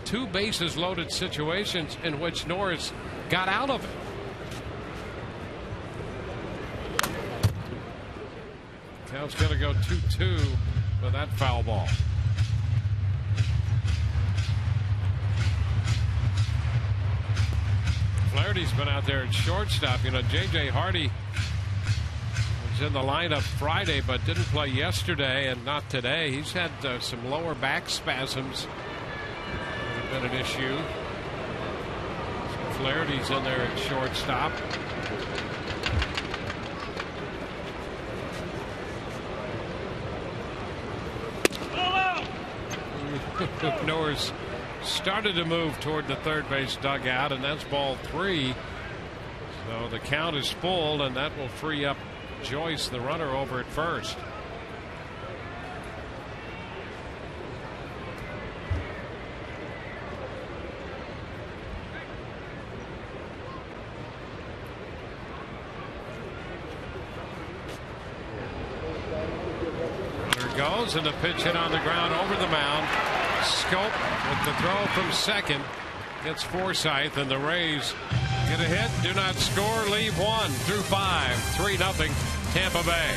2 bases loaded situations in which Norris got out of it. Count's going to go 2-2 with that foul ball. Flaherty's been out there at shortstop. You know, J.J. Hardy was in the lineup Friday but didn't play yesterday and not today. He's had some lower back spasms that have been an issue. So Flaherty's in there at shortstop. Norris started to move toward the third base dugout, and that's ball 3. So the count is full, and that will free up Joyce, the runner, over at first. There goes, and the pitch hit on the ground over the mound. Scope with the throw from second gets Forsythe, and the Rays get a hit, do not score, leave 1 through 5, 3-0 Tampa Bay.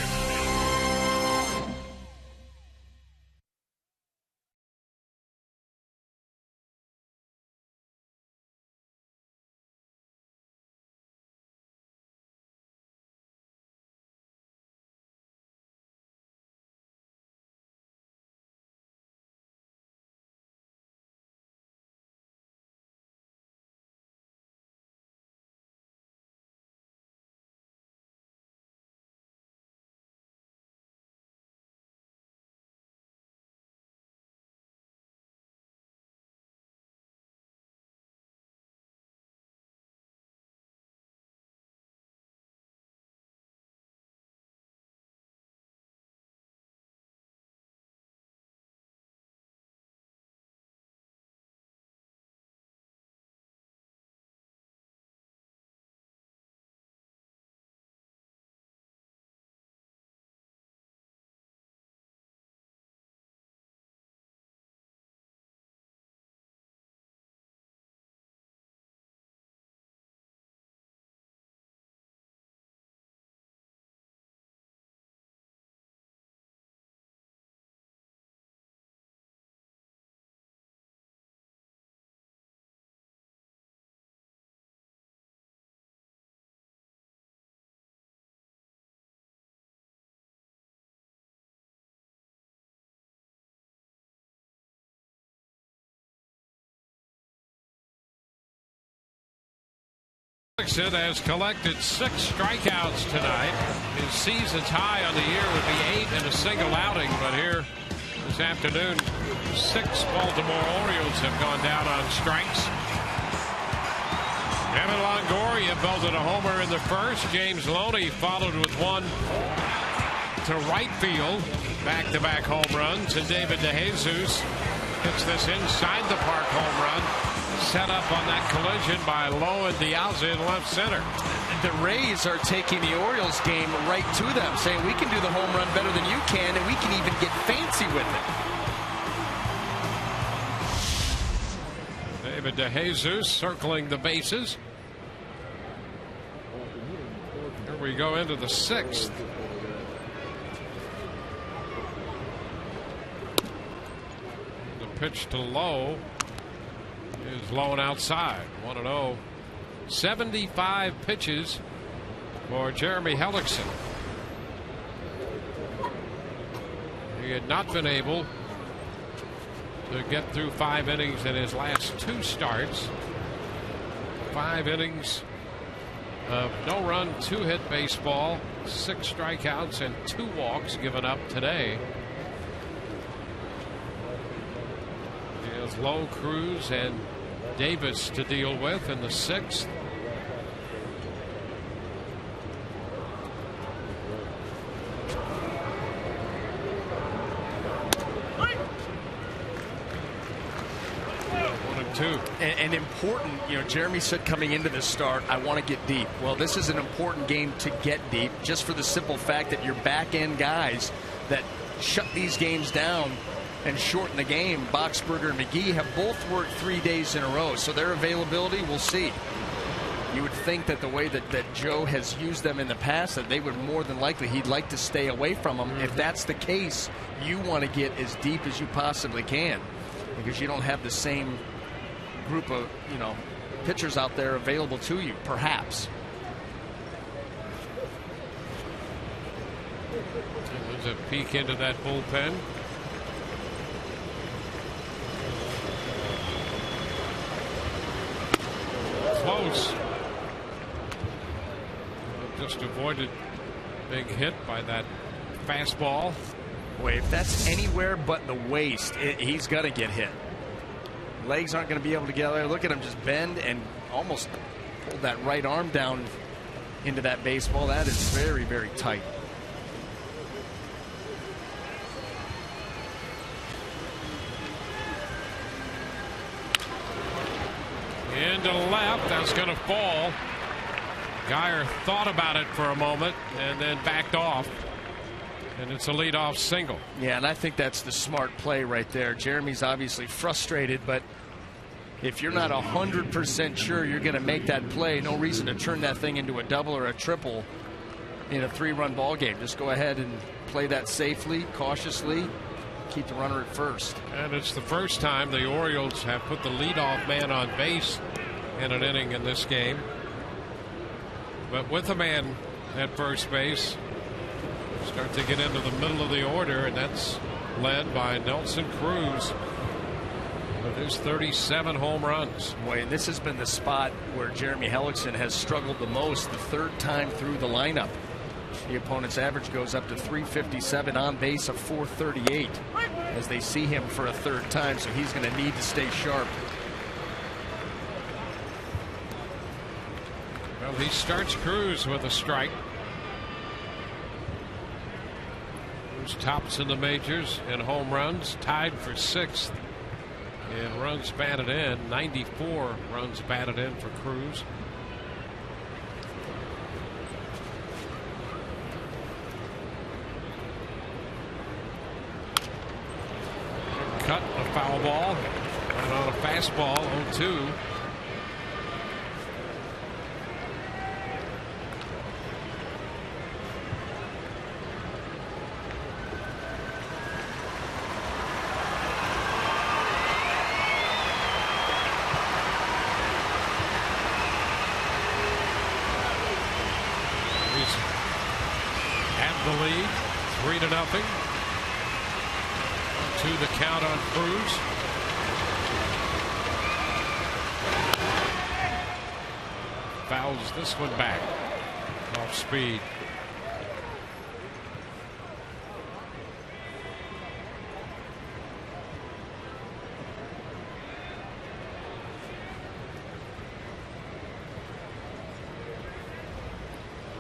Has collected 6 strikeouts tonight. His season's high on the year would be 8 in a single outing, but here this afternoon 6 Baltimore Orioles have gone down on strikes. Evan Longoria belted a homer in the first. James Loney followed with 1 to right field. Back-to-back home runs, and David DeJesus hits this inside the park home run, set up on that collision by Lowe and Diaz in left center. The Rays are taking the Orioles game right to them, saying we can do the home run better than you can, and we can even get fancy with it. David DeJesus circling the bases. Here we go into the 6th. The pitch to Lowe is low and outside. 1-0. 75 pitches for Jeremy Hellickson. He had not been able to get through 5 innings in his last 2 starts. 5 innings of no-run, 2-hit baseball, 6 strikeouts, and 2 walks given up today. He has Lowe, Cruz, and Davis to deal with in the 6th. 2. And important, Jeremy said coming into this start, I want to get deep. Well, this is an important game to get deep, just for the simple fact that your back end guys that shut these games down and shorten the game, Boxberger and McGee, have both worked 3 days in a row. So their availability, we'll see. You would think that the way that Joe has used them in the past, that they would more than likely, he'd like to stay away from them. If that's the case, you want to get as deep as you possibly can, because you don't have the same group of pitchers out there available to you, perhaps. There's a peek into that bullpen. Close. Just avoided big hit by that fastball. Boy, if that's anywhere but the waist, he's going to get hit. Legs aren't going to be able to get there. Look at him just bend and almost pull that right arm down into that baseball. That is very, very tight. Into left, that's going to fall. Geyer thought about it for a moment and then backed off. And it's a leadoff single. Yeah, and I think that's the smart play right there. Jeremy's obviously frustrated, but if you're not 100% sure you're going to make that play, no reason to turn that thing into a double or a triple in a 3-run ball game. Just go ahead and play that safely, cautiously, keep the runner at first. And it's the first time the Orioles have put the leadoff man on base in an inning in this game. But with a man at first base, start to get into the middle of the order, and that's led by Nelson Cruz with his 37 home runs. Boy, and this has been the spot where Jeremy Hellickson has struggled the most, the third time through the lineup. The opponent's average goes up to 357, on base of 438 as they see him for a third time, so he's going to need to stay sharp. Well, he starts Cruz with a strike. Cruz tops in the majors in home runs, tied for 6th in runs batted in. 94 runs batted in for Cruz. Cut, a foul ball, and on a fastball, 0-2. The lead, 3-0. 2 the count on Cruz. Fouls this one back off speed.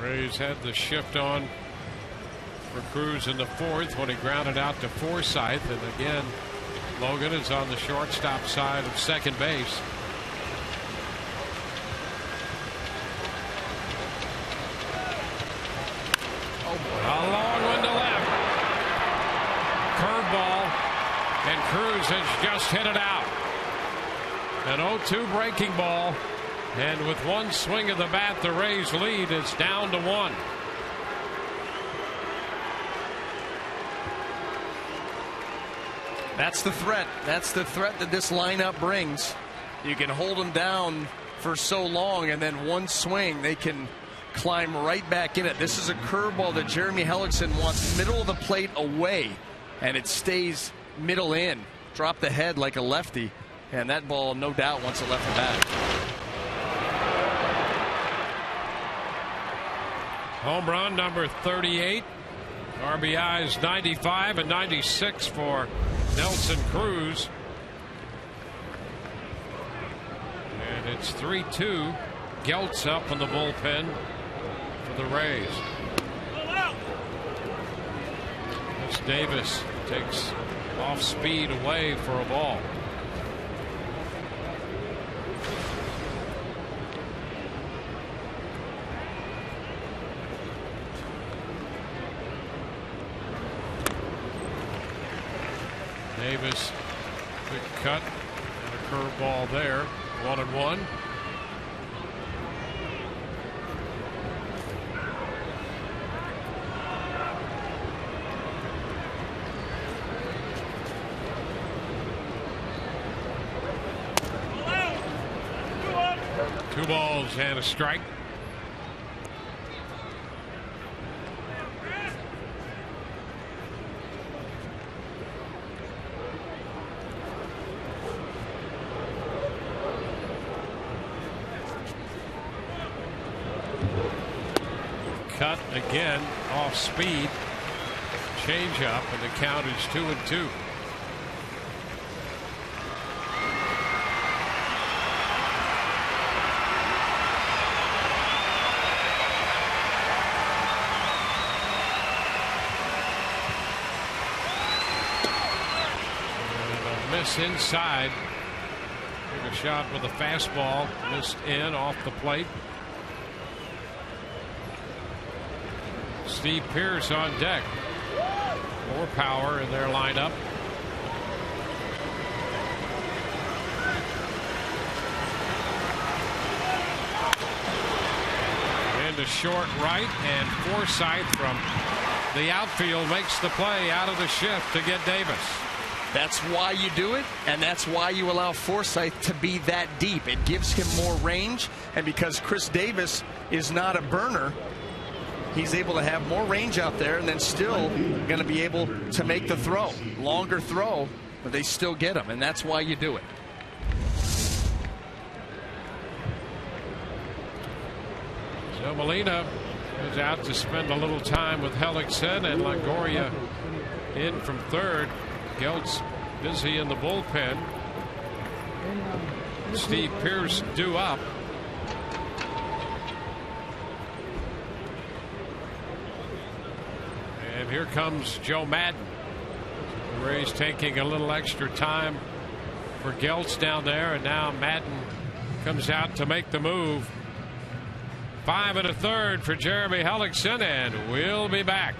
Rays had the shift on for Cruz in the 4th when he grounded out to Forsythe, and again Logan is on the shortstop side of second base. Oh boy. A long one to left. Curveball, and Cruz has just hit it out. An 0-2 breaking ball, and with one swing of the bat, the Rays lead is down to 1. That's the threat. That's the threat that this lineup brings. You can hold them down for so long, and then one swing, they can climb right back in it. This is a curveball that Jeremy Hellickson wants middle of the plate away, and it stays middle in. Drop the head like a lefty, and that ball, no doubt, wants it left the bat. Home run number 38. RBIs 95 and 96 for Nelson Cruz. And it's 3-2. Geltz up in the bullpen for the Rays. As Davis takes off speed away for a ball. Davis, big cut and a curveball there. 1-1. Two balls and a strike. Cut again off speed. Change up, and the count is 2-2. Inside. Took a shot with a fastball, missed in off the plate. Steve Pearce on deck. More power in their lineup. Into short right, and Forsythe from the outfield makes the play out of the shift to get Davis. That's why you do it, and that's why you allow Forsythe to be that deep. It gives him more range, and because Chris Davis is not a burner, he's able to have more range out there and then still going to be able to make the throw. Longer throw, but they still get him, and that's why you do it. So Molina is out to spend a little time with Hellickson, and Longoria in from third. Geltz busy in the bullpen. Steve Pearce due up. And here comes Joe Madden. The Rays taking a little extra time for Geltz down there, and now Madden comes out to make the move. 5 1/3 for Jeremy Hellickson, and we'll be back.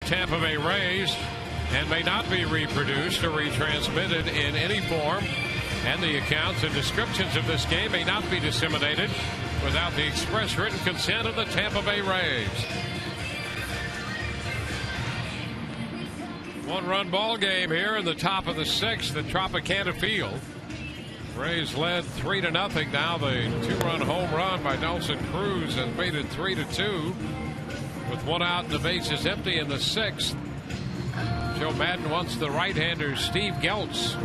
Tampa Bay Rays, and may not be reproduced or retransmitted in any form, and the accounts and descriptions of this game may not be disseminated without the express written consent of the Tampa Bay Rays. One-run ball game here in the top of the 6th at Tropicana Field. Rays led 3-0. Now the 2-run home run by Nelson Cruz has made it 3-2. With one out and the bases empty in the 6th. Joe Madden wants the right-hander Steve Geltz.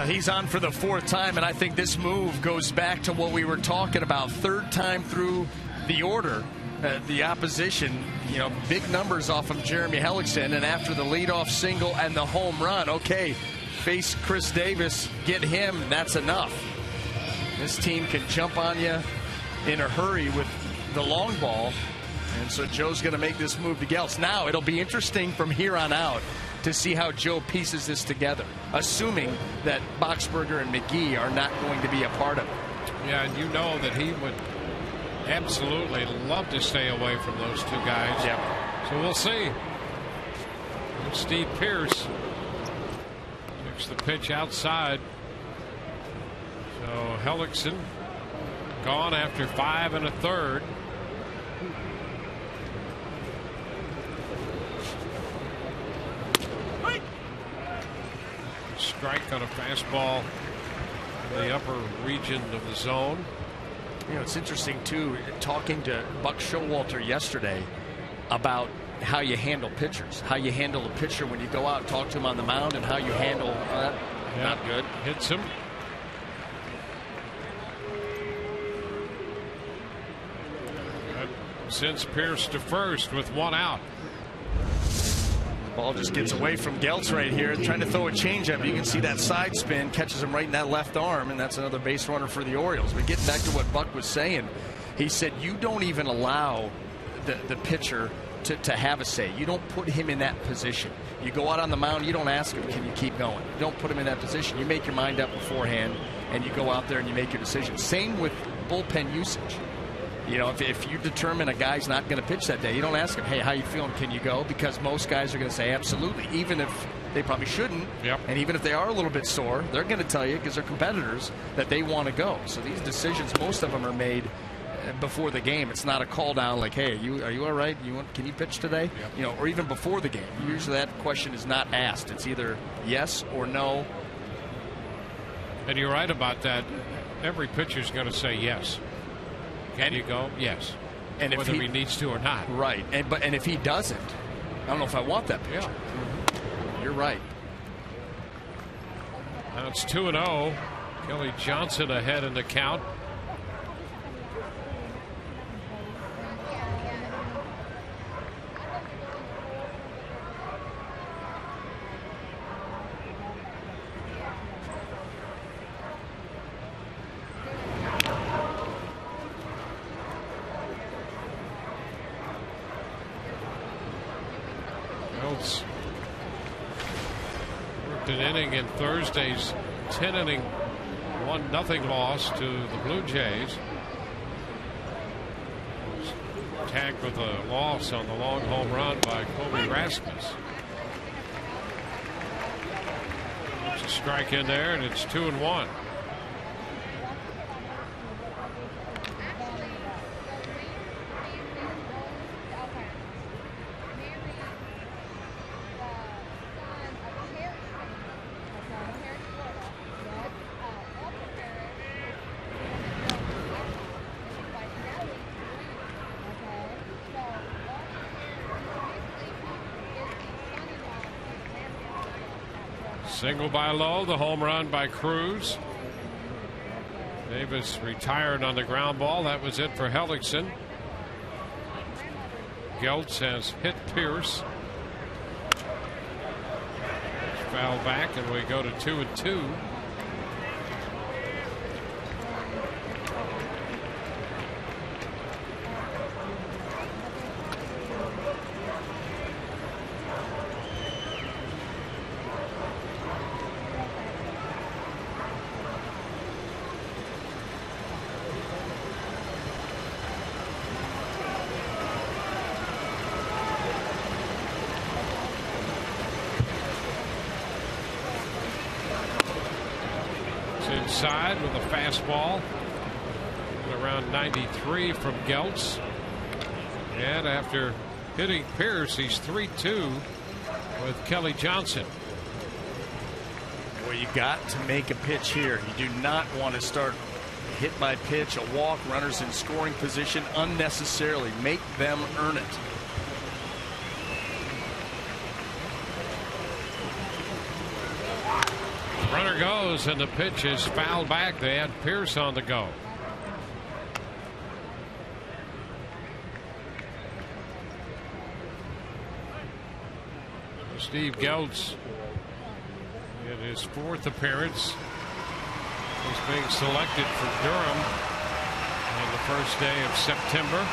He's on for the 4th time, and I think this move goes back to what we were talking about. 3rd time through the order. The opposition, big numbers off of Jeremy Hellickson, and after the leadoff single and the home run, okay, face Chris Davis, get him, that's enough. This team can jump on you in a hurry with the long ball. And so Joe's going to make this move to Geltz. Now it'll be interesting from here on out to see how Joe pieces this together, assuming that Boxberger and McGee are not going to be a part of it. Yeah, and you know that he would absolutely love to stay away from those two guys. Yep. So we'll see. Steve Pearce takes the pitch outside. So Hellickson gone after 5 1/3. Strike on a fastball in the upper region of the zone. You know, it's interesting too, talking to Buck Showalter yesterday about how you handle pitchers, how you handle a pitcher when you go out and talk to him on the mound, and how you handle that. Yeah. Not good. Hits him. That sends Pearce to first with 1 out. Ball just gets away from Geltz right here, trying to throw a changeup. You can see that side spin catches him right in that left arm, and that's another base runner for the Orioles. But getting back to what Buck was saying, he said you don't even allow the pitcher to have a say. You don't put him in that position. You go out on the mound, you don't ask him, can you keep going? You don't put him in that position. You make your mind up beforehand, and you go out there and you make your decision. Same with bullpen usage. You know, if you determine a guy's not going to pitch that day, you don't ask him, hey, how you feeling? Can you go? Because most guys are going to say absolutely, even if they probably shouldn't. Yep. And even if they are a little bit sore, they're going to tell you, because they're competitors, that they want to go. So these decisions, most of them are made before the game. It's not a call down like, hey, are you all right? Can you pitch today? Yep. You know, or even before the game. Usually that question is not asked. It's either yes or no. And you're right about that. Every pitcher's going to say yes. Can you go? Yes. And whether if he needs to or not. Right. And if he doesn't, I don't know if I want that pitcher. Yeah. You're right. Now it's 2-0. Kelly Johnson ahead in the count. Worked an inning in Thursday's 10-inning 1-0 loss to the Blue Jays. Tagged with a loss on the long home run by Kobe Rasmus. There's a strike in there, and it's 2-1. Single by Lowe, the home run by Cruz. Davis retired on the ground ball. That was it for Hellickson. Geltz has hit Pearce. Foul back, and we go to 2-2. Inside with a fastball at around 93 from Geltz. And after hitting Pearce, he's 3-2 with Kelly Johnson. Well, you got to make a pitch here. You do not want to start hit by pitch, a walk, runners in scoring position unnecessarily. Make them earn it. Runner goes, and the pitch is fouled back. They had Pearce on the go. Steve Geltz in His 4th appearance. He's being selected for Durham on the first day of September.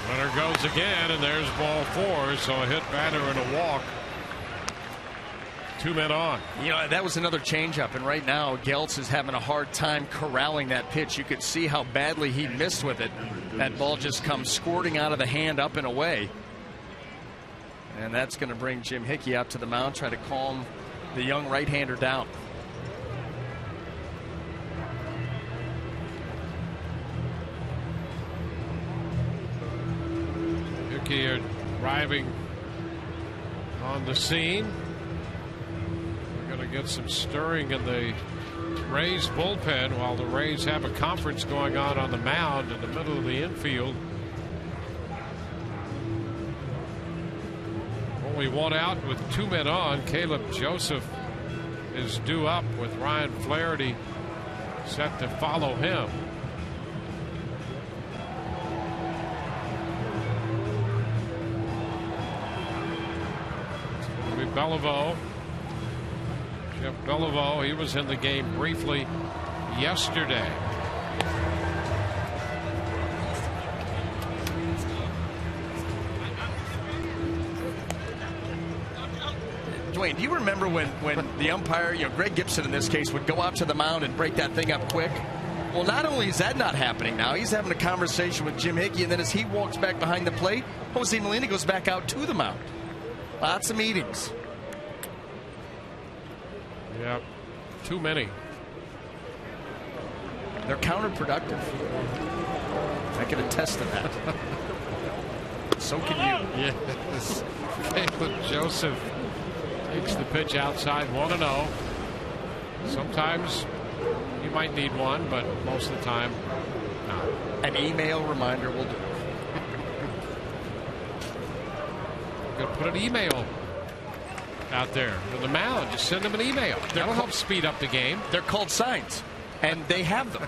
Runner goes again, and there's ball 4, so a hit, batter, and a walk. 2 men on. You know, that was another changeup, and right now Geltz is having a hard time corralling that pitch. You could see how badly he missed with it. That ball just comes squirting out of the hand up and away. And that's going to bring Jim Hickey out to the mound, try to calm the young right-hander down. Hickey arriving on the scene. Get some stirring in the Rays bullpen while the Rays have a conference going on the mound in the middle of the infield. Only one out with 2 men on. Caleb Joseph is due up with Ryan Flaherty set to follow him. It's going to be Beliveau. Jeff Beliveau, he was in the game briefly yesterday. Dwayne, do you remember when the umpire, Greg Gibson in this case, would go out to the mound and break that thing up quick? Well, not only is that not happening now, he's having a conversation with Jim Hickey, and then as he walks back behind the plate, Jose Molina goes back out to the mound. Lots of meetings. Yep, too many. They're counterproductive. I can attest to that. So can you. Yes. Caleb Joseph takes the pitch outside, 1-0. Sometimes you might need one, but most of the time, no. An email reminder will do it. Gonna put an email out there on the mound. Just send them an email. That'll help speed up the game. They're called signs, and they have them.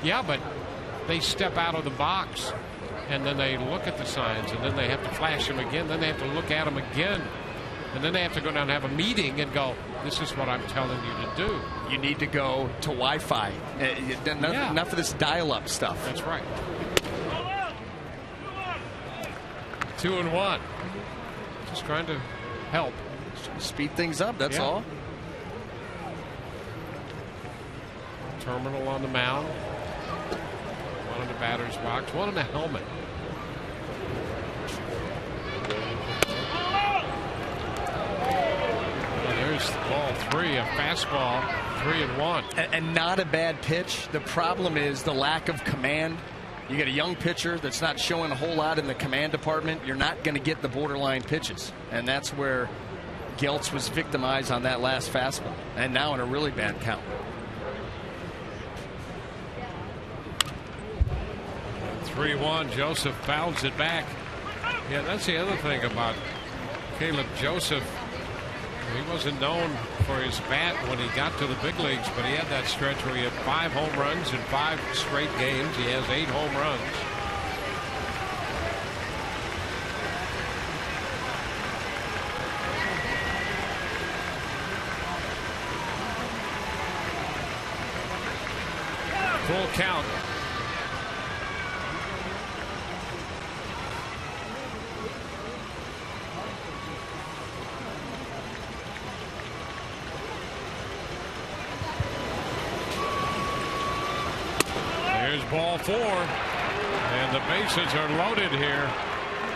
Yeah, but they step out of the box, and then they look at the signs, and then they have to flash them again. Then they have to look at them again, and then they have to go down and have a meeting and go, this is what I'm telling you to do. You need to go to Wi-Fi. Enough of this dial-up stuff. That's right. 2-1. Just trying to help. Speed things up, that's all. Terminal on the mound. One in the batter's box, one in the helmet. Well, there's ball 3, a fastball, 3-1. And not a bad pitch. The problem is the lack of command. You get a young pitcher that's not showing a whole lot in the command department. You're not going to get the borderline pitches. And that's where Geltz was victimized on that last fastball. And now in a really bad count. And 3-1, Joseph fouls it back. Yeah, that's the other thing about Caleb Joseph. He wasn't known for his bat when he got to the big leagues, but he had that stretch where he had 5 home runs in 5 straight games. He has 8 home runs. Full count. Here's ball 4, and the bases are loaded here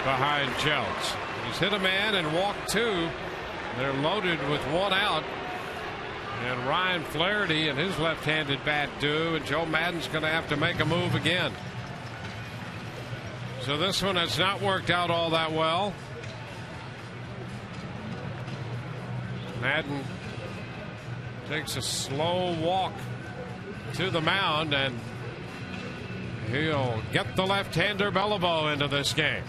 behind Geltz. He's hit a man and walked 2. They're loaded with 1 out. And Ryan Flaherty and his left-handed bat do, and Joe Maddon's going to have to make a move again. So this one has not worked out all that well. Maddon takes a slow walk to the mound, and he'll get the left-hander Beliveau into this game.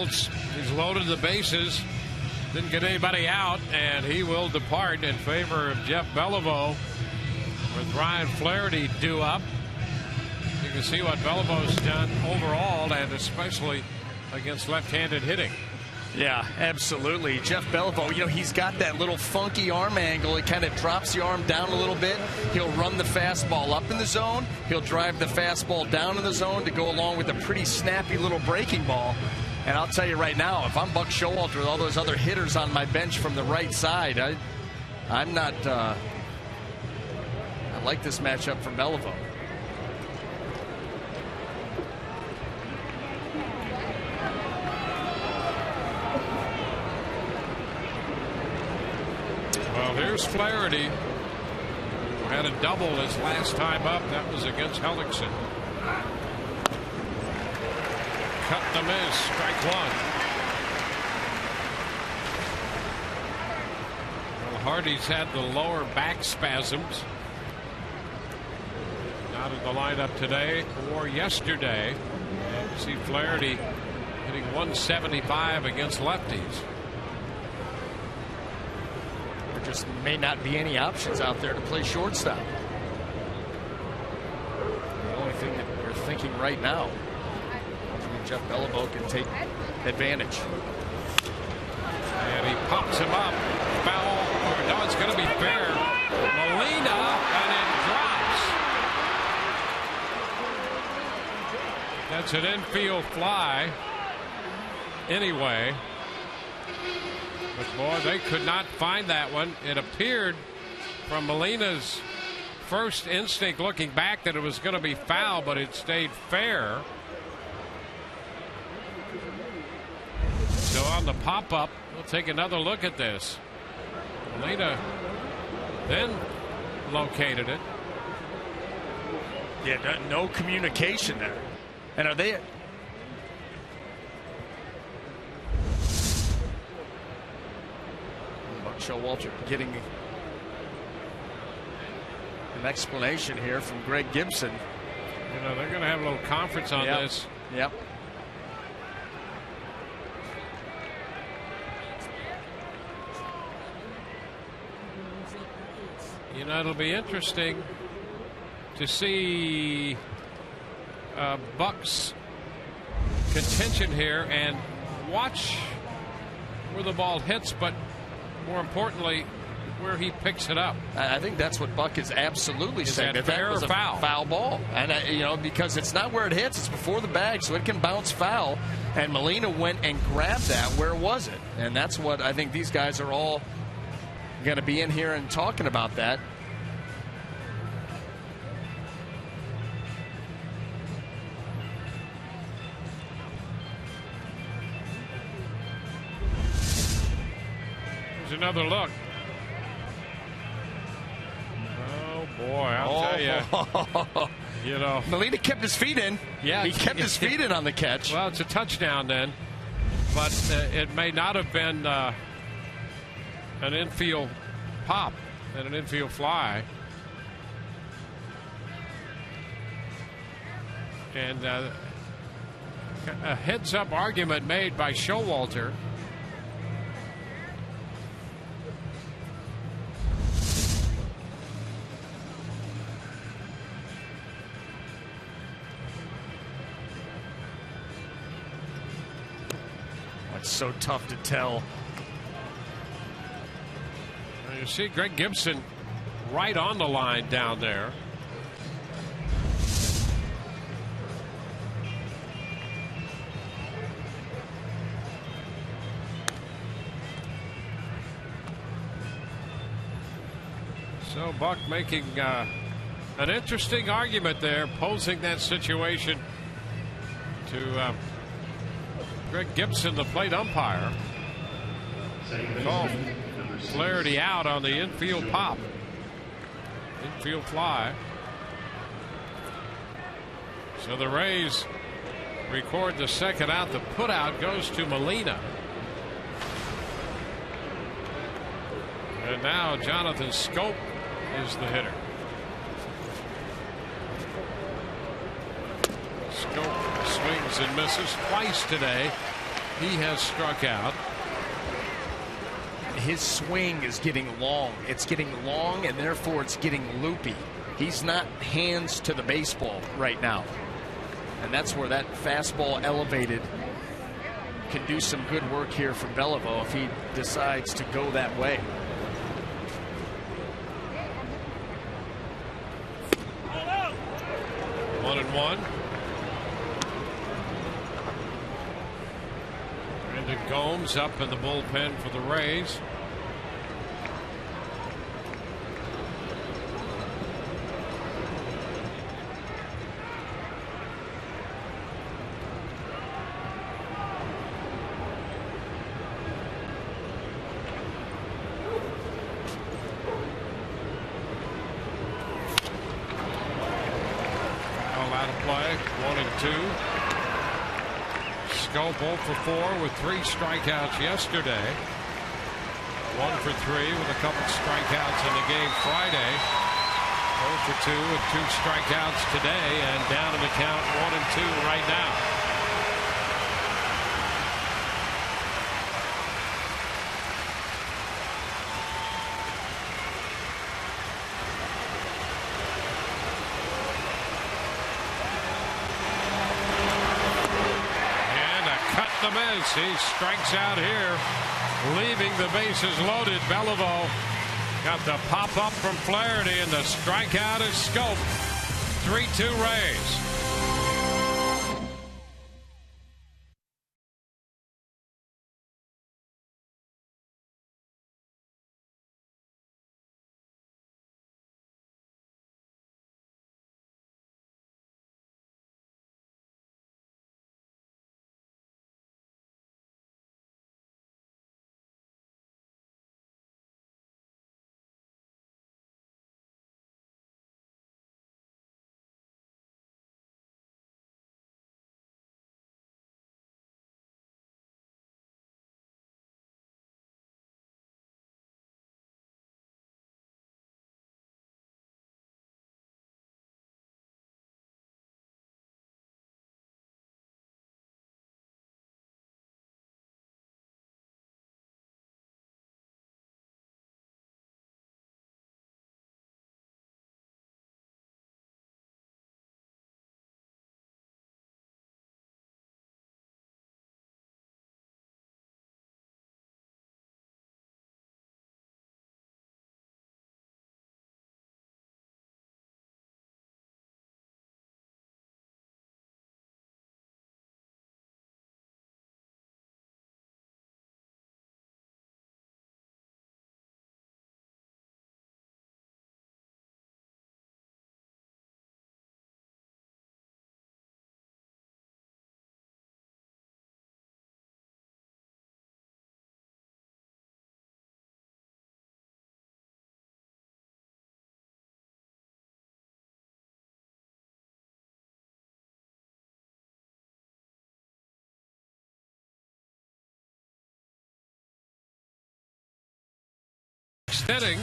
He's loaded the bases. Didn't get anybody out, and he will depart in favor of Jeff Beliveau with Ryan Flaherty due up. You can see what Belivo's done overall, and especially against left-handed hitting. Yeah, absolutely. Jeff Beliveau, you know, he's got that little funky arm angle. He kind of drops the arm down a little bit. He'll run the fastball up in the zone. He'll drive the fastball down in the zone to go along with a pretty snappy little breaking ball. And I'll tell you right now, if I'm Buck Showalter with all those other hitters on my bench from the right side, I'm not. I like this matchup for Beliveau. Well, here's Flaherty, who had a double his last time up. That was against Hellickson. Cut the miss, strike one. Well, Hardy's had the lower back spasms. Not in the lineup today or yesterday. And you see Flaherty hitting 175 against lefties. There just may not be any options out there to play shortstop. The only thing that you're thinking right now. Jeff Beliveau can take advantage. And he pops him up. Foul. No, it's going to be fair. Molina, and it drops. That's an infield fly. Anyway. But boy, they could not find that one. It appeared from Molina's first instinct looking back that it was going to be foul, but it stayed fair. So on the pop-up, we'll take another look at this. Molina then located it. Yeah, no communication there. And are they? Buck Showalter getting an explanation here from Greg Gibson. You know, they're going to have a little conference on this. Yep. You know, it'll be interesting to see Buck's contention here and watch where the ball hits, but more importantly, where he picks it up. I think that's what Buck is absolutely saying. That fair was or foul? Foul ball. And, you know, because it's not where it hits, it's before the bag, so it can bounce foul. And Molina went and grabbed that. Where was it? And that's what I think these guys are all going to be in here and talking about that. Here's another look. Oh boy, I'll tell you. You know, Molina kept his feet in. Yeah, he kept his feet in on the catch. Well, it's a touchdown then, but it may not have been an infield pop and an infield fly. And a heads-up argument made by Showalter. It's so tough to tell. You see Greg Gibson right on the line down there. So Buck making an interesting argument there, posing that situation to Greg Gibson, the plate umpire. Called Flaherty out on the infield pop. Infield fly. So the Rays record the second out. The put out goes to Molina. And now Jonathan Scope is the hitter. Scope swings and misses twice today. he has struck out. His swing is getting long. It's getting long, and therefore it's getting loopy. He's not hands to the baseball right now. And that's where that fastball elevated can do some good work here for Beliveau if he decides to go that way. One and one. Brandon Gomes up in the bullpen for the Rays. Scope 0 for 4 with 3 strikeouts yesterday. 1 for 3 with a couple strikeouts in the game Friday. 0 for 2 with 2 strikeouts today, and down in the count 1 and 2 right now. He strikes out here, leaving the bases loaded. Beliveau got the pop up from Flaherty, and the strikeout is Scope. 3-2 Rays. Inning.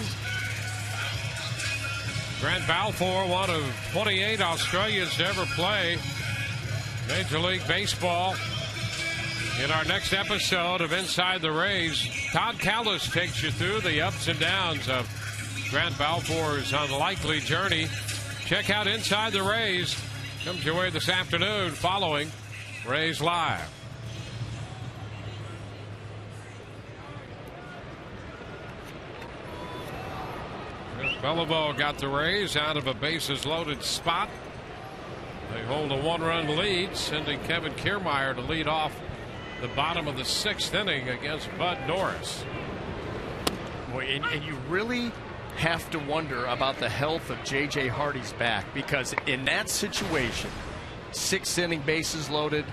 Grant Balfour, one of 28 Australians to ever play Major League Baseball. In our next episode of Inside the Rays, Todd Callis takes you through the ups and downs of Grant Balfour's unlikely journey. Check out Inside the Rays. Comes your way this afternoon following Rays Live. Beliveau got the Rays out of a bases-loaded spot. They hold a 1-run lead, sending Kevin Kiermaier to lead off the bottom of the 6th inning against Bud Norris. Boy, and you really have to wonder about the health of J.J. Hardy's back, because in that situation, 6th inning, bases loaded,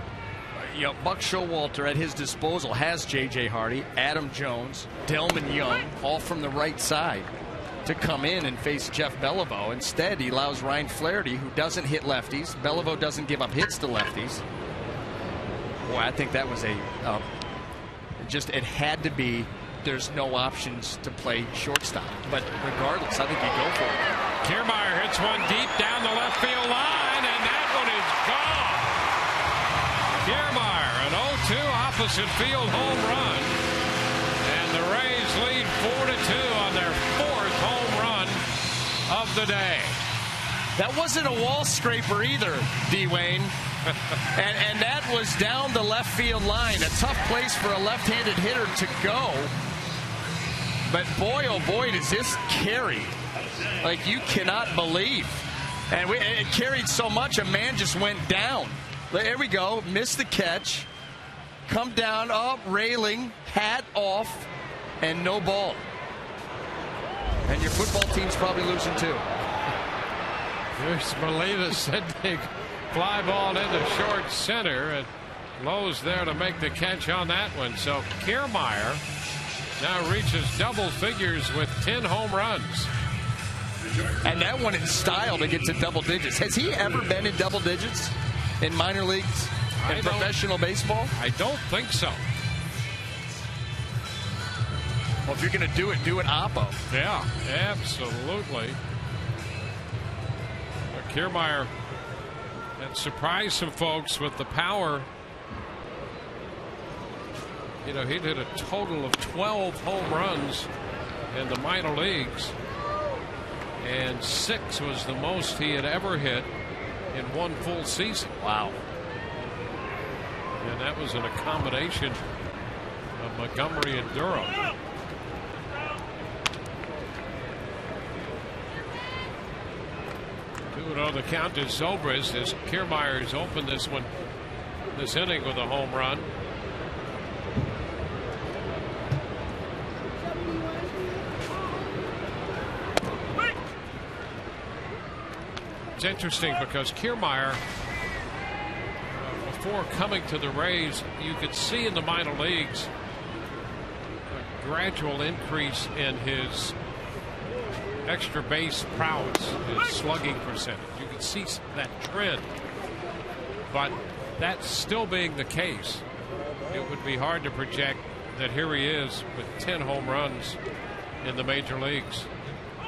Buck Showalter at his disposal has J.J. Hardy, Adam Jones, Delman Young, all from the right side, to come in and face Jeff Beliveau. Instead, he allows Ryan Flaherty, who doesn't hit lefties. Beliveau doesn't give up hits to lefties. Boy, I think that was it had to be, there's no options to play shortstop. But regardless, I think you go for it. Kiermaier hits one deep down the left field line, and that one is gone. Kiermaier, an 0-2 opposite field home run. And the Rays lead 4-2 on their 4th home run of the day. That wasn't a wall scraper either, D-Wayne. and that was down the left field line. A tough place for a left-handed hitter to go. But boy, oh boy, does this carry like you cannot believe. And it carried so much, a man just went down. There we go. Missed the catch. Come down, up, railing, hat off, and no ball. And your football team's probably losing too. Here's Molina sending fly ball into short center. And Lowe's there to make the catch on that one. So Kiermaier now reaches double figures with 10 home runs. And that one in style to get to double digits. Has he ever been in double digits in minor leagues, in professional baseball? I don't think so. Well, if you're going to do it oppo. Yeah, absolutely. Kiermaier had surprised some folks with the power. You know, he did a total of 12 home runs in the minor leagues. And 6 was the most he had ever hit in one full season. Wow. And that was in a combination of Montgomery and Durham. 2-0 the count is Zobrist as Kiermaier's opened this inning with a home run. It's interesting because Kiermaier, before coming to the Rays, you could see in the minor leagues a gradual increase in his extra base prowess, his slugging percentage. You can see that trend, but that's still being the case. It would be hard to project that here he is with 10 home runs in the major leagues.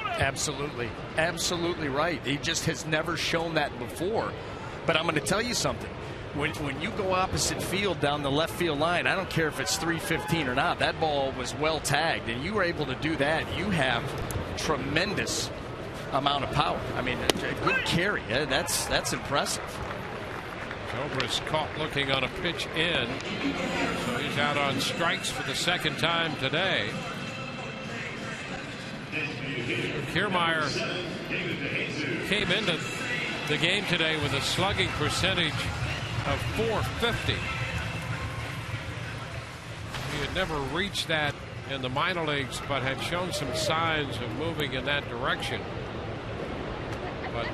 Absolutely. Absolutely right. He just has never shown that before. But I'm going to tell you something. When you go opposite field down the left field line, I don't care if it's 315 or not, that ball was well tagged, and you were able to do that. You have tremendous amount of power. I mean, a good carry. That's impressive. Zobrist caught looking on a pitch in, so he's out on strikes for the second time today. Kiermaier came into the game today with a slugging percentage of .450. He had never reached that in the minor leagues, but had shown some signs of moving in that direction. But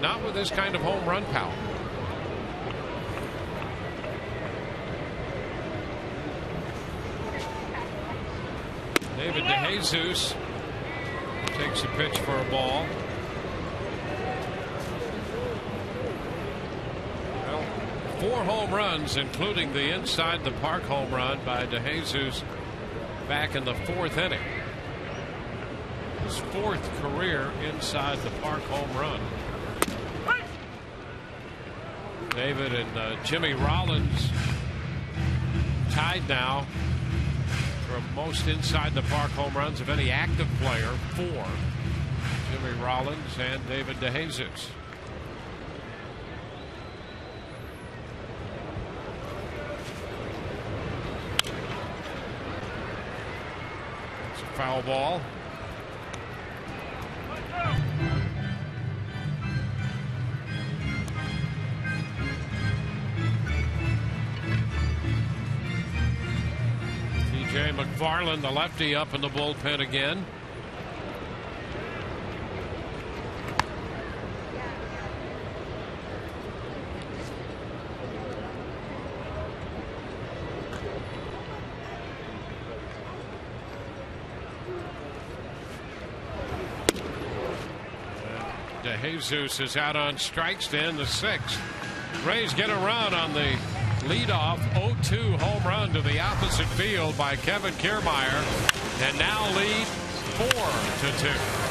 not with this kind of home run power. David DeJesus takes a pitch for a ball. Well, 4 home runs, including the inside the park home run by DeJesus back in the 4th inning. His 4th career inside the park home run. David and Jimmy Rollins tied now for most inside the park home runs of any active player. 4. Jimmy Rollins and David DeJesus. It's a foul ball. McFarland, the lefty, up in the bullpen again. DeJesus is out on strikes to end the 6th. Rays get a run on the leadoff 0-2 home run to the opposite field by Kevin Kiermaier, and now lead 4-2.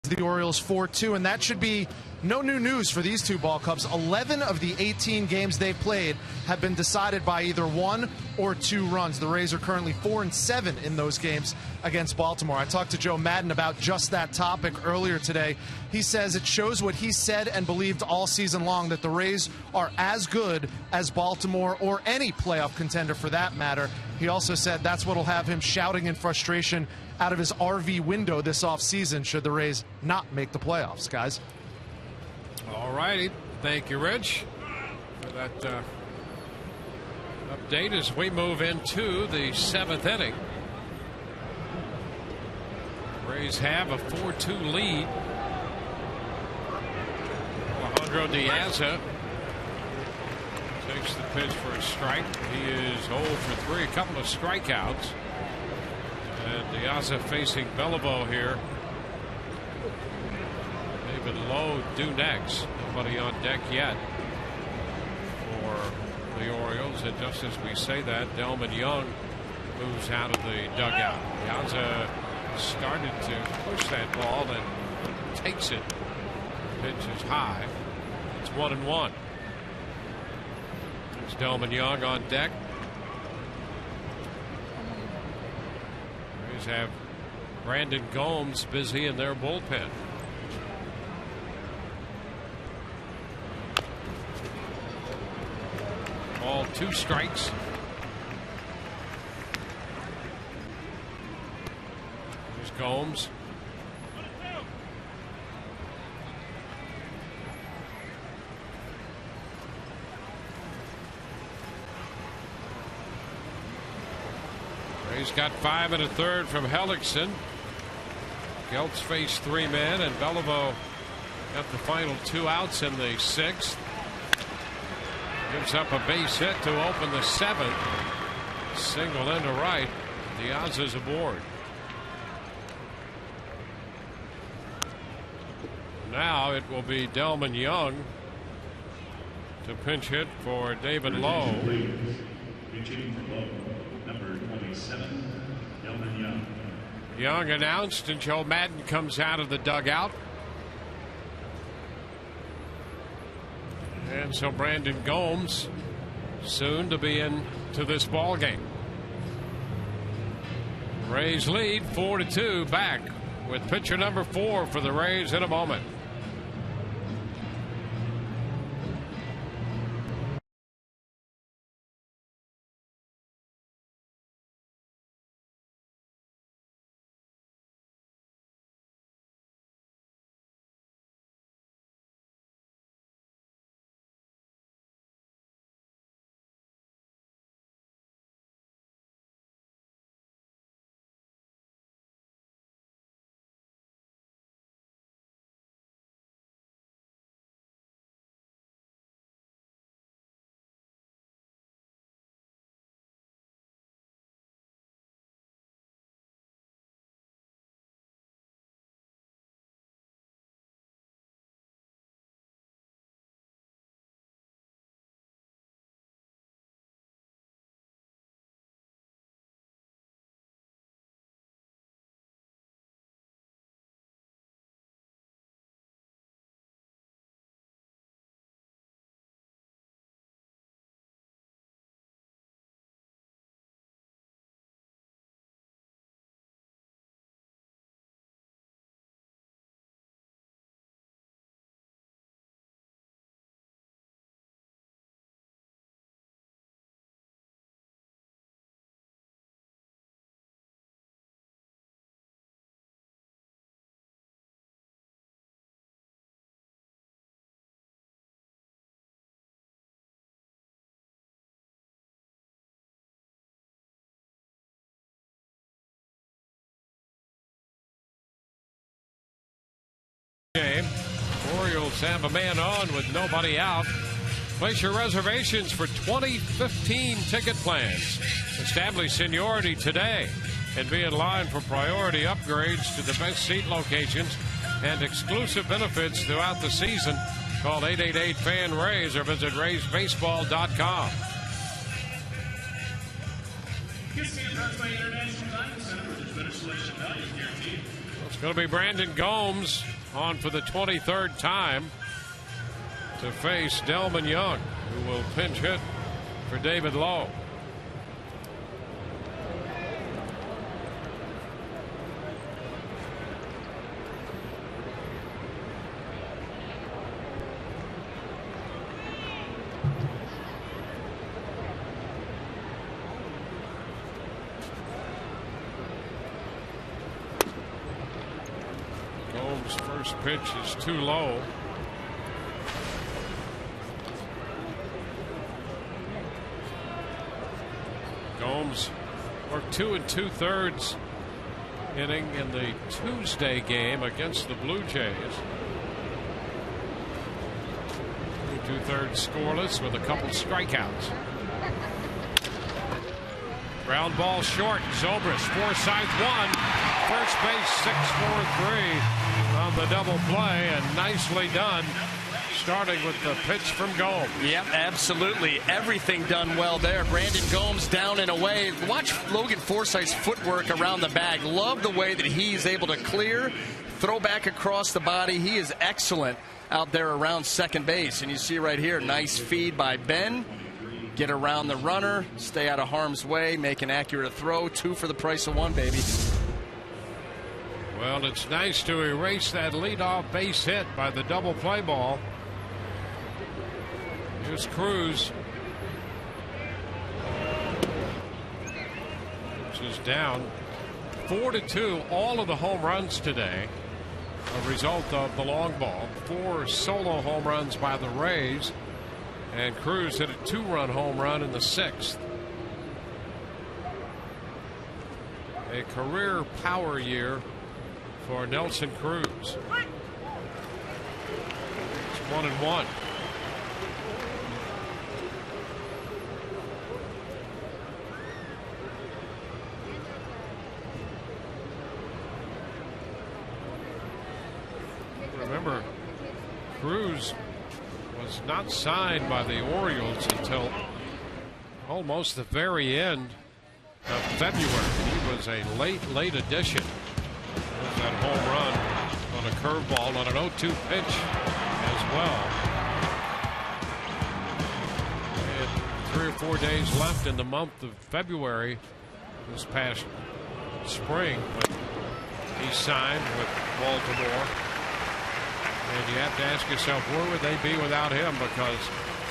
the Orioles 4-2, and that should be no new news for these two ball clubs. 11 of the 18 games they've played have been decided by either 1 or 2 runs. The Rays are currently 4-7 in those games against Baltimore. I talked to Joe Maddon about just that topic earlier today. He says it shows what he said and believed all season long, that the Rays are as good as Baltimore or any playoff contender for that matter. He also said that's what will have him shouting in frustration out of his RV window this offseason should the Rays not make the playoffs, guys. All righty. Thank you, Rich, for that update as we move into the 7th inning. Rays have a 4-2 lead. Alejandro DeJesus takes the pitch for a strike. He is 0 for 3, a couple of strikeouts. And DeJesus facing Beliveau here. David Lowe due next. Nobody on deck yet for the Orioles. And just as we say that, Delman Young moves out of the dugout. DeJesus started to push that ball and takes it. Pitch is high. It's 1-1. There's Delman Young on deck. Rays have Brandon Gomes busy in their bullpen. All 2 strikes. Here's Gomes. He's got 5 1/3 from Hellickson. Geltz faced 3 men, and Beliveau got the final 2 outs in the 6th. Gives up a base hit to open the 7th. Single into right. Diaz is aboard. Now it will be Delman Young to pinch hit for David Lowe. Number 27, Delman Young. Young announced, and Joe Maddon comes out of the dugout. And so Brandon Gomes soon to be into this ball game. Rays lead 4-2. Back with pitcher number 4 for the Rays in a moment. Game. Orioles have a man on with nobody out. Place your reservations for 2015 ticket plans. Establish seniority today and be in line for priority upgrades to the best seat locations and exclusive benefits throughout the season. Call 888-FAN-RAYS or visit RaysBaseball.com. It's going to be Brandon Gomes on for the 23rd time to face Delman Young, who will pinch hit for David Lowe. First pitch is too low. Gomes worked 2 2/3 inning in the Tuesday game against the Blue Jays. 2 2/3 scoreless with a couple strikeouts. Ground ball short. Zobrist, Forsythe 1. First base 6-4-3 on the double play, and nicely done, starting with the pitch from Gomes. Yep, absolutely. Everything done well there. Brandon Gomes down and away. Watch Logan Forsythe's footwork around the bag. Love the way that he's able to clear, throw back across the body. He is excellent out there around second base. And you see right here, nice feed by Ben. Get around the runner, stay out of harm's way, make an accurate throw. 2 for the price of 1, baby. Well, it's nice to erase that leadoff base hit by the double play ball. Here's Cruz. Cruz is down 4-2. All of the home runs today, a result of the long ball. 4 solo home runs by the Rays. And Cruz hit a 2-run home run in the 6th. A career power year for Nelson Cruz. It's 1-1. Remember, Cruz was not signed by the Orioles until almost the very end of February. He was a late addition. There's that home run on a curveball on an 0-2 pitch as well. And 3 or 4 days left in the month of February this past spring, but he signed with Baltimore. And you have to ask yourself, where would they be without him? Because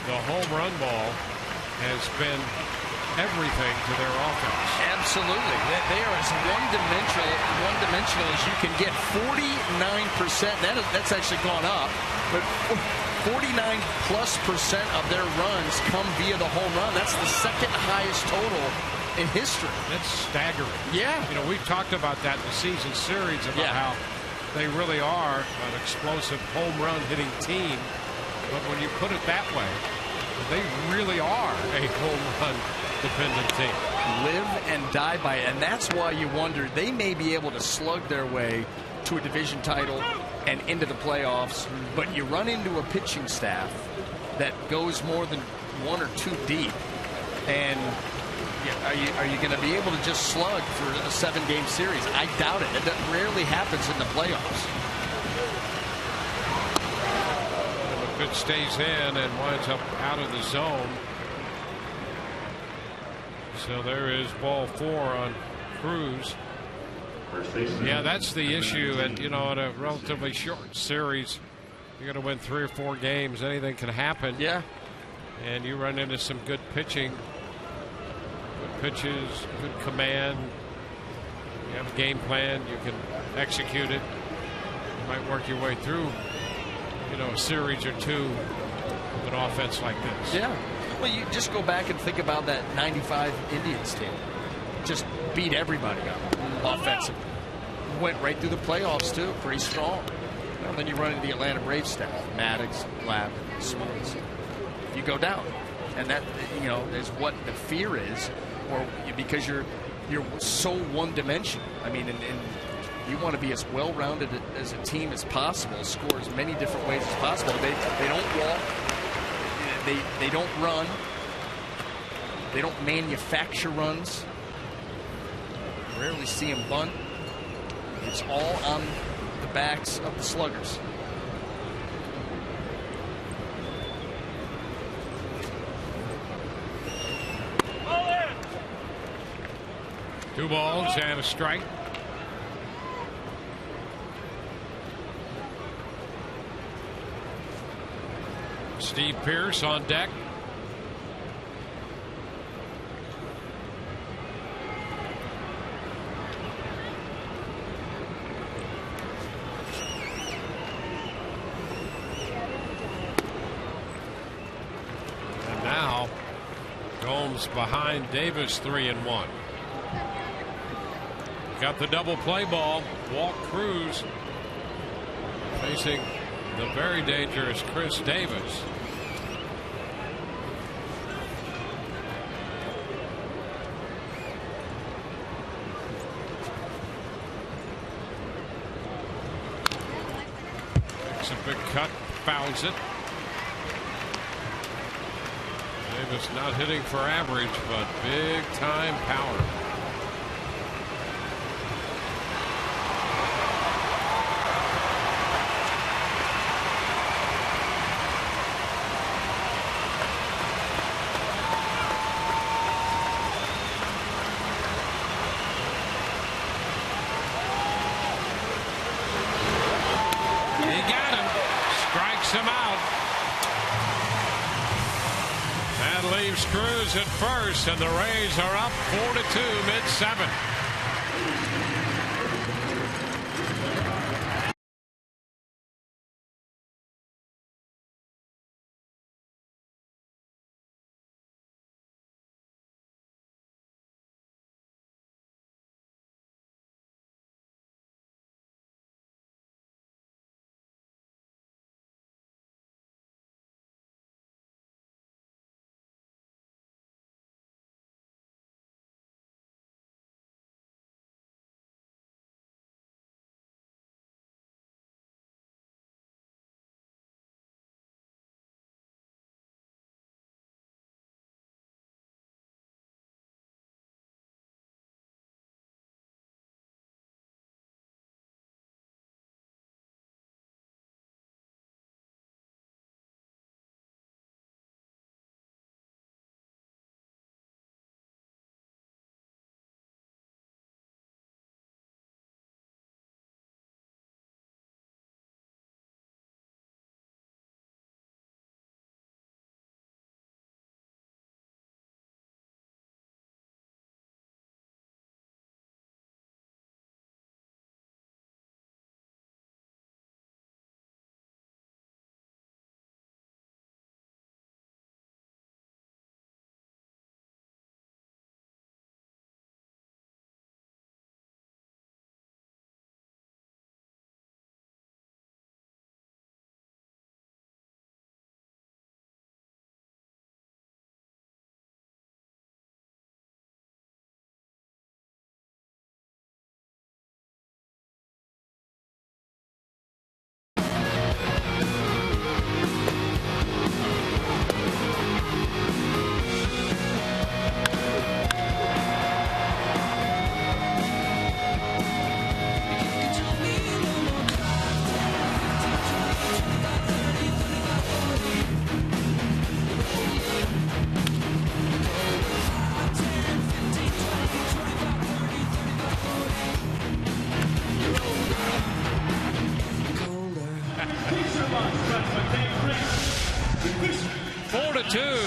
the home run ball has been everything to their offense. Absolutely. They are as one-dimensional as you can get. 49%. That's actually gone up. But 49+% of their runs come via the home run. That's the second highest total in history. That's staggering. Yeah. You know, we've talked about that in the season series about how they really are an explosive home run hitting team. But when you put it that way, they really are a home run dependent team. Live and die by it. And that's why you wonder, they may be able to slug their way to a division title and into the playoffs, but you run into a pitching staff that goes more than 1 or 2 deep. And are you going to be able to just slug for a 7-game series? I doubt it. That rarely happens in the playoffs. And the pitch stays in and winds up out of the zone. So there is ball 4 on Cruz. Yeah, that's the issue. And, you know, in a relatively short series, you're going to win 3 or 4 games. Anything can happen. Yeah. And you run into some good pitching. Good pitches, good command. You have a game plan. You can execute it. You might work your way through, you know, a series or 2 with an offense like this. Yeah. Well, you just go back and think about that 95 Indians team. Just beat everybody up offensively. Went right through the playoffs, too. Pretty strong. And then you run into the Atlanta Braves staff. Maddox, Lab, Smoltz. You go down. And that, you know, is what the fear is. Or because you're so one-dimensional. I mean, and you want to be as well-rounded as a team as possible. Score as many different ways as possible. They don't walk. They don't run. They don't manufacture runs. Rarely see them bunt. It's all on the backs of the sluggers. Two balls and a strike. Steve Pearce on deck. And now Gomes behind Davis, 3-1. Got the double play ball. Walk Cruz facing the very dangerous Chris Davis. Makes a big cut, fouls it. Davis not hitting for average, but big time power. Cruz at first, and the Rays are up 4-2 mid-7.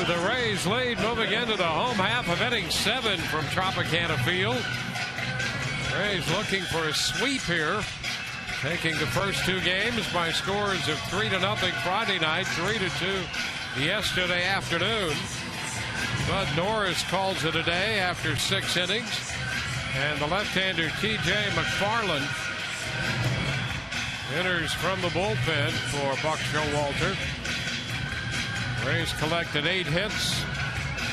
The Rays lead moving into the home half of inning 7 from Tropicana Field. Rays looking for a sweep here, taking the first 2 games by scores of 3-0 Friday night, 3-2 yesterday afternoon. Bud Norris calls it a day after 6 innings, and the left-hander T.J. McFarland enters from the bullpen for Buck Showalter. Rays collected 8 hits,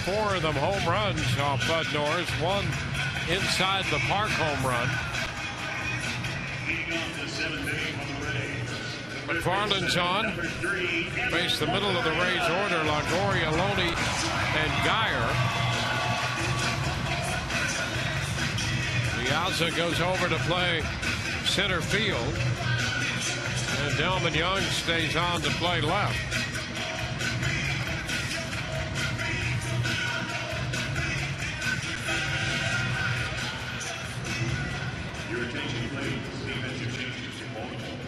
4 of them home runs off Bud Norris, 1 inside the park home run. McFarland's on. Face the middle of the Rays order, Longoria, Loney, and Geyer. Piazza goes over to play center field. And Delman Young stays on to play left. Your attention, please. Defensive changes to Baltimore.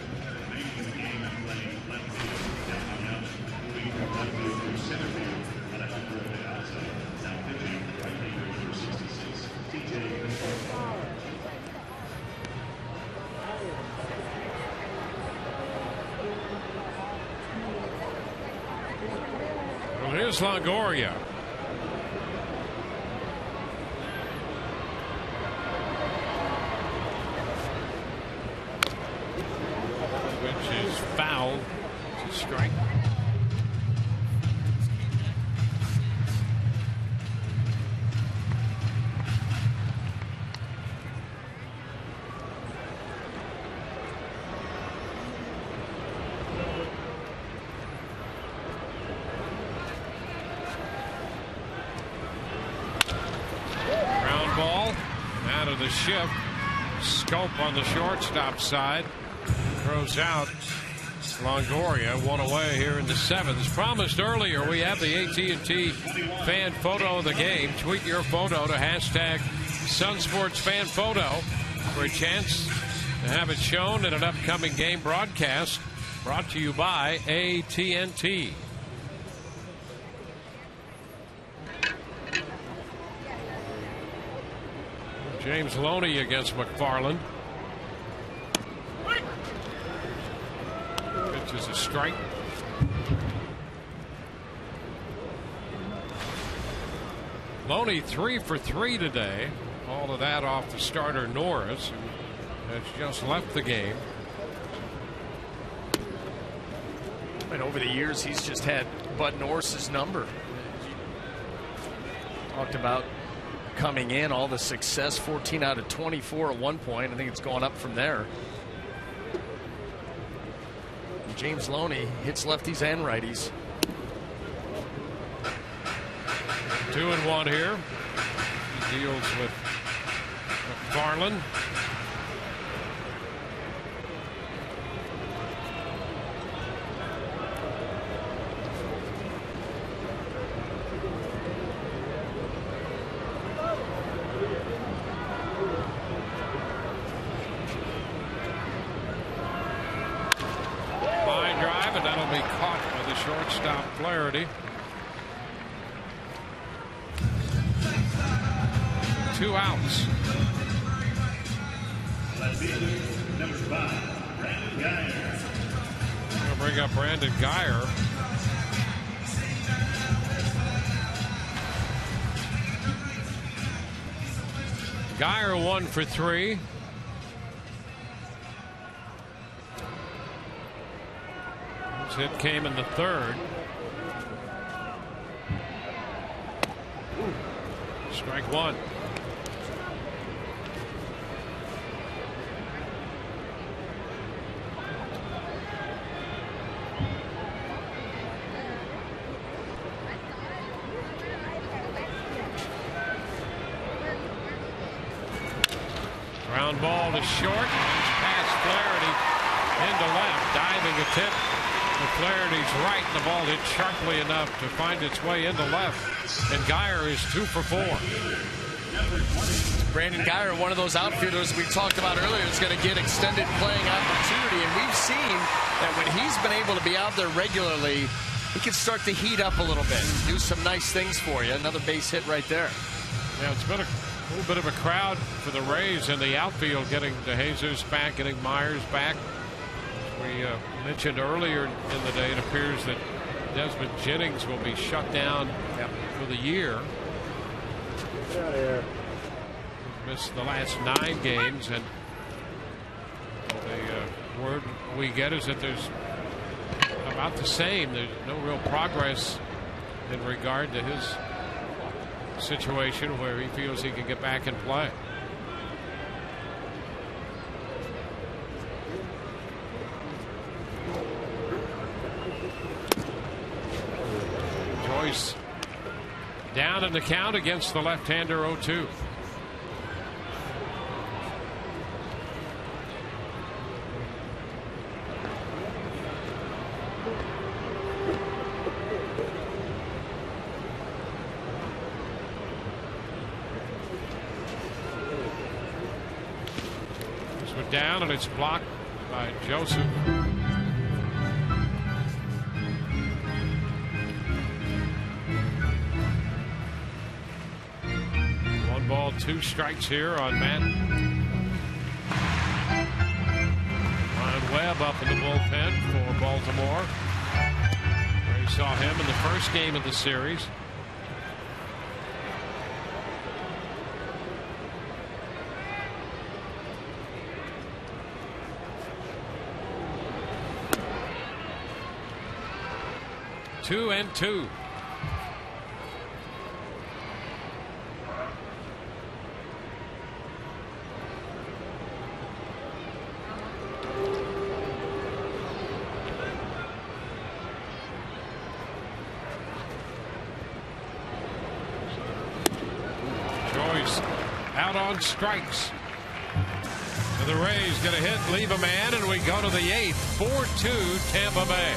Making the game playing left field. Down out. Moving from left field to center field. Alejandro de Alza. Now pitching right fielder number 66. TJ. Well, here's Longoria. Which is foul. It's a strike. Ground ball out of the shift. Scope on the shortstop side. Throws out. Longoria one away here in the 7th. As promised earlier, we have the AT&T fan photo of the game. Tweet your photo to hashtag #SunSportsFanPhoto for a chance to have it shown in an upcoming game broadcast brought to you by AT&T. James Loney against McFarland. Pitch is a strike. Loney 3 for 3 today. All of that off the starter Norris, who has just left the game. And over the years, he's just had Bud Norris's number. Talked about coming in, all the success, 14 out of 24 at one point. I think it's gone up from there. And James Loney hits lefties and righties. 2-1 here. He deals with McFarland. Line drive, and that'll be caught by the shortstop Flaherty. 2 outs. Number 5, Brandon Guyer. We'll bring up Brandon Guyer. Guyer 1 for 3. His hit came in the 3rd. Strike 1. Ground ball to short. Past Flaherty into left. Diving a tip. The Flaherty's right. And the ball hit sharply enough to find its way into left. And Guyer is 2 for 4. Brandon Guyer, one of those outfielders we talked about earlier, is going to get extended playing opportunity. And we've seen that when he's been able to be out there regularly, he can start to heat up a little bit. Do some nice things for you. Another base hit right there. Yeah, it's been a little bit of a crowd for the Rays in the outfield, getting DeJesus back, getting Myers back. As we mentioned earlier in the day, it appears that Desmond Jennings will be shut down for the year. He's missed the last 9 games, and the word we get is that there's about the same. There's no real progress in regard to his situation where he feels he can get back and play. Joyce down in the count against the left-hander 0-2. This one down, and it's blocked by Joseph. 1 ball, 2 strikes here on Matt. Ryan Webb up in the bullpen for Baltimore. We saw him in the first game of the series. Two and two. Joyce out on strikes. And the Rays going to hit, leave a man, and we go to the 8th. 4-2 Tampa Bay.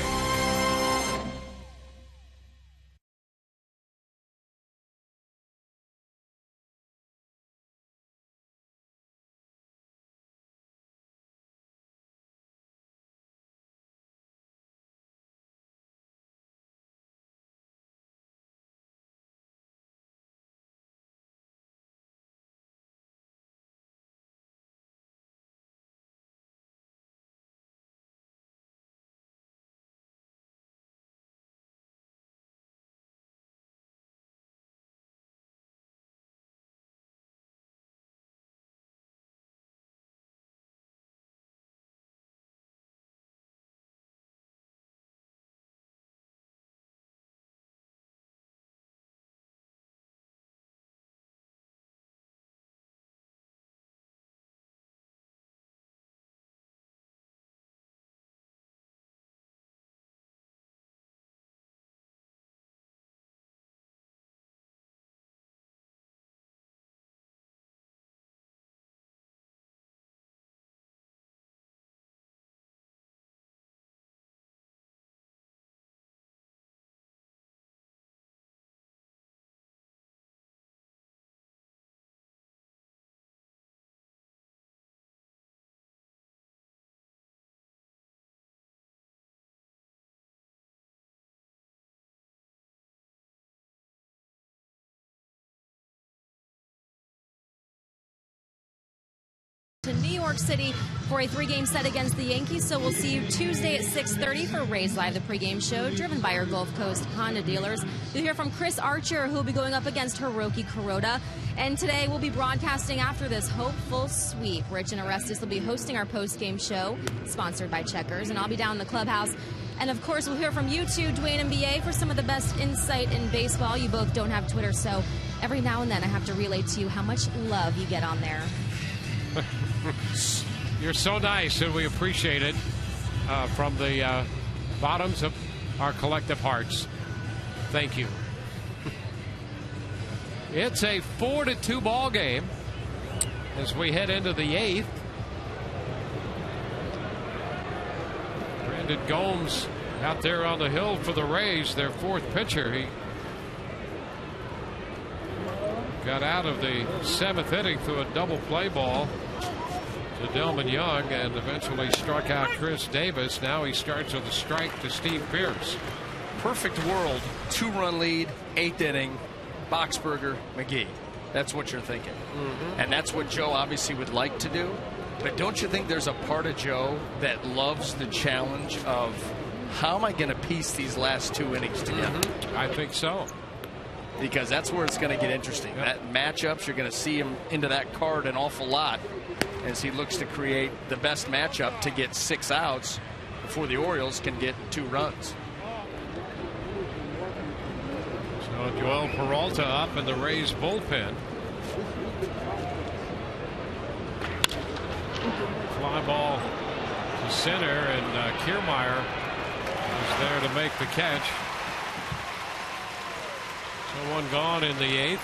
To New York City for a 3-game set against the Yankees. So we'll see you Tuesday at 6:30 for Rays Live, the pregame show driven by our Gulf Coast Honda dealers. You'll hear from Chris Archer, who will be going up against Hiroki Kuroda. And today we'll be broadcasting after this hopeful sweep. Rich and Orestes will be hosting our post-game show, sponsored by Checkers, and I'll be down in the clubhouse. And of course, we'll hear from you too, Dwayne and BA, for some of the best insight in baseball. You both don't have Twitter, so every now and then I have to relay to you how much love you get on there. You're so nice, and we appreciate it from the bottoms of our collective hearts. Thank you. It's a 4-2 ball game as we head into the 8th. Brandon Gomes out there on the hill for the Rays, their 4th pitcher. He got out of the 7th inning through a double play ball to Delman Young and eventually struck out Chris Davis. Now he starts with a strike to Steve Pearce. Perfect world. 2-run lead, 8th inning, Boxberger, McGee. That's what you're thinking. And that's what Joe obviously would like to do. But don't you think there's a part of Joe that loves the challenge of how am I going to piece these last 2 innings together? I think so. Because that's where it's going to get interesting. That matchups, you're going to see him into that card an awful lot as he looks to create the best matchup to get 6 outs before the Orioles can get 2 runs. So Joel Peralta up in the Rays bullpen. Fly ball to center, and Kiermaier is there to make the catch. So 1 gone in the 8th.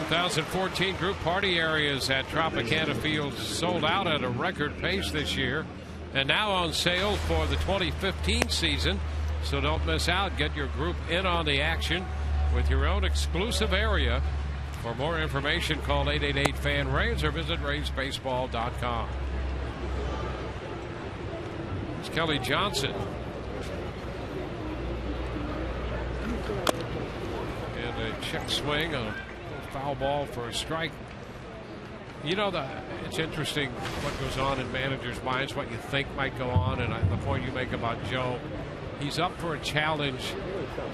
2014 group party areas at Tropicana Field sold out at a record pace this year, and now on sale for the 2015 season. So don't miss out. Get your group in on the action with your own exclusive area For more information, call 888-FAN-RAYS or visit RaysBaseball.com. It's Kelly Johnson. And a check swing, a foul ball for a strike. You know, it's interesting what goes on in managers' minds, what you think might go on, and the point you make about Joe. He's up for a challenge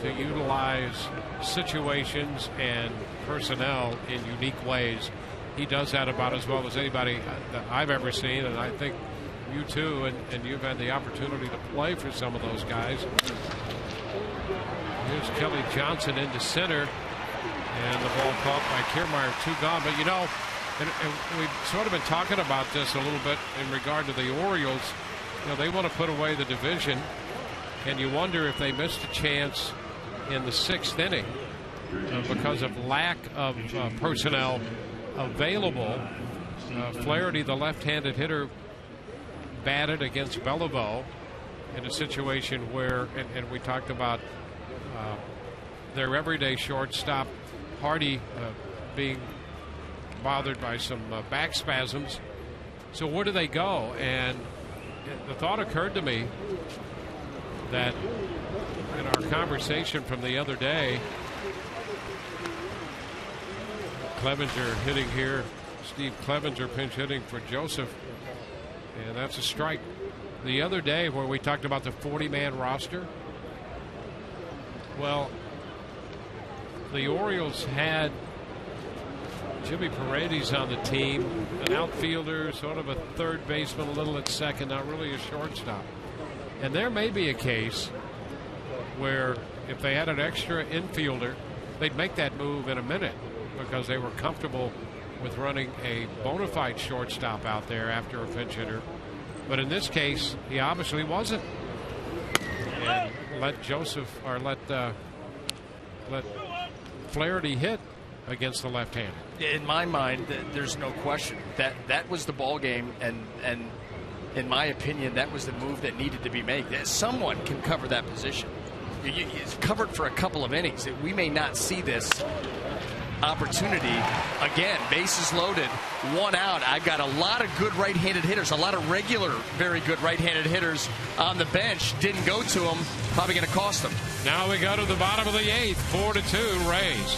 to utilize situations and personnel in unique ways. He does that about as well as anybody that I've ever seen, and I think you too, and you've had the opportunity to play for some of those guys. Here's Kelly Johnson into center, and the ball caught by Kiermaier, 2 gone. But you know, and we've sort of been talking about this a little bit in regard to the Orioles. You know, they want to put away the division, and you wonder if they missed a chance in the 6th inning because of lack of personnel available. Flaherty, the left-handed hitter, batted against Beliveau in a situation where, and we talked about their everyday shortstop Hardy being bothered by some back spasms. So where do they go? And the thought occurred to me that in our conversation from the other day, Clevenger hitting here, Steve Clevenger pinch hitting for Joseph, and that's a strike. The other day where we talked about the 40-man roster, well, the Orioles had Jimmy Paredes on the team, an outfielder, sort of a third baseman, a little at second, not really a shortstop. And there may be a case where if they had an extra infielder, they'd make that move in a minute because they were comfortable with running a bona fide shortstop out there after a pinch hitter. But in this case, he obviously wasn't. And let Flaherty hit against the left-hander. In my mind, there's no question that was the ball game, and in my opinion, that was the move that needed to be made. Someone can cover that position. It's covered for a couple of innings. We may not see this opportunity again. Bases loaded, 1 out. I've got a lot of good right-handed hitters, a lot of regular, very good right-handed hitters on the bench. Didn't go to them. Probably going to cost them. Now we go to the bottom of the 8th, 4-2 Rays.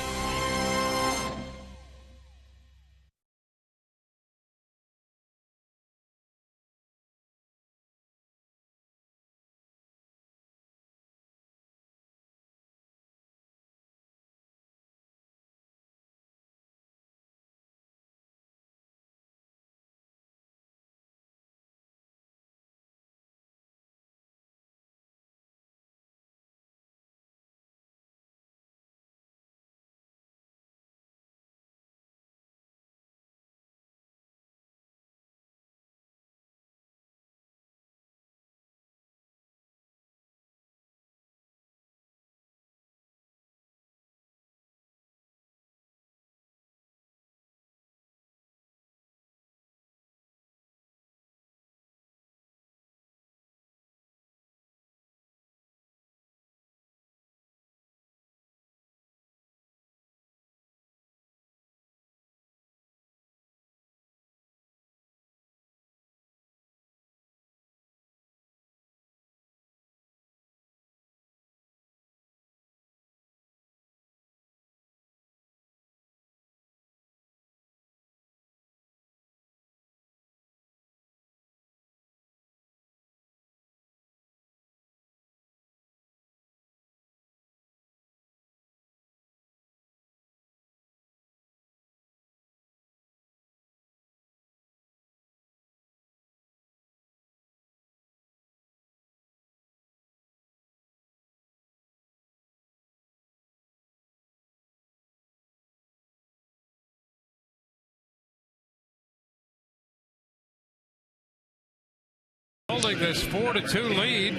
Holding this 4-2 lead.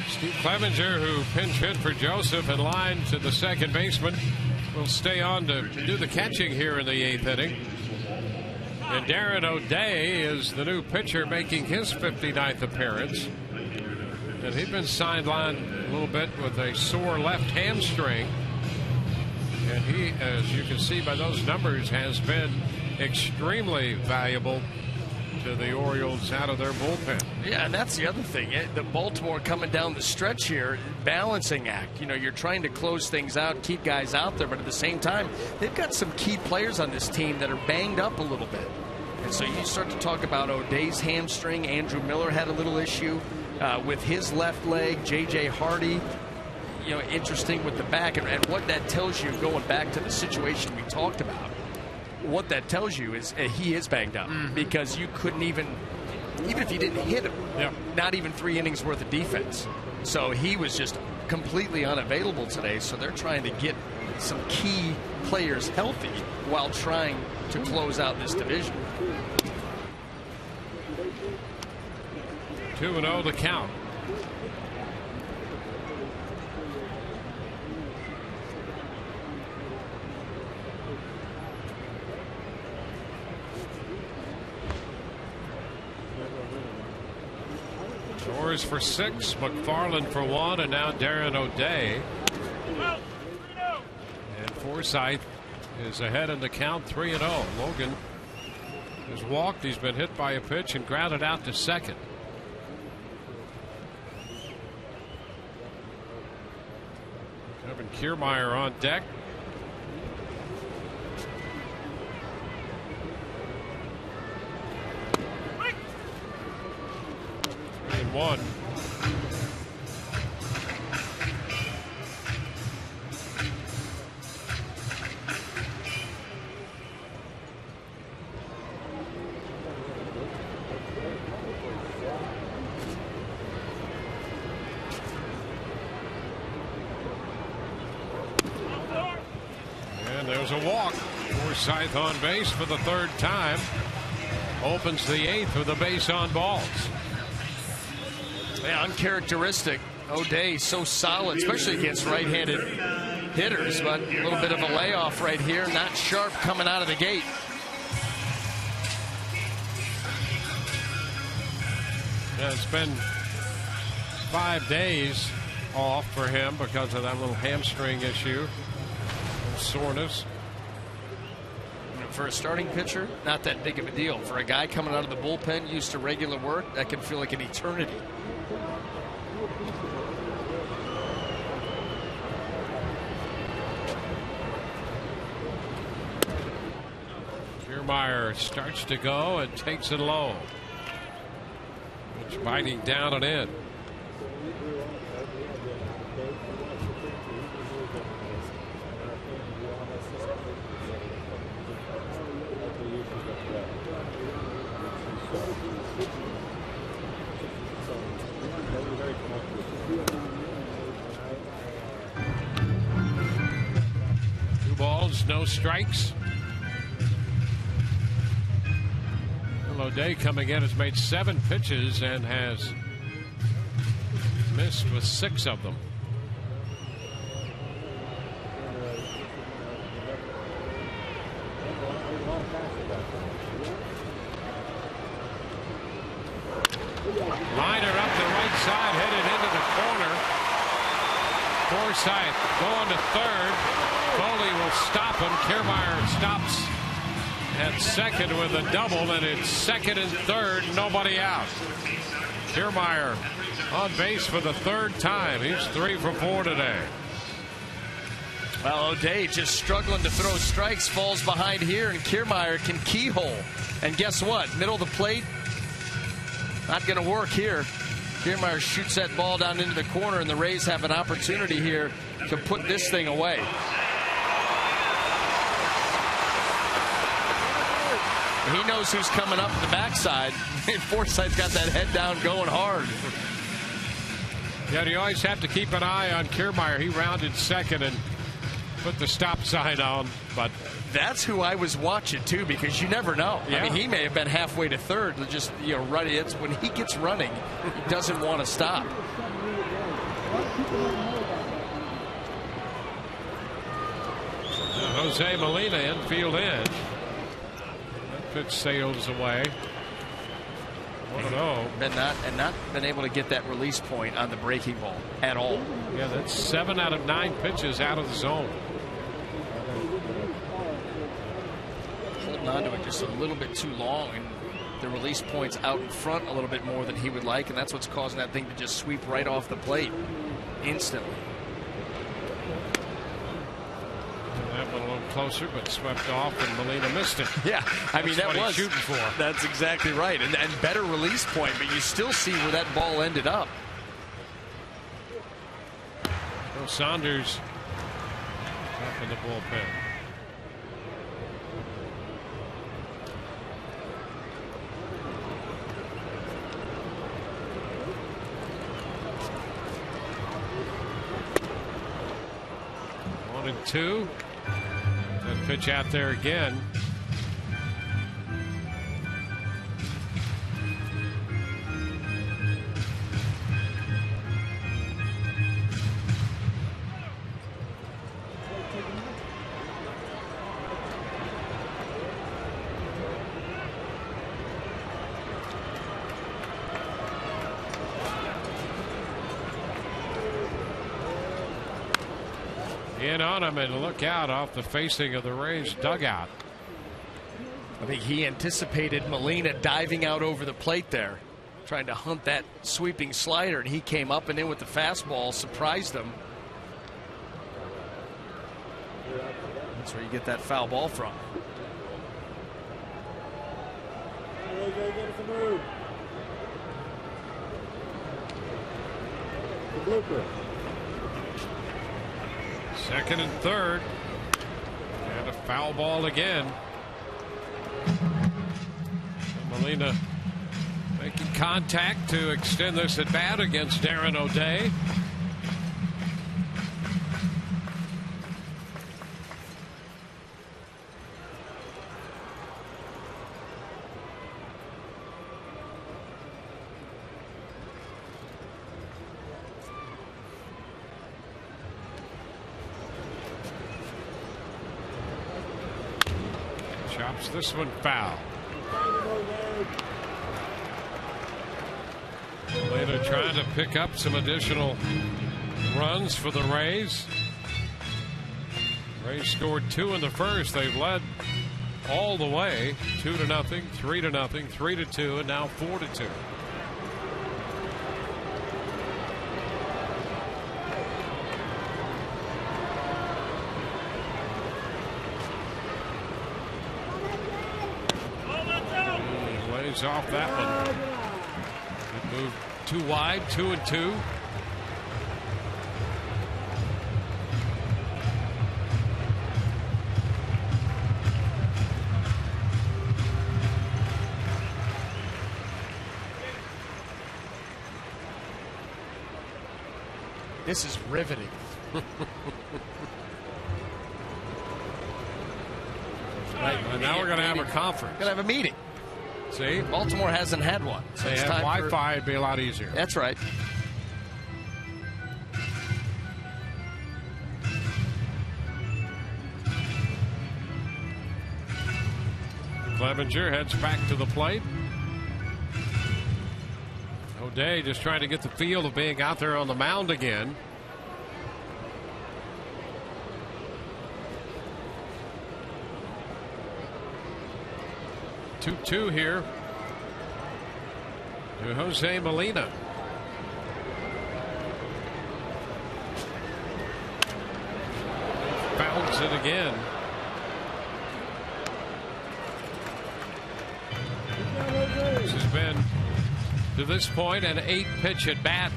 Steve Clevenger, who pinch hit for Joseph in line to the second baseman, will stay on to do the catching here in the 8th inning. And Darren O'Day is the new pitcher making his 59th appearance. And he'd been sidelined a little bit with a sore left hamstring. And he, as you can see by those numbers, has been extremely valuable to the Orioles out of their bullpen. Yeah, and that's the other thing. The Baltimore coming down the stretch here, balancing act. You know, you're trying to close things out, keep guys out there, but at the same time, they've got some key players on this team that are banged up a little bit. And so you start to talk about O'Day's hamstring. Andrew Miller had a little issue with his left leg. J.J. Hardy, you know, interesting with the back. And what that tells you, going back to the situation we talked about, what that tells you is he is banged up because you couldn't even if you didn't hit him, not even 3 innings worth of defense. So he was just completely unavailable today. So they're trying to get some key players healthy while trying to close out this division. 2-0 the count. Torres for 6, McFarland for 1, and now Darren O'Day. And Forsythe is ahead in the count, 3-0. Logan has walked. He's been hit by a pitch and grounded out to second. Kevin Kiermaier on deck. And 1. And there's a walk. Forsythe on base for the 3rd time. Opens the 8th with a base on balls. Yeah, uncharacteristic. O'Day so solid, especially against right-handed hitters, but a little bit of a layoff right here. Not sharp coming out of the gate. Yeah, it's been 5 days off for him because of that little hamstring issue, soreness. For a starting pitcher, not that big of a deal. For a guy coming out of the bullpen used to regular work, that can feel like an eternity. Kiermaier starts to go and takes it low. It's biting down and in. No strikes. O'Day coming in has made 7 pitches and has missed with 6 of them. Liner up the right side, headed into the corner. Forsythe going to 3rd. Foley will stop him. Kiermaier stops at 2nd with a double, and it's 2nd and 3rd, nobody out. Kiermaier on base for the 3rd time. He's 3 for 4 today. Well, O'Day just struggling to throw strikes, falls behind here, and Kiermaier can keyhole. And guess what? Middle of the plate, not going to work here. Kiermaier shoots that ball down into the corner, and the Rays have an opportunity here to put this thing away. He knows who's coming up the backside. Forsythe's got that head down going hard. Yeah, you always have to keep an eye on Kiermaier. He rounded 2nd and put the stop sign on, but that's who I was watching too, because you never know. Yeah. I mean, he may have been halfway to 3rd, just running. It's when he gets running, he doesn't want to stop. Jose Molina infield edge. Pitch sails away. 1-0. Not been able to get that release point on the breaking ball at all. Yeah, that's 7 out of 9 pitches out of the zone. holding on to it just a little bit too long, and the release point's out in front a little bit more than he would like, and that's what's causing that thing to just sweep right off the plate instantly. That one a little closer, but swept off, and Molina missed it. Yeah, I mean, that what was he's shooting for. That's exactly right, and better release point, but you still see where that ball ended up. So Saunders up in the bullpen. One and two. Then pitch out there again. In on him, and look out off the facing of the Rays dugout. I think he anticipated Molina diving out over the plate there, trying to hunt that sweeping slider, and he came up and in with the fastball, surprised him. That's where you get that foul ball from. Second and third, and a foul ball again. Molina making contact to extend this at bat against Darren O'Day. Chops this one foul. Molina trying to pick up some additional runs for the Rays. Rays scored 2 in the first. They've led all the way, 2-0, 3-0, 3-2, and now 4-2. Off that one. Good move, too wide, 2-2. This is riveting. Right, and now we're going to have a conference. Going to have a meeting. See, Baltimore hasn't had one. So they have Wi-Fi, it'd be a lot easier. That's right. Clevenger heads back to the plate. O'Day just trying to get the feel of being out there on the mound again. Two here to Jose Molina. Bounds it again. This has been, to this point, an 8-pitch at bat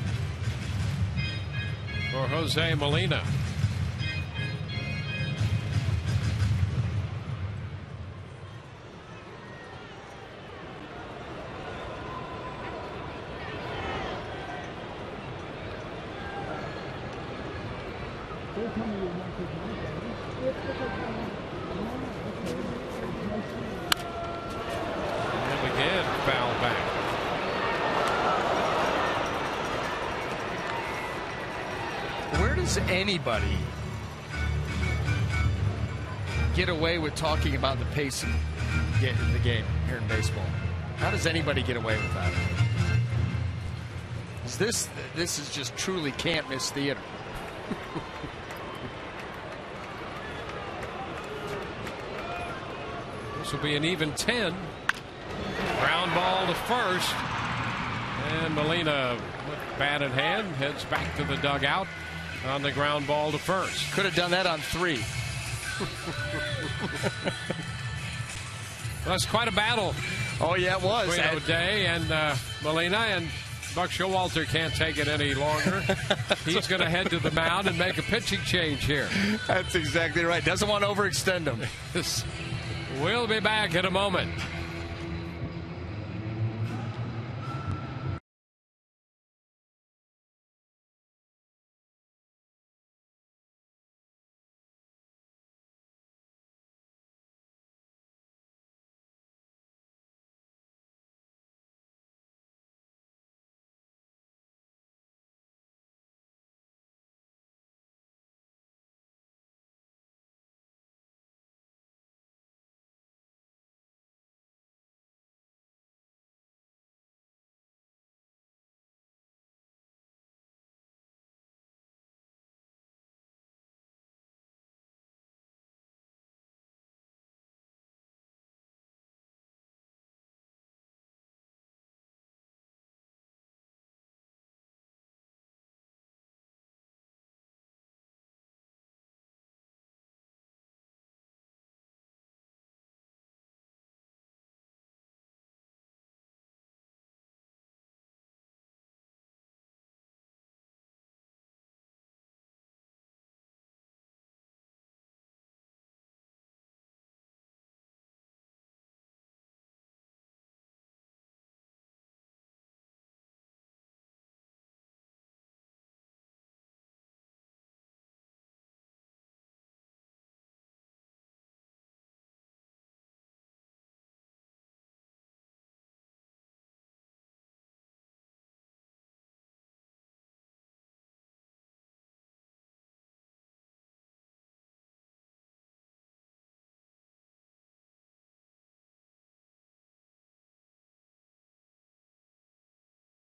for Jose Molina. And again, foul back. Where does anybody get away with talking about the pace of the game here in baseball? How does anybody get away with that? This is just truly can't miss theater. This will be an even 10. Ground ball to first. And Molina, with bat in hand, heads back to the dugout on the ground ball to first. Could have done that on 3. That's quite a battle. Oh, yeah, it was. Between O'Day and Molina, and Buck Showalter can't take it any longer. He's going to head to the mound and make a pitching change here. That's exactly right. Doesn't want to overextend him. We'll be back in a moment.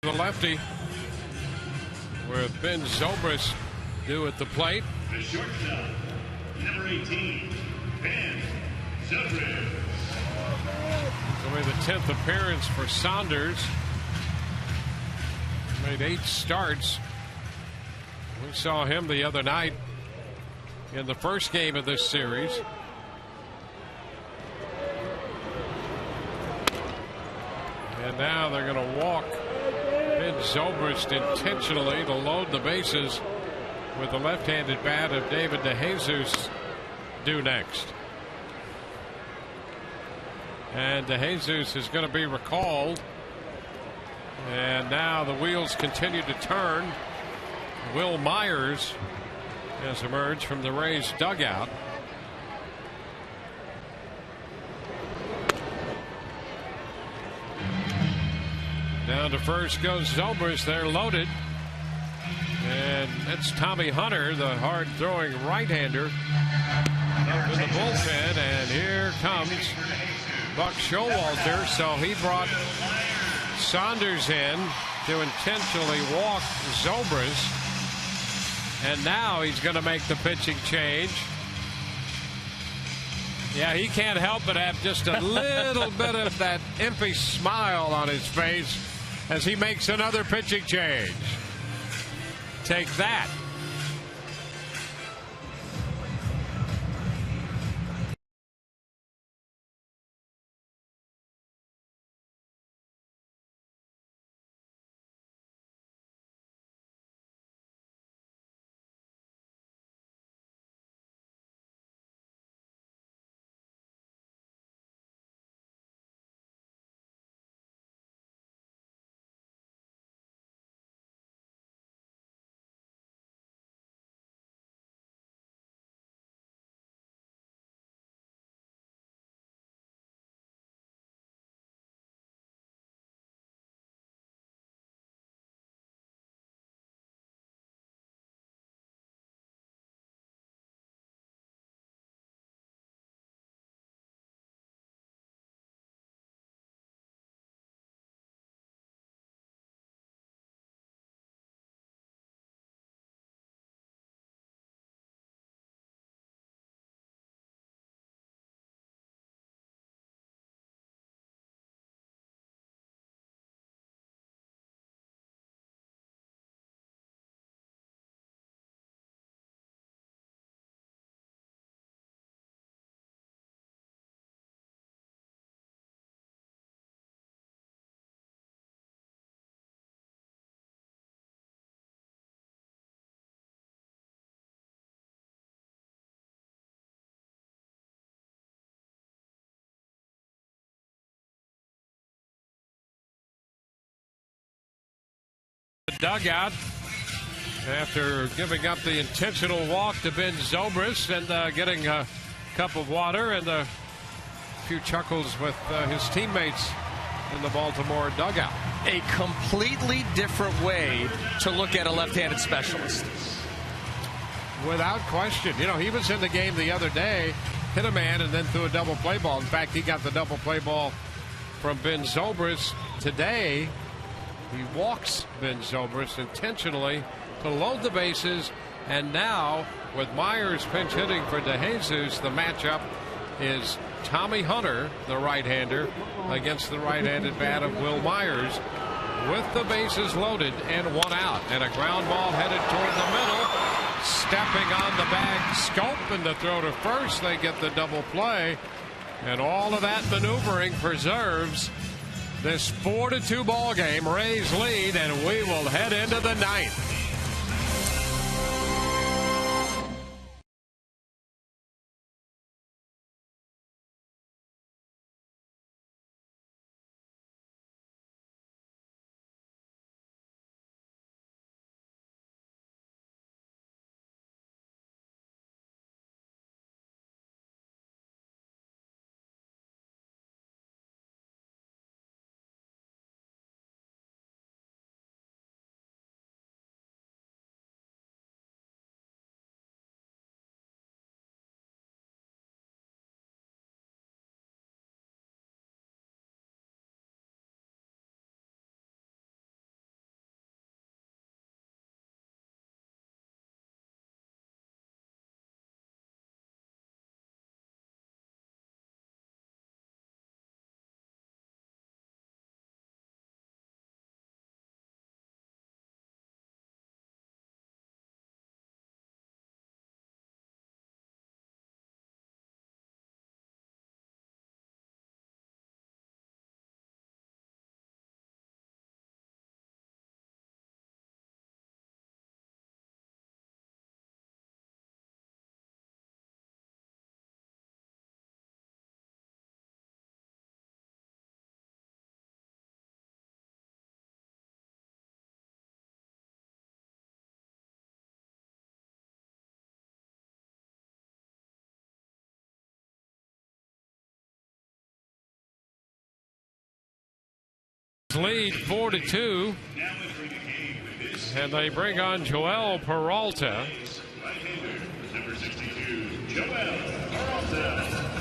The lefty with Ben Zobrist due at the plate. The shortstop, number 18, Ben Zobrist. It'll be the 10th appearance for Saunders. Made 8 starts. We saw him the other night in the first game of this series. And now they're going to walk Ben Zobrist intentionally to load the bases with the left-handed bat of David DeJesus due next. And DeJesus is going to be recalled. And now the wheels continue to turn. Will Myers has emerged from the Rays dugout. Down to first goes Zobrist. They're loaded. And it's Tommy Hunter, the hard-throwing right-hander, up in the bullpen. And here comes Buck Showalter. So he brought Saunders in to intentionally walk Zobrist. And now he's going to make the pitching change. Yeah, he can't help but have just a little bit of that impish smile on his face as he makes another pitching change. Take that. dugout after giving up the intentional walk to Ben Zobrist and getting a cup of water and a few chuckles with his teammates in the Baltimore dugout. A completely different way to look at a left-handed specialist. Without question. You know, he was in the game the other day, hit a man and then threw a double play ball. In fact, he got the double play ball from Ben Zobrist. Today, he walks Ben Zobrist intentionally to load the bases. And now, with Myers pinch hitting for DeJesus, the matchup is Tommy Hunter, the right-hander, against the right-handed bat of Will Myers, with the bases loaded and one out, and a ground ball headed toward the middle. Stepping on the bag, Scope, and the throw to first. They get the double play, and all of that maneuvering preserves this 4-2 ball game. Rays lead, and we will head into the ninth. Lead 4-2, and they bring on Joel Peralta.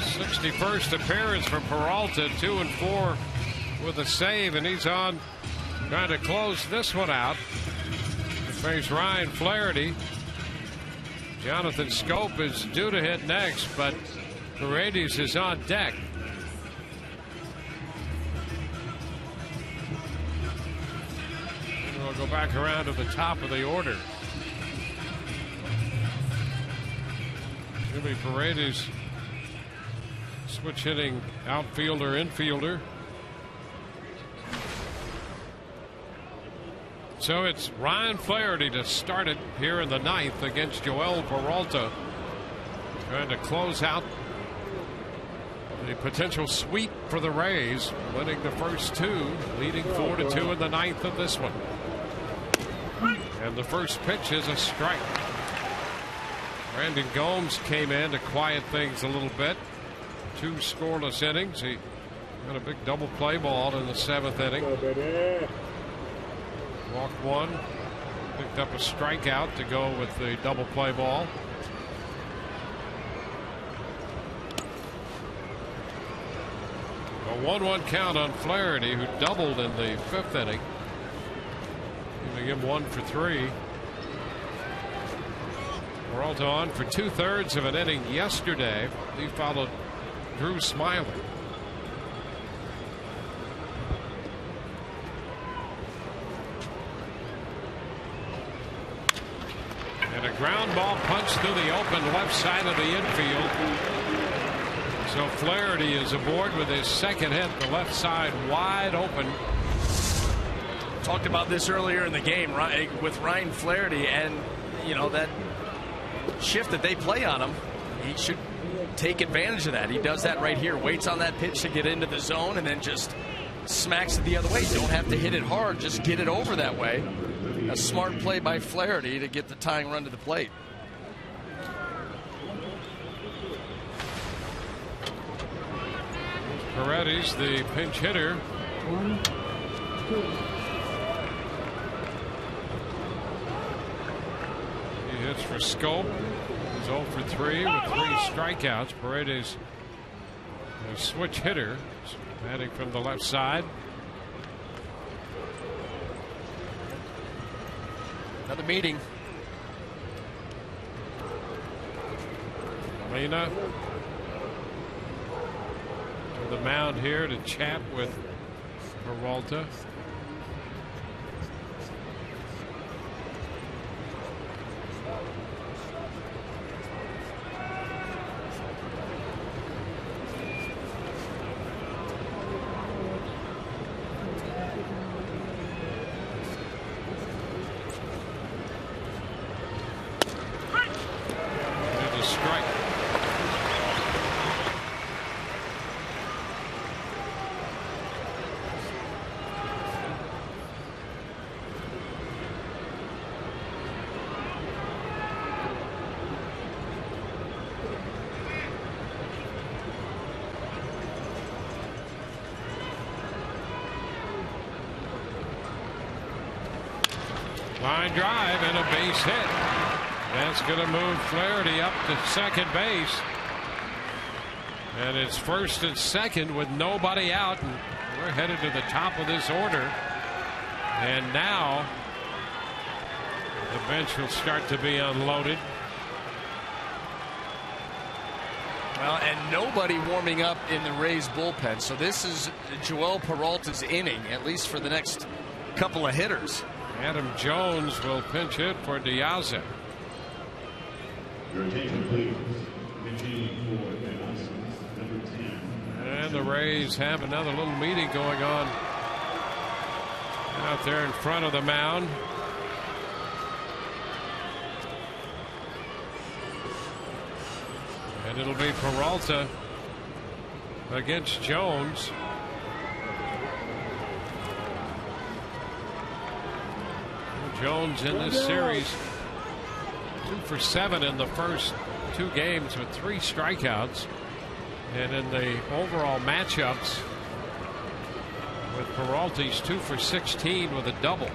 61st appearance for Peralta, 2-4 with a save, and he's on trying to close this one out. Face Ryan Flaherty. Jonathan Scope is due to hit next, but Paredes is on deck. Go back around to the top of the order. Jimmy Paredes, switch hitting outfielder, infielder. So it's Ryan Flaherty to start it here in the ninth against Joel Peralta, trying to close out the potential sweep for the Rays, winning the first two, leading 4-2 in the ninth of this one. And the first pitch is a strike. Brandon Gomes came in to quiet things a little bit. 2 scoreless innings. He got a big double play ball in the 7th inning. Walked 1. Picked up a strikeout to go with the double play ball. A 1-1 count on Flaherty, who doubled in the 5th inning. Giving him 1 for 3. Peralta on for 2/3 of an inning yesterday. He followed Drew Smiley. And a ground ball punched through the open left side of the infield. So Flaherty is aboard with his second hit, the left side wide open. Talked about this earlier in the game, right, with Ryan Flaherty, and you know that shift that they play on him, he should take advantage of that. He does that right here, waits on that pitch to get into the zone, and then just smacks it the other way. You don't have to hit it hard, just get it over that way. A smart play by Flaherty to get the tying run to the plate. Paredes, the pinch hitter. 1, 2. He hits for Scope. He's 0 for 3 with 3 strikeouts. Paredes, a switch hitter, batting from the left side. Another meeting. Molina to the mound here to chat with Peralta. Line drive and a base hit. That's going to move Flaherty up to second base. And it's first and second with nobody out. And we're headed to the top of this order. And now the bench will start to be unloaded. Well, and nobody warming up in the Rays bullpen. So this is Joel Peralta's inning, at least for the next couple of hitters. Adam Jones will pinch hit for DeJesus. Your attention, please. Pitching for DeJesus, number 10. And the Rays have another little meeting going on out there in front of the mound. And it'll be Peralta against Jones. Jones in this series 2 for 7 in the first 2 games with 3 strikeouts. And in the overall matchups with Peralta, he's 2 for 16 with a double.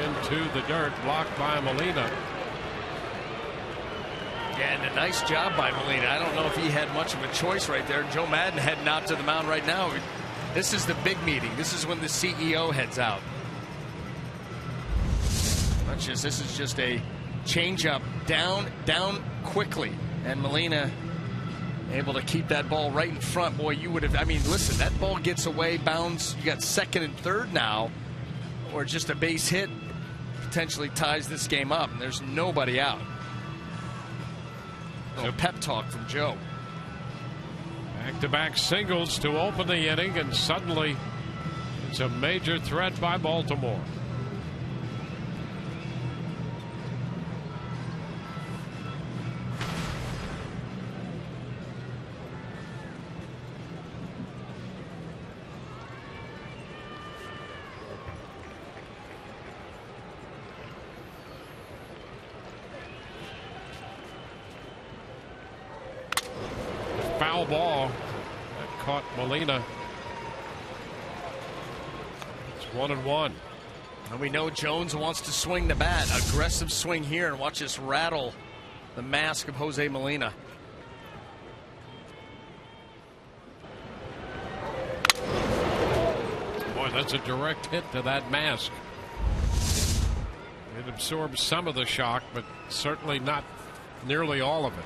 Into the dirt, blocked by Molina. Yeah, and a nice job by Molina. I don't know if he had much of a choice right there. Joe Madden heading out to the mound right now. This is the big meeting. This is when the CEO heads out. This is just a changeup down quickly. And Molina able to keep that ball right in front. Boy, you would have, I mean, listen, that ball gets away, bounds. You got second and third now, or just a base hit potentially ties this game up. And there's nobody out. A pep talk from Joe. Back-to-back singles to open the inning, and suddenly it's a major threat by Baltimore. Foul ball that caught Molina. It's 1-1. And we know Jones wants to swing the bat. Aggressive swing here, and watch this rattle the mask of Jose Molina. Boy, that's a direct hit to that mask. It absorbs some of the shock, but certainly not nearly all of it.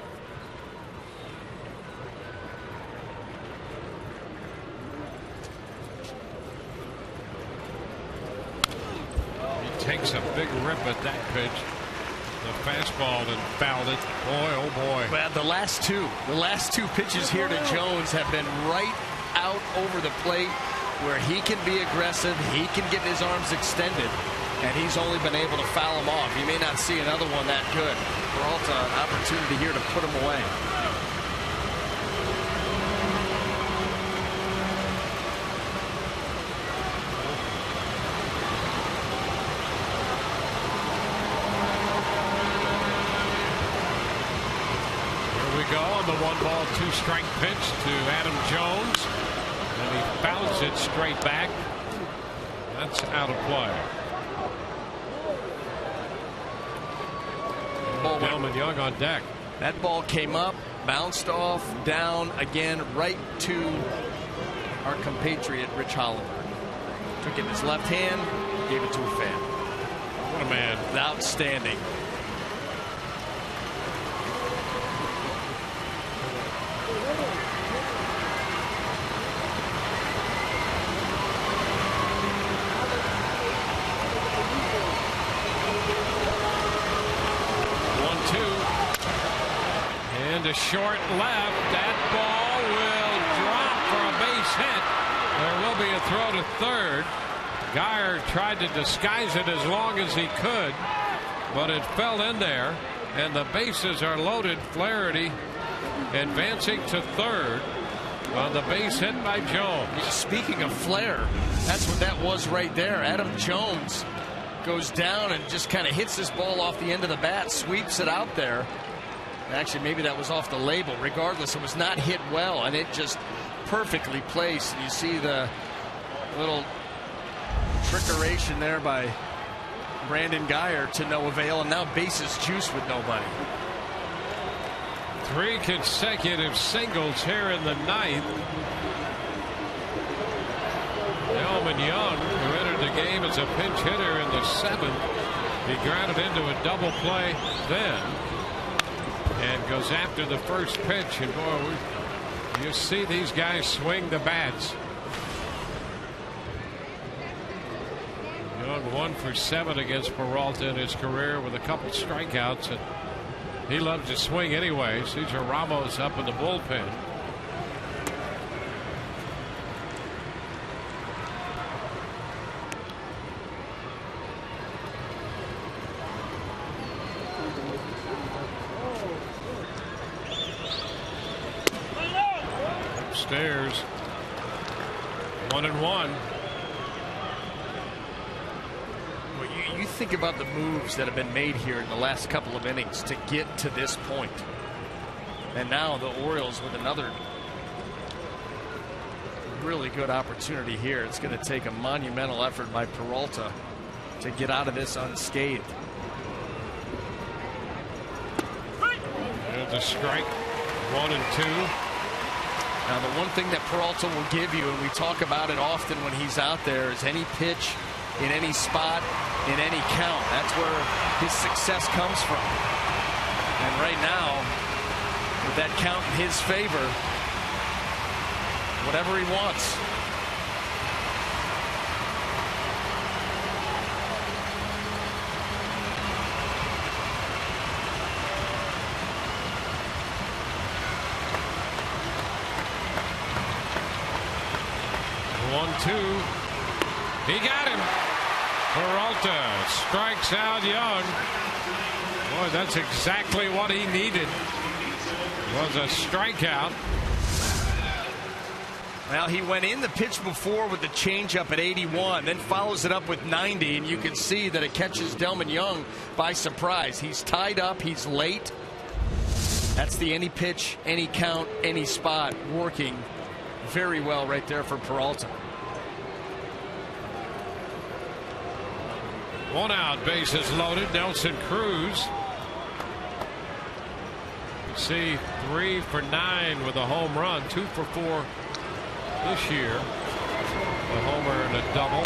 Takes a big rip at that pitch. The fastball and fouled it. Boy, oh boy. Well, the last two pitches here to Jones have been right out over the plate where he can be aggressive. He can get his arms extended. and he's only been able to foul him off. You may not see another one that good. Peralta, an opportunity here to put him away. Go on the 1-ball, 2-strike pitch to Adam Jones, and he fouls it straight back. That's out of play. Delman Young on deck. That ball came up, bounced off, down again, right to our compatriot Rich Holliver. Took it in his left hand, gave it to a fan. What a man! Outstanding. To short left. That ball will drop for a base hit. There will be a throw to third. Geyer tried to disguise it as long as he could, but it fell in there, and the bases are loaded. Flaherty advancing to third on the base hit by Jones. Speaking of flair, that's what that was right there. Adam Jones goes down and just kind of hits this ball off the end of the bat, sweeps it out there. Actually, maybe that was off the label. Regardless, it was not hit well, and it just perfectly placed. You see the little trickeration there by Brandon Geyer to no avail, and now bases juice with nobody. 3 consecutive singles here in the 9th. Delman Young, who entered the game as a pinch hitter in the 7th, he grounded into a double play then. And goes after the first pitch, and boy, you see these guys swing the bats. Young 1 for 7 against Peralta in his career with a couple strikeouts, and he loves to swing anyway. Cesar Ramos up in the bullpen. Upstairs, 1-1. Well, you think about the moves that have been made here in the last couple of innings to get to this point. And now the Orioles with another really good opportunity here. It's going to take a monumental effort by Peralta to get out of this unscathed. There's a strike, 1 and 2. Now, the one thing that Peralta will give you, and we talk about it often when he's out there, is any pitch in any spot, in any count. That's where his success comes from. And right now, with that count in his favor, whatever he wants. He got him. Peralta strikes out Young. Boy, that's exactly what he needed. Was a strikeout. Well, he went in the pitch before with the changeup at 81, then follows it up with 90, and you can see that it catches Delman Young by surprise. He's tied up. He's late. That's the any pitch, any count, any spot working very well right there for Peralta. 1 out, bases loaded. Nelson Cruz. You see 3 for 9 with a home run, 2 for 4 this year. A homer and a double.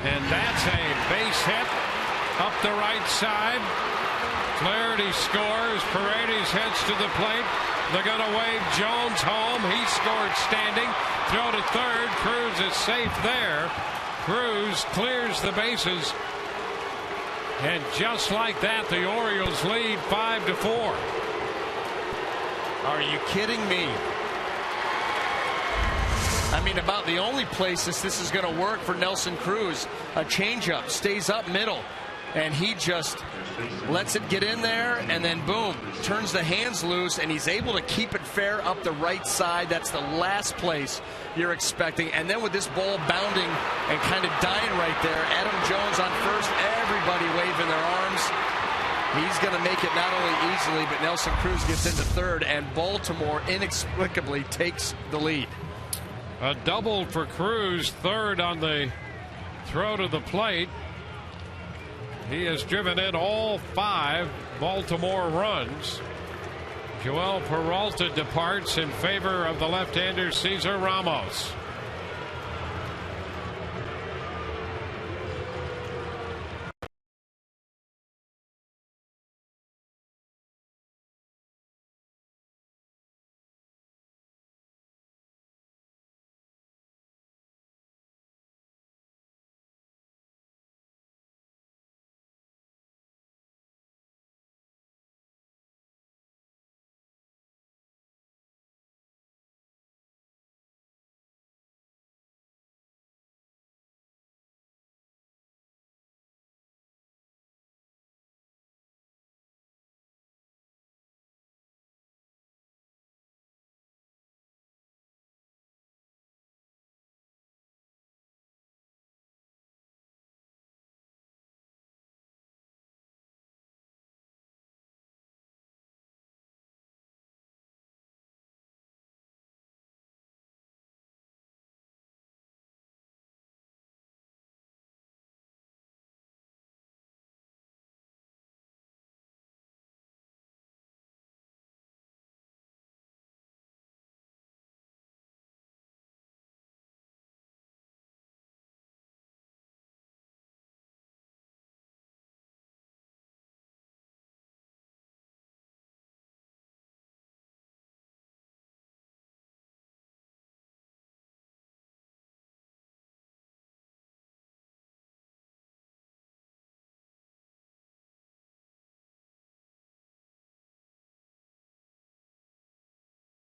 And that's a base hit up the right side. Flaherty scores. Paredes heads to the plate. They're going to wave Jones home. He scored standing. Throw to third. Cruz is safe there. Cruz clears the bases. And just like that, the Orioles lead 5-4. Are you kidding me? I mean, about the only place this is going to work for Nelson Cruz. A changeup stays up middle, and he just lets it get in there, and then boom, turns the hands loose, and he's able to keep it fair up the right side. That's the last place you're expecting. And then with this ball bounding and kind of dying right there, Adam Jones on first, everybody waving their arms. He's going to make it not only easily, but Nelson Cruz gets into third, and Baltimore inexplicably takes the lead. A double for Cruz, third on the throw to the plate. He has driven in all 5 Baltimore runs. Joel Peralta departs in favor of the left-hander Cesar Ramos.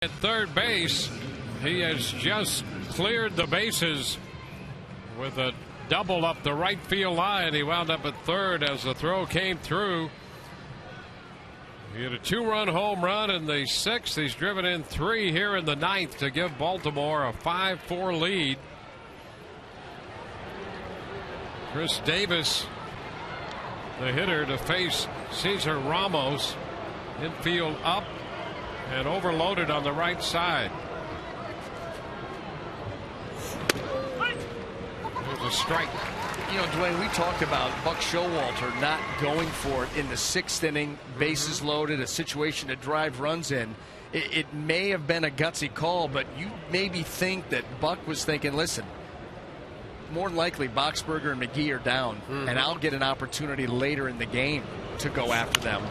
At third base, he has just cleared the bases with a double up the right field line. He wound up at third as the throw came through. He had a 2-run home run in the 6th. He's driven in 3 here in the 9th to give Baltimore a 5-4 lead. Chris Davis, the hitter, to face Cesar Ramos. Infield up and overloaded on the right side. There's a strike. You know, Dwayne, we talked about Buck Showalter not going for it in the 6th inning, bases loaded, a situation to drive runs in. It may have been a gutsy call, but you maybe think that Buck was thinking, listen, more than likely Boxberger and McGee are down, and I'll get an opportunity later in the game to go after them.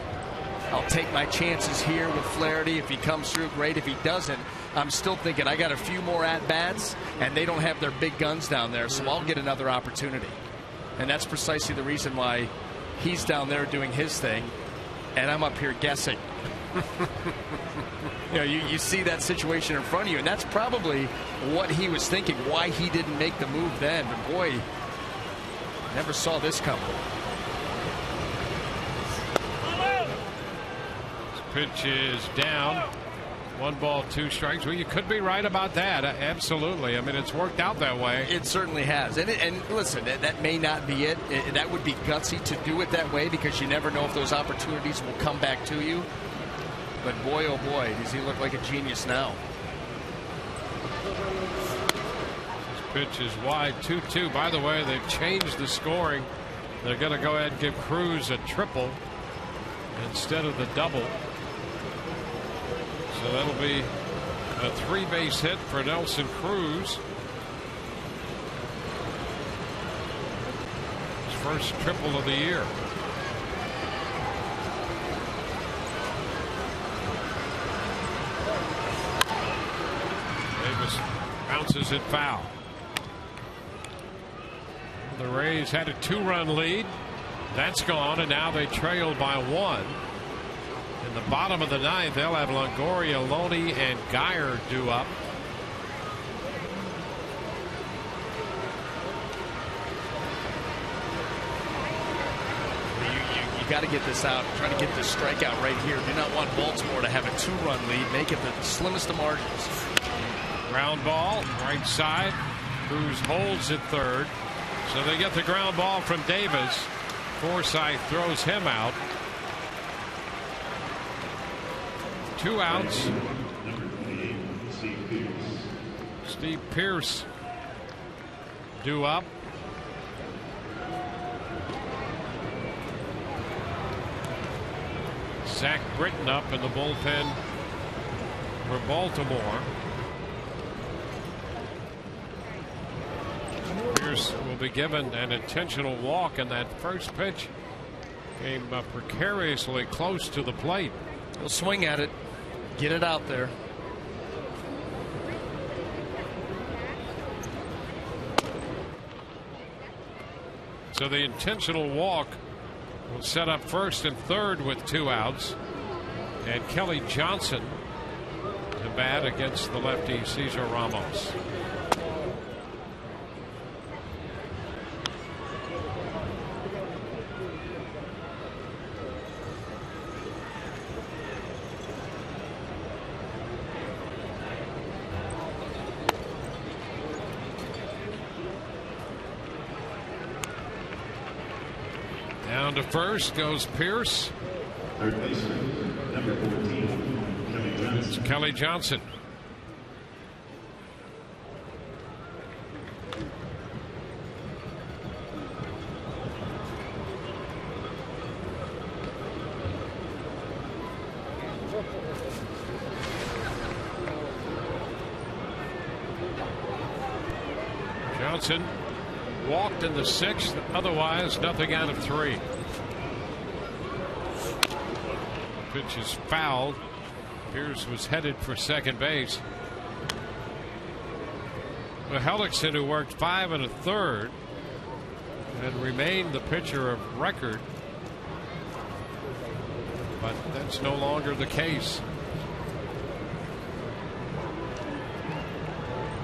I'll take my chances here with Flaherty. If he comes through, great. If he doesn't, I'm still thinking I got a few more at-bats, and they don't have their big guns down there, so I'll get another opportunity. And that's precisely the reason why he's down there doing his thing, and I'm up here guessing. You know, you see that situation in front of you, and that's probably what he was thinking, why he didn't make the move then. But, boy, never saw this coming. Pitch is down. 1 ball, 2 strikes. Well, you could be right about that. Absolutely. I mean, it's worked out that way. It certainly has. And listen, that may not be it. That would be gutsy to do it that way because you never know if those opportunities will come back to you. But boy, oh boy, does he look like a genius now. This pitch is wide, 2-2. By the way, they've changed the scoring. They're going to go ahead and give Cruz a triple instead of the double. So that'll be a 3-base hit for Nelson Cruz. His first triple of the year. Davis bounces it foul. The Rays had a 2-run lead. That's gone, and now they trail by 1. In the bottom of the 9th, they'll have Longoria, Loney, and Geyer due up. got to get this out. Try to get this strikeout right here. Do not want Baltimore to have a 2-run lead. Make it the slimmest of margins. Ground ball, right side. Cruz holds at third. So they get the ground ball from Davis. Forsythe throws him out. 2 outs. Steve Pearce due up. Zach Britton up in the bullpen for Baltimore. Pearce will be given an intentional walk, and that first pitch came precariously close to the plate. He'll swing at it, get it out there. So the intentional walk will set up first and third with 2 outs. And Kelly Johnson to bat against the lefty Cesar Ramos. Down to first goes Pearce. Third baseman, number 14, Kelly Johnson. It's Kelly Johnson. Johnson walked in the 6th, otherwise nothing out of 3. Pitch is fouled. Pearce was headed for second base. Well, Hellickson, who worked 5 1/3 and remained the pitcher of record, but that's no longer the case.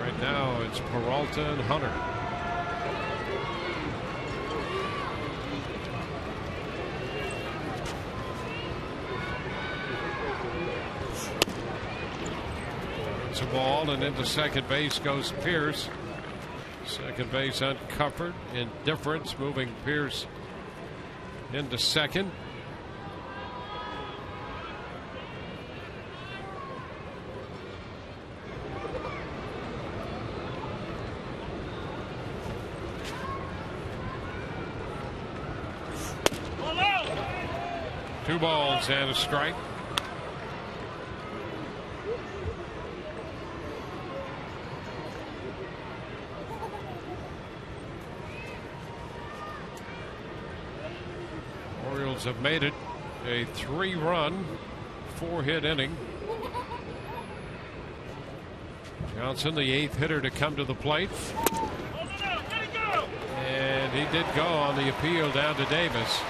Right now it's Peralta and Hunter. It's a ball, and into second base goes Pearce. Second base uncovered. Indifference moving Pearce into second. Two balls and a strike. Orioles have made it a 3-run, 4-hit inning. Johnson, the 8th hitter to come to the plate. And he did go on the appeal down to Davis.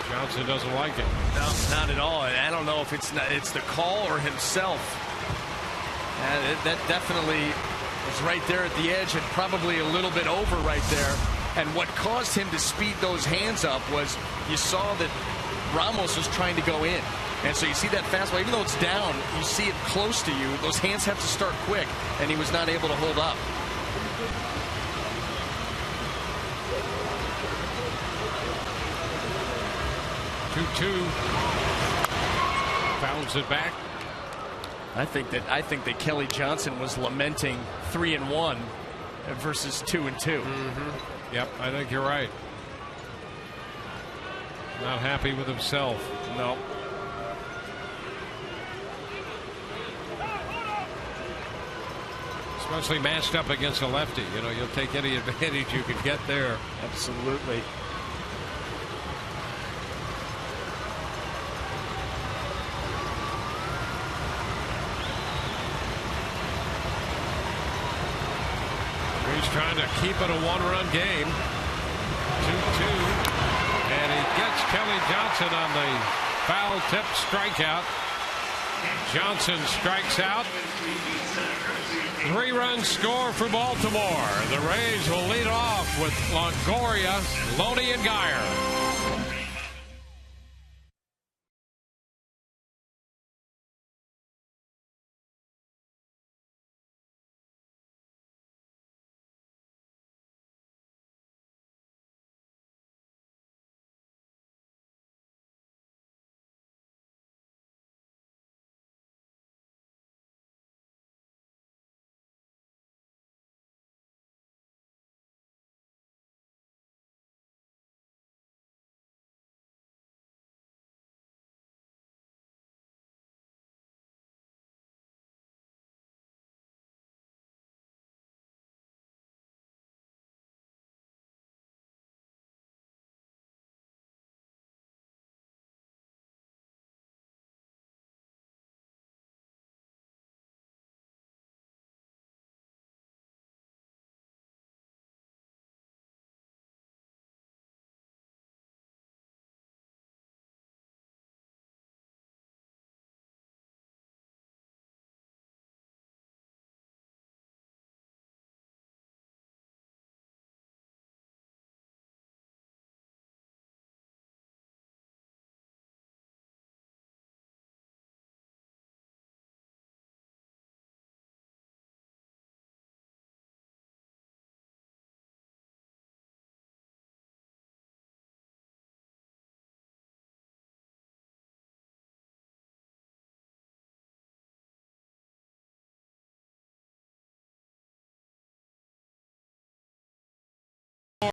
Johnson doesn't like it. No, not at all. I don't know if it's the call or himself. That definitely was right there at the edge and probably a little bit over right there. And what caused him to speed those hands up was you saw that Ramos was trying to go in. And so you see that fastball, even though it's down, you see it close to you. Those hands have to start quick, and he was not able to hold up. Fouls it back. I think that Kelly Johnson was lamenting 3-1 versus 2-2. Yep, I think you're right. Not happy with himself. No. Especially matched up against a lefty. You know, you'll take any advantage you can get there. Absolutely. He's trying to keep it a 1-run game. 2-2. And he gets Kelly Johnson on the foul tip strikeout. Johnson strikes out. 3-run score for Baltimore. The Rays will lead off with Longoria, Loney, and Geyer.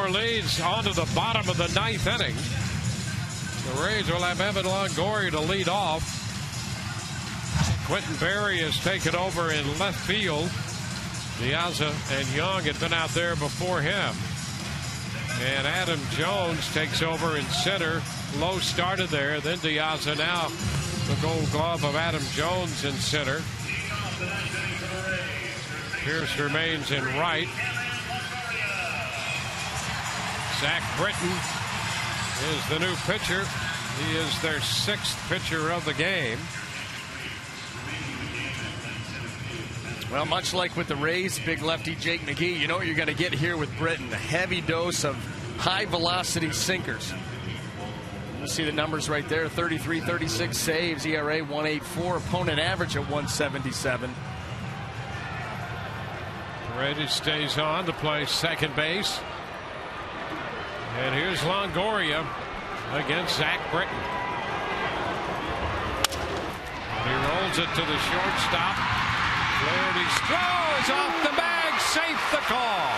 Leads onto the bottom of the 9th inning. The Rays will have Evan Longoria to lead off. Quentin Berry has taken over in left field. Diaz and Young had been out there before him. And Adam Jones takes over in center. Lowe started there. Then Diaz, now the Gold Glove of Adam Jones in center. Pierce remains in right. Zach Britton is the new pitcher. He is their 6th pitcher of the game. Well, much like with the Rays, big lefty Jake McGee, you know what you're going to get here with Britton. A heavy dose of high-velocity sinkers. You see the numbers right there. 33, 36 saves, ERA 1.84, opponent average at 177. Reddy stays on to play second base. And here's Longoria against Zach Britton. He rolls it to the shortstop. Flaherty throws off the bag, safe the call.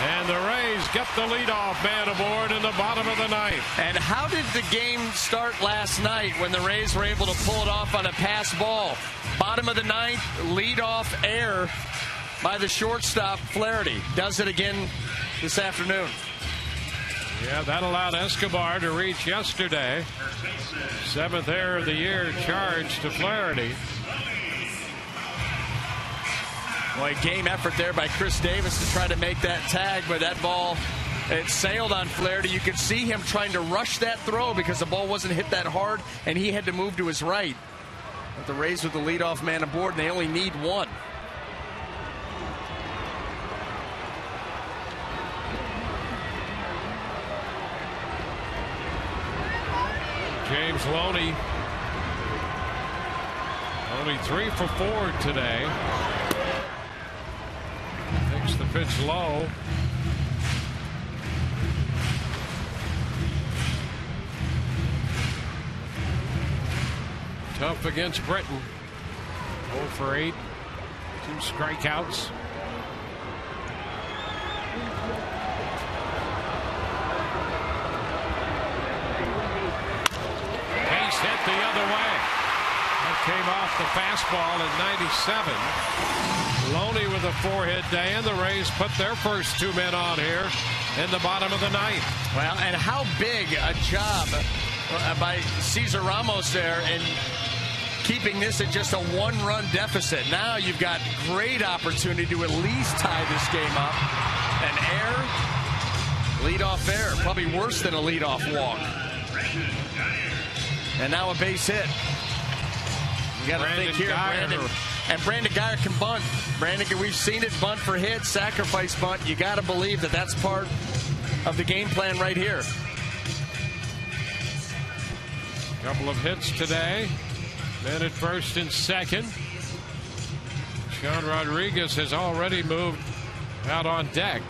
And the Rays get the leadoff man aboard in the bottom of the 9th. And how did the game start last night when the Rays were able to pull it off on a pass ball? Bottom of the 9th, leadoff error by the shortstop, Flaherty. Does it again this afternoon. Yeah, that allowed Escobar to reach yesterday. 7th error of the year charged to Flaherty. Boy, game effort there by Chris Davis to try to make that tag, but that ball, it sailed on Flaherty. You could see him trying to rush that throw because the ball wasn't hit that hard, and he had to move to his right. But the Rays with the leadoff man aboard, and they only need one. James Loney, only 3 for 4 today. Takes the pitch low. Tough against Britton. 0 for 8. 2 strikeouts. Hit the other way. That came off the fastball at 97. Loney with a 4-hit day, and the Rays put their first 2 men on here in the bottom of the 9th. Well, and how big a job by Cesar Ramos there in keeping this at just a 1-run deficit. Now you've got great opportunity to at least tie this game up. An error, leadoff error, probably worse than a leadoff walk. And now a base hit. You got to think here, Brandon Guyer can bunt. We've seen it, bunt for hits, sacrifice bunt. You got to believe that that's part of the game plan right here. Couple of hits today. Men at first and second. Sean Rodriguez has already moved out on deck.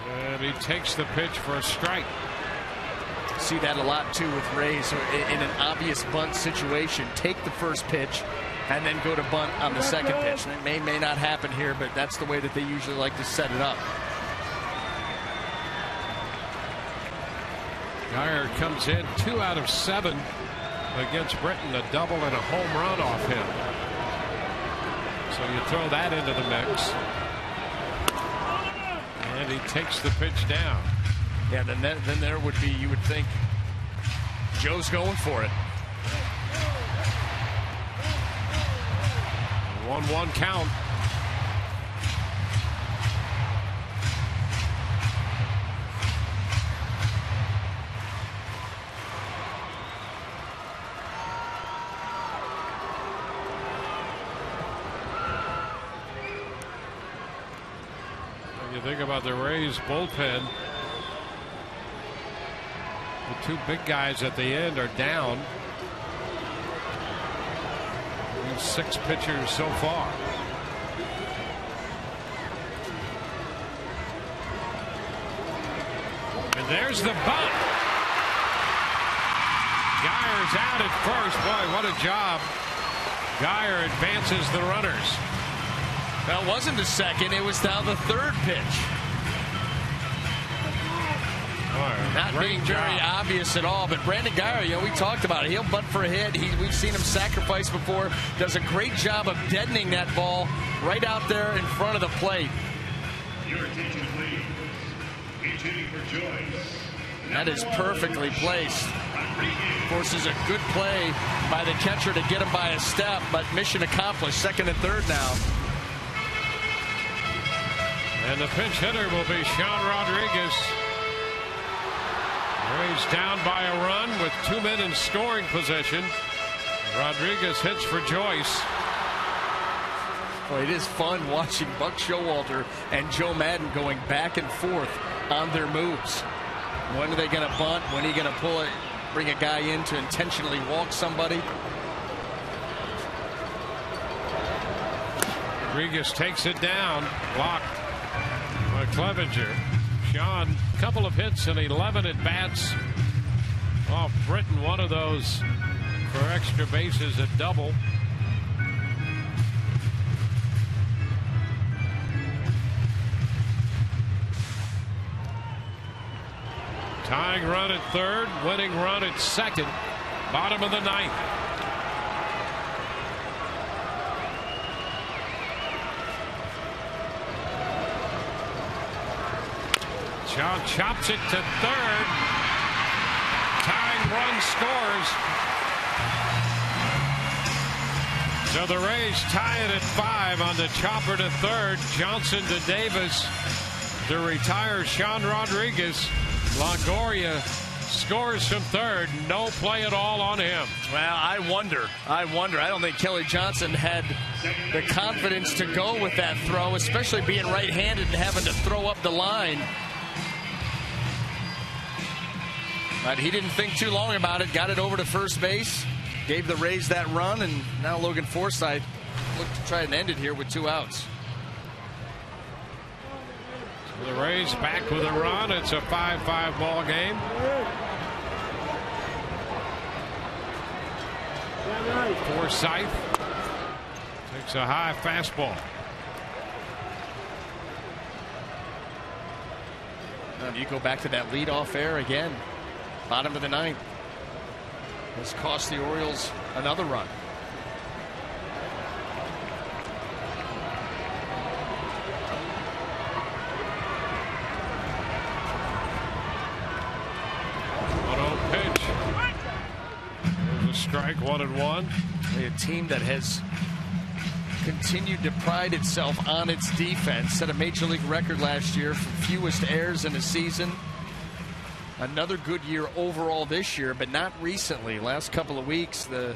And he takes the pitch for a strike. See that a lot too with Rays. So in an obvious bunt situation, take the first pitch and then go to bunt on the second pitch. And it may not happen here, but that's the way that they usually like to set it up. Guyer comes in 2 out of 7 against Britton, a double and a home run off him. So you throw that into the mix. And he takes the pitch down. Yeah, then there would be, you would think, Joe's going for it. 1-1 count. When you think about the Rays bullpen, the 2 big guys at the end are down. 6 pitchers so far. And there's the bunt. Guyer's out at first. Boy, what a job. Guyer advances the runners. That wasn't the second. It was now the third pitch. Not being very obvious at all, but Brandon Guyer, you know, we talked about it. He'll bunt for a hit. We've seen him sacrifice before. Does a great job of deadening that ball right out there in front of the plate. Your attention, please. Pitching for Joyce. That is perfectly placed. Forces a good play by the catcher to get him by a step, but mission accomplished. Second and third now. And the pinch hitter will be Sean Rodriguez. Rays down by a run with 2 men in scoring position. Rodriguez hits for Joyce. Well, it is fun watching Buck Showalter and Joe Madden going back and forth on their moves. When are they going to bunt? When are you going to pull it, bring a guy in to intentionally walk somebody? Rodriguez takes it down, blocked by Clevenger. Sean, a couple of hits and 11 at bats. Off Britton, one of those for extra bases at double. Tying run at third, winning run at second, bottom of the 9th. Sean chops it to third. Tying run scores. So the Rays tie it at 5 on the chopper to third. Johnson to Davis to retire Sean Rodriguez. Longoria scores from third. No play at all on him. Well, I wonder. I don't think Kelly Johnson had the confidence to go with that throw, especially being right-handed and having to throw up the line. But he didn't think too long about it. Got it over to first base. Gave the Rays that run, and now Logan Forsythe looked to try and end it here with 2 outs. So the Rays back with a run. It's a 5-5 ball game. Forsythe takes a high fastball. And you go back to that leadoff air again. Bottom of the 9th. This cost the Orioles another run. Pitch. There's a strike, 1-1. A team that has continued to pride itself on its defense. Set a major league record last year for fewest errors in a season. Another good year overall this year, but not recently. Last couple of weeks, the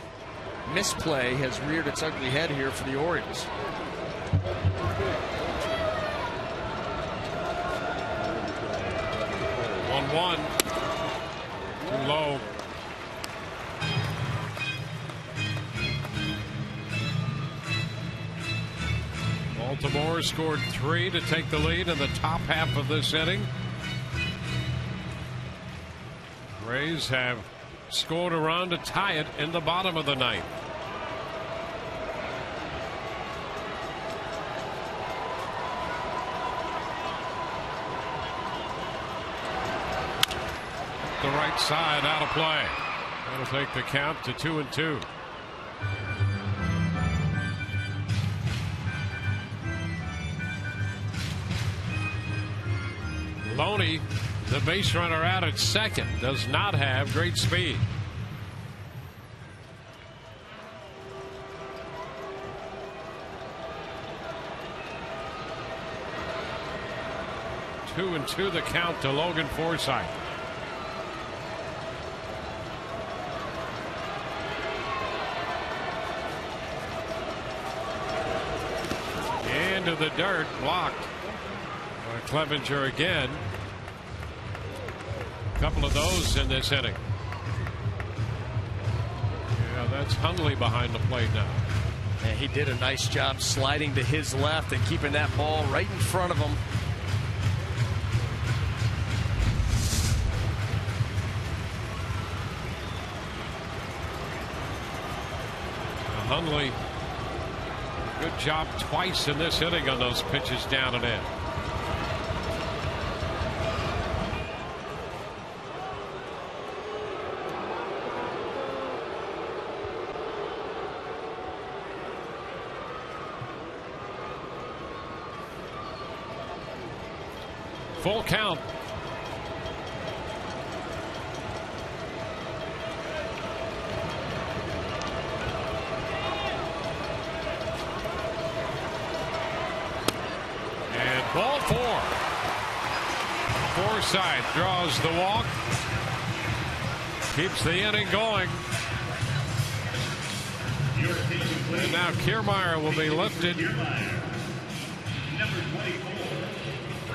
misplay has reared its ugly head here for the Orioles. One. Too low. Baltimore scored 3 to take the lead in the top half of this inning. Rays have scored a run to tie it in the bottom of the ninth. The right side out of play. That'll take the count to 2-2. Loney, the base runner out at second, does not have great speed. Two and two the count to Logan Forsythe. Into the dirt, blocked by Clevenger again. A couple of those in this inning. Yeah, that's Hundley behind the plate now. And he did a nice job sliding to his left and keeping that ball right in front of him. Hundley, good job twice in this inning on those pitches down and in. Full count. And ball four. Forsythe draws the walk. Keeps the inning going. And now Kiermaier will be lifted.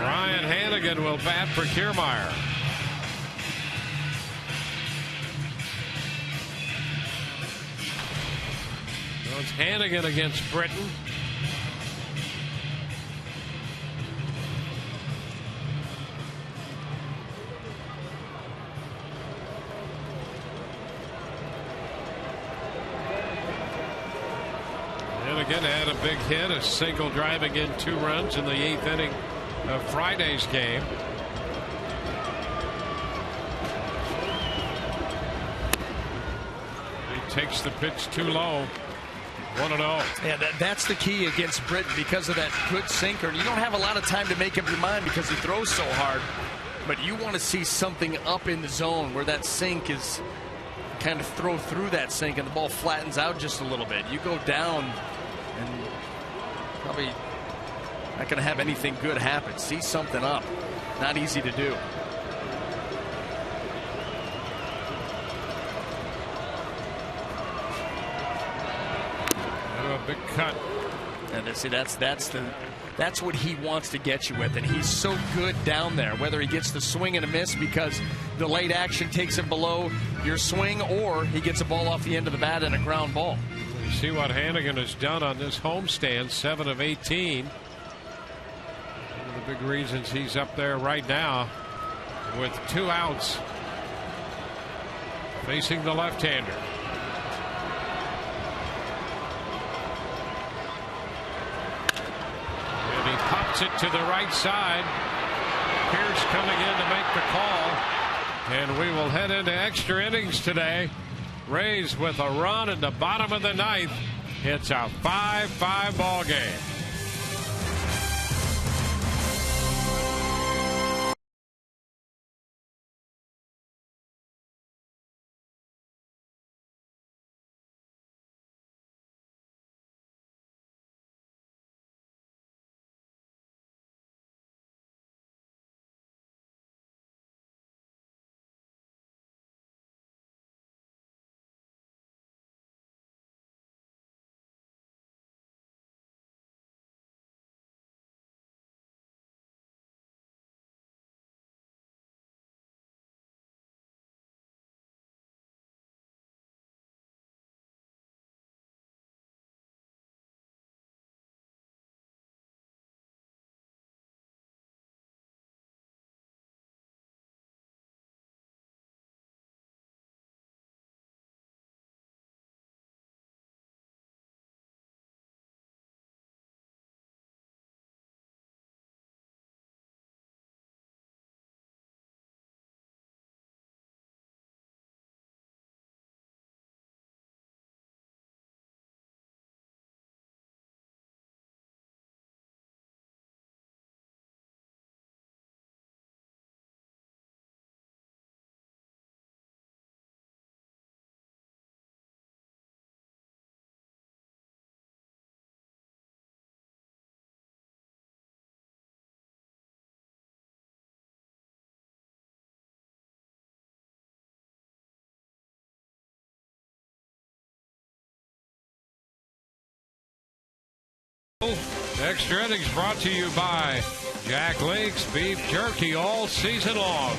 Ryan Hannigan will bat for Kiermaier. So it's Hannigan against Britton. Hannigan had a big hit, a single driving in 2 runs in the 8th inning of Friday's game. He takes the pitch too low. 1-0. Yeah, that's the key against Britton because of that good sinker. You don't have a lot of time to make up your mind because he throws so hard. But you want to see something up in the zone where that sink is kind of throw through that sink and the ball flattens out just a little bit. You go down and probably not going to have anything good happen. See something up. Not easy to do. A big cut. And see, that's what he wants to get you with, and he's so good down there. Whether he gets the swing and a miss because the late action takes him below your swing, or he gets a ball off the end of the bat and a ground ball. You see what Hannigan has done on this homestand, 7 of 18. One of the big reasons he's up there right now with 2 outs, facing the left-hander. And he pops it to the right side. Pierce coming in to make the call. And we will head into extra innings today. Rays with a run in the bottom of the 9th. It's a 5-5 ball game. Extra innings brought to you by Jack Link's Beef Jerky all season long.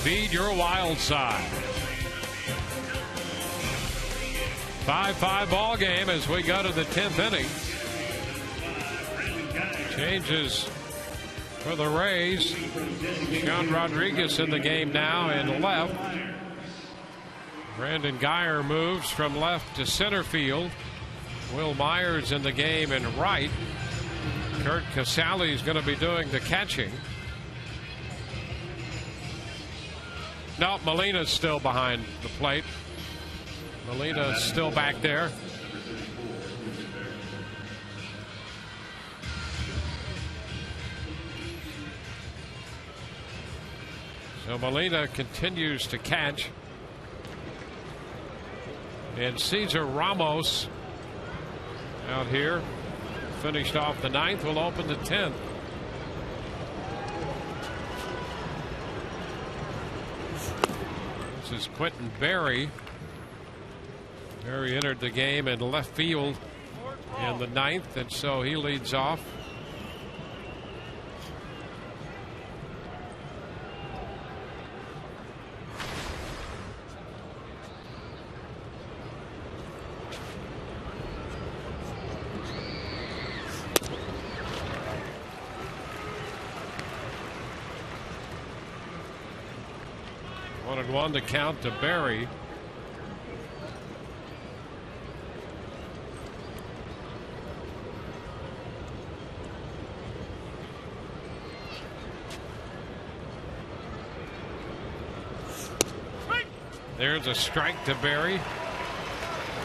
Feed your wild side. 5-5 ball game as we go to the 10th inning. Changes for the Rays. Sean Rodriguez in the game now in left. Brandon Guyer moves from left to center field. Will Myers in the game in right. Kurt Casale is going to be doing the catching. No, Molina's still behind the plate. Molina's still back there. So Molina continues to catch. And Cesar Ramos out here. Finished off the 9th. Will open the 10th. This is Quentin Berry. Berry entered the game in left field in the 9th, and so he leads off. One to count to Berry. There's a strike to Berry.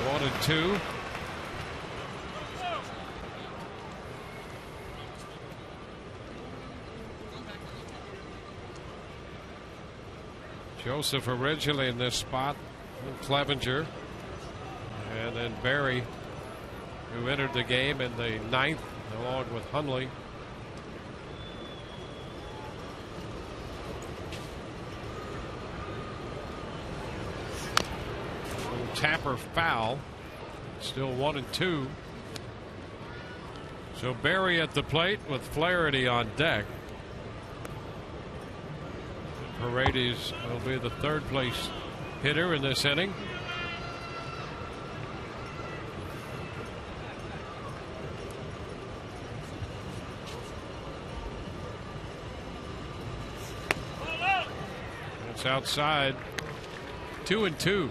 1-2. Joseph originally in this spot, Clevenger, and then Berry, who entered the game in the 9th along with Hundley. Tapper foul, still 1-2. So Berry at the plate with Flaherty on deck. Paredes will be the third place hitter in this inning. It's outside. 2-2.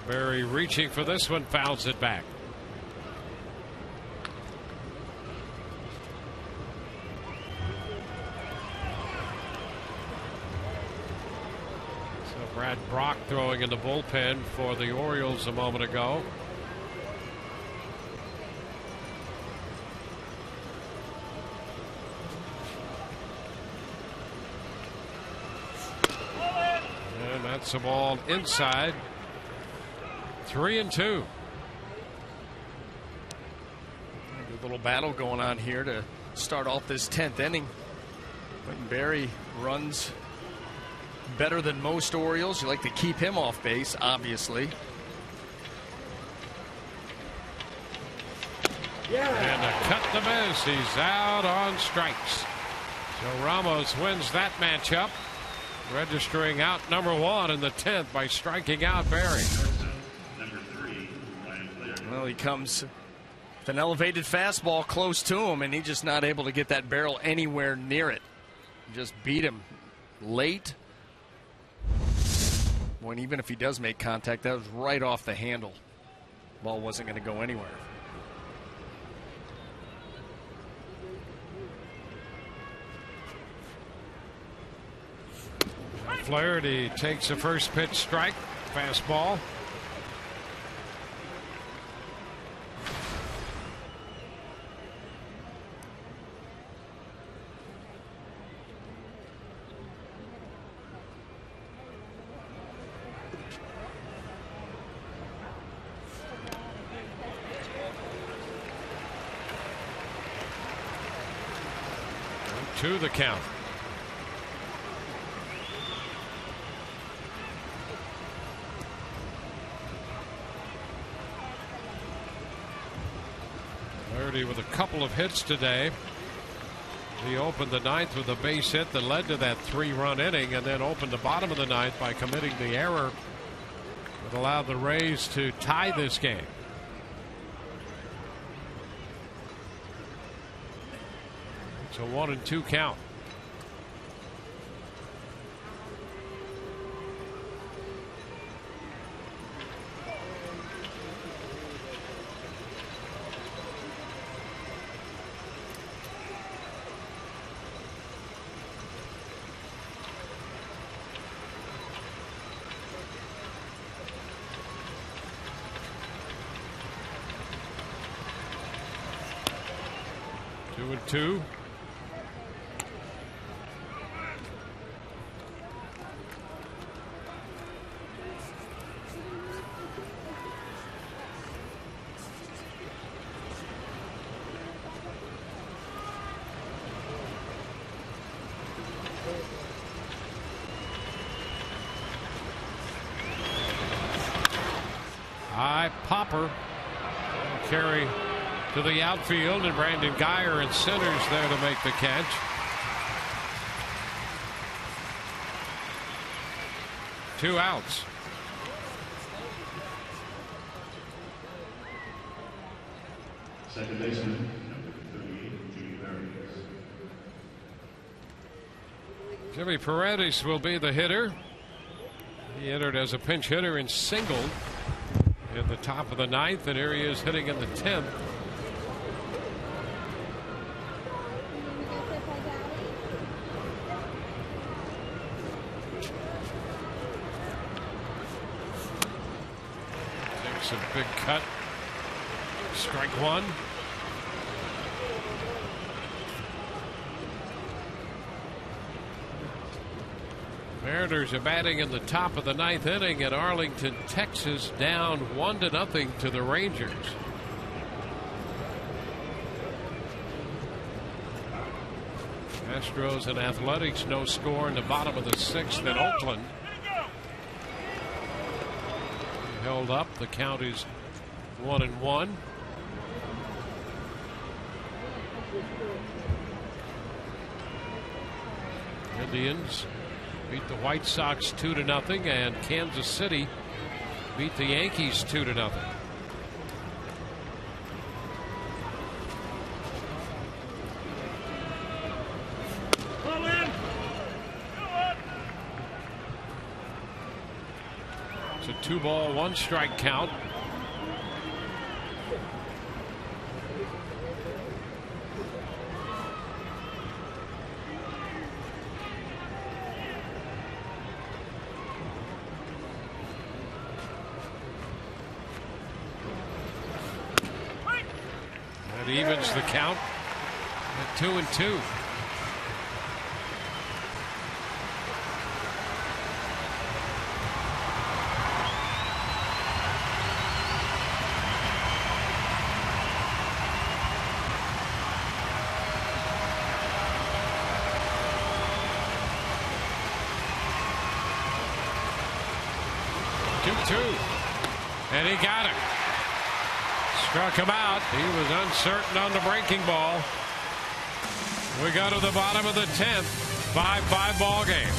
Berry reaching for this one, fouls it back. So Brad Brock throwing in the bullpen for the Orioles a moment ago. And that's a ball inside. 3-2. A little battle going on here to start off this 10th inning. Quentin Berry runs better than most Orioles. You like to keep him off base, obviously. And a cut to miss. He's out on strikes. So Ramos wins that matchup, registering out number 1 in the 10th by striking out Berry. Well, he comes with an elevated fastball close to him, and he's just not able to get that barrel anywhere near it. Just beat him late. When even if he does make contact, that was right off the handle. Ball wasn't going to go anywhere. Flaherty takes the first pitch strike. Fastball. 2-2 the count. Flaherty with a couple of hits today. He opened the ninth with a base hit that led to that 3-run inning, and then opened the bottom of the ninth by committing the error that allowed the Rays to tie this game. It's a 1-2 count. Two. High popper. Carry to the outfield, and Brandon Guyer in centers there to make the catch. Two outs. Second baseman, number 38, Jimmy Paredes. Jimmy Paredes will be the hitter. He entered as a pinch hitter and singled in the top of the ninth, and here he is hitting in the 10th. Takes a big cut. Strike one. Mariners are batting in the top of the ninth inning at Arlington, Texas, down 1-0 to the Rangers. Astros and Athletics no score in the bottom of the sixth at Oakland. Held up. The count is 1-1. Indians beat the White Sox 2-0, and Kansas City beat the Yankees 2-0. It's a 2-ball, 1-strike count. That evens the count at 2-2. And he got him. Struck him out. He was uncertain on the breaking ball. We go to the bottom of the 10th. 5-5 ball game.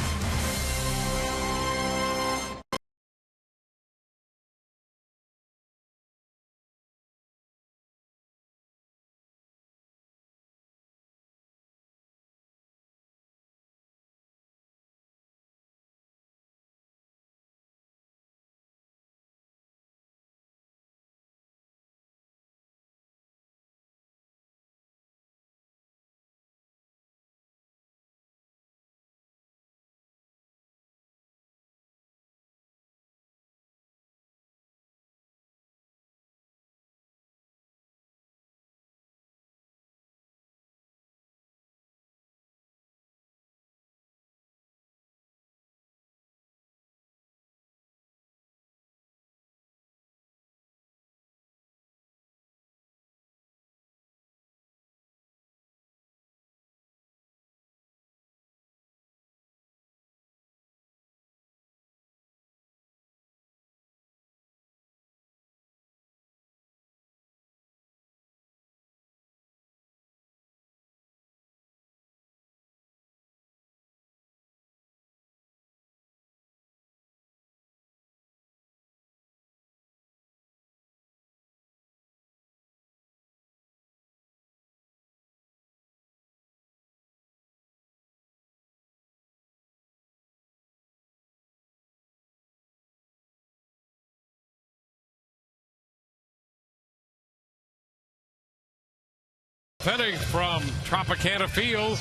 10th inning from Tropicana Field.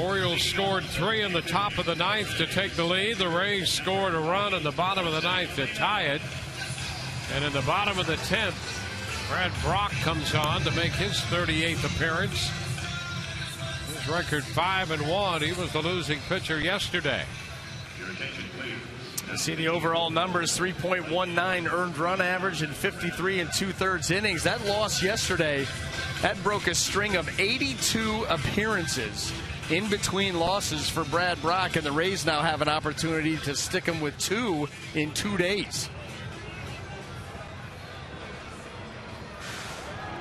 Orioles scored 3 in the top of the 9th to take the lead. The Rays scored a run in the bottom of the 9th to tie it. And in the bottom of the 10th, Brad Brock comes on to make his 38th appearance. His record 5-1. He was the losing pitcher yesterday. You see the overall numbers, 3.19 earned run average in 53 2/3 innings. That loss yesterday, that broke a string of 82 appearances in between losses for Brad Brock, and the Rays now have an opportunity to stick him with 2 in 2 days.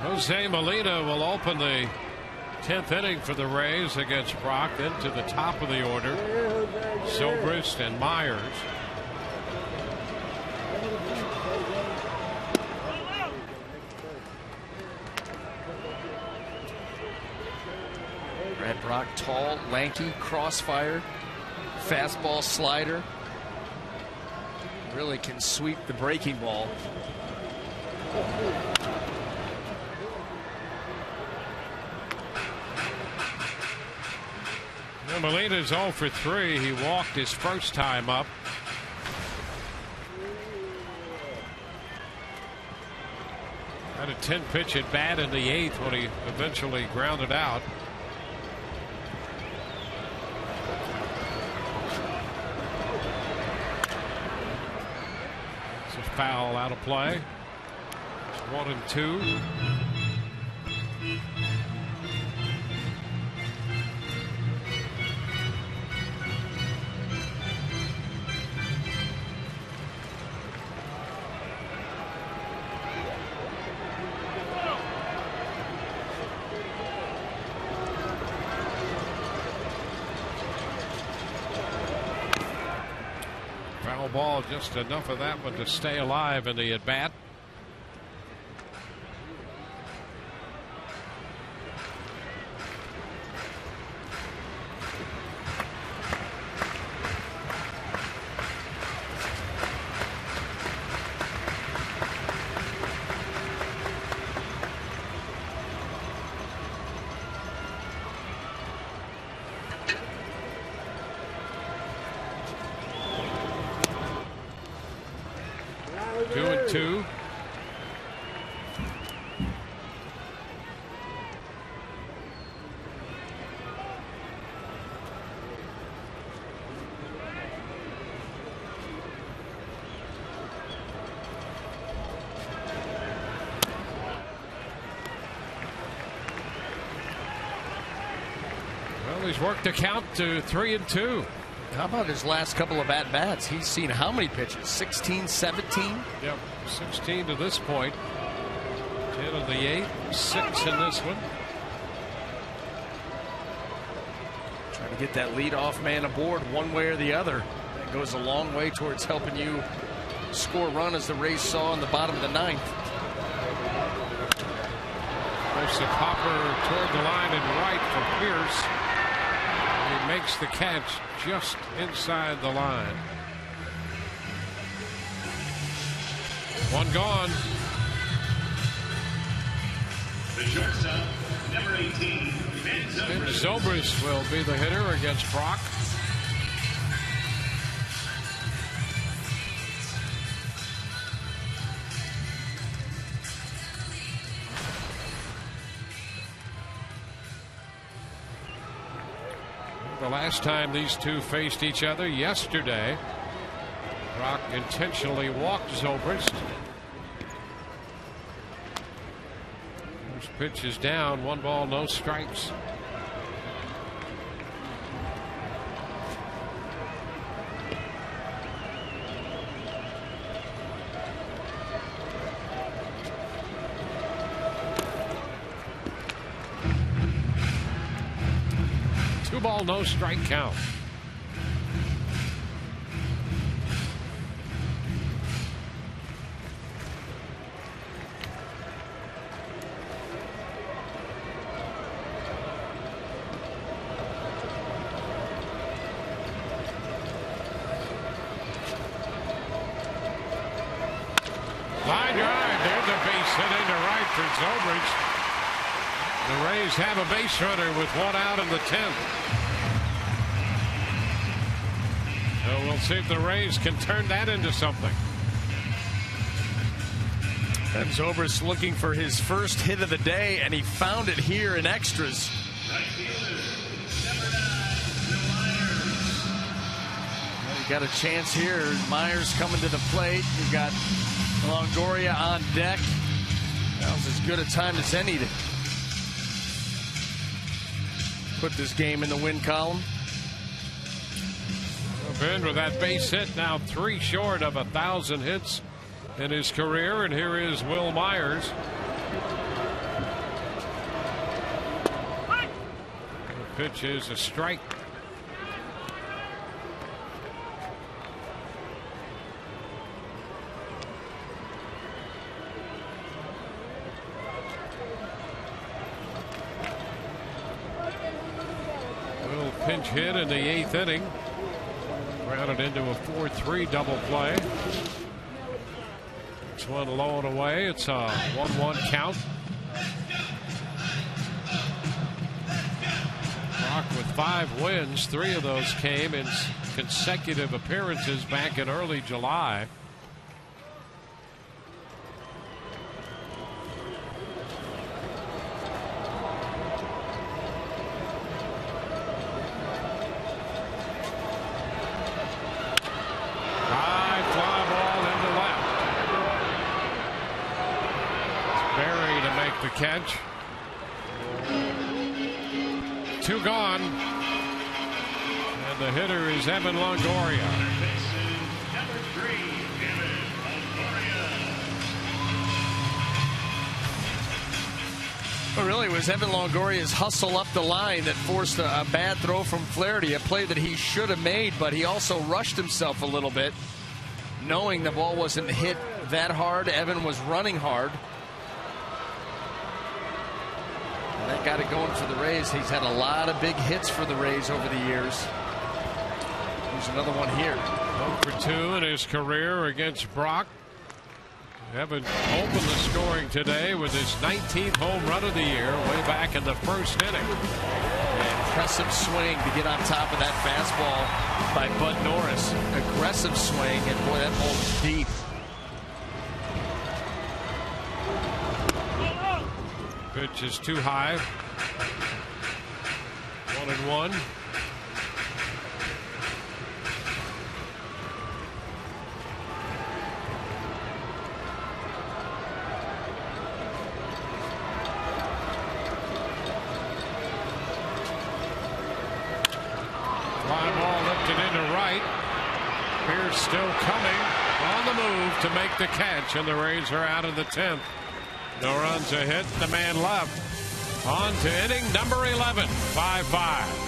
Jose Molina will open the 10th inning for the Rays against Brock. Then to the top of the order, Zobrist and Myers. Brad Brock, tall, lanky, crossfire, fastball, slider. Really can sweep the breaking ball. Well, Molina's 0 for 3. He walked his first time up. Had a 10-pitch at bat in the 8th when he eventually grounded out. It's a foul out of play. It's 1-2. Ball, just enough of that one to stay alive in the at bat. Two. Well, he's worked the count to 3-2. How about his last couple of at-bats? He's seen how many pitches? 16, 17? Yep, 16 to this point. 10 in the 8th, 6 in this one. Trying to get that leadoff man aboard one way or the other. That goes a long way towards helping you score a run, as the Rays saw in the bottom of the 9th. There's a popper toward the line and right for Pierce. He makes the catch just inside the line. One gone. The shortstop, number 18, And Zobrist will be the hitter against Brock. The last time these two faced each other yesterday, Brock intentionally walked Zobrist. First pitch is down, 1 ball, no strikes. Ball, no strike count. Line drive. There's a base hit into right after Zobrist. The Rays have a base runner with 1 out in the 10th. So we'll see if the Rays can turn that into something. And Zobrist looking for his first hit of the day, and he found it here in extras. Well, you got a chance here. Myers coming to the plate. You got Longoria on deck. That was as good a time as any to put this game in the win column. Ben with that base hit, now 3 short of 1,000 hits in his career, and here is Will Myers. The pitch is a strike. Will pinch hit in the 8th inning. Grounded into a 4-3 double play. This one low and away. It's a 1-1 count. Brock with 5 wins. 3 of those came in consecutive appearances back in early July. Catch. 2 gone. And the hitter is Evan Longoria. Well, really, it was Evan Longoria's hustle up the line that forced a bad throw from Flaherty, a play that he should have made, but he also rushed himself a little bit, knowing the ball wasn't hit that hard. Evan was running hard. That got it going for the Rays. He's had a lot of big hits for the Rays over the years. There's another one here. 1 for 2 in his career against Brock. Evan opened the scoring today with his 19th home run of the year way back in the 1st inning. Impressive swing to get on top of that fastball by Bud Norris. Aggressive swing, and boy, that ball was deep. Pitch is too high. 1-1. Fly ball lifted into right. Pierce still coming on the move to make the catch, and the Rays are out of the 10th. No runs, a hit, the man left. On to inning number 11, 5-5.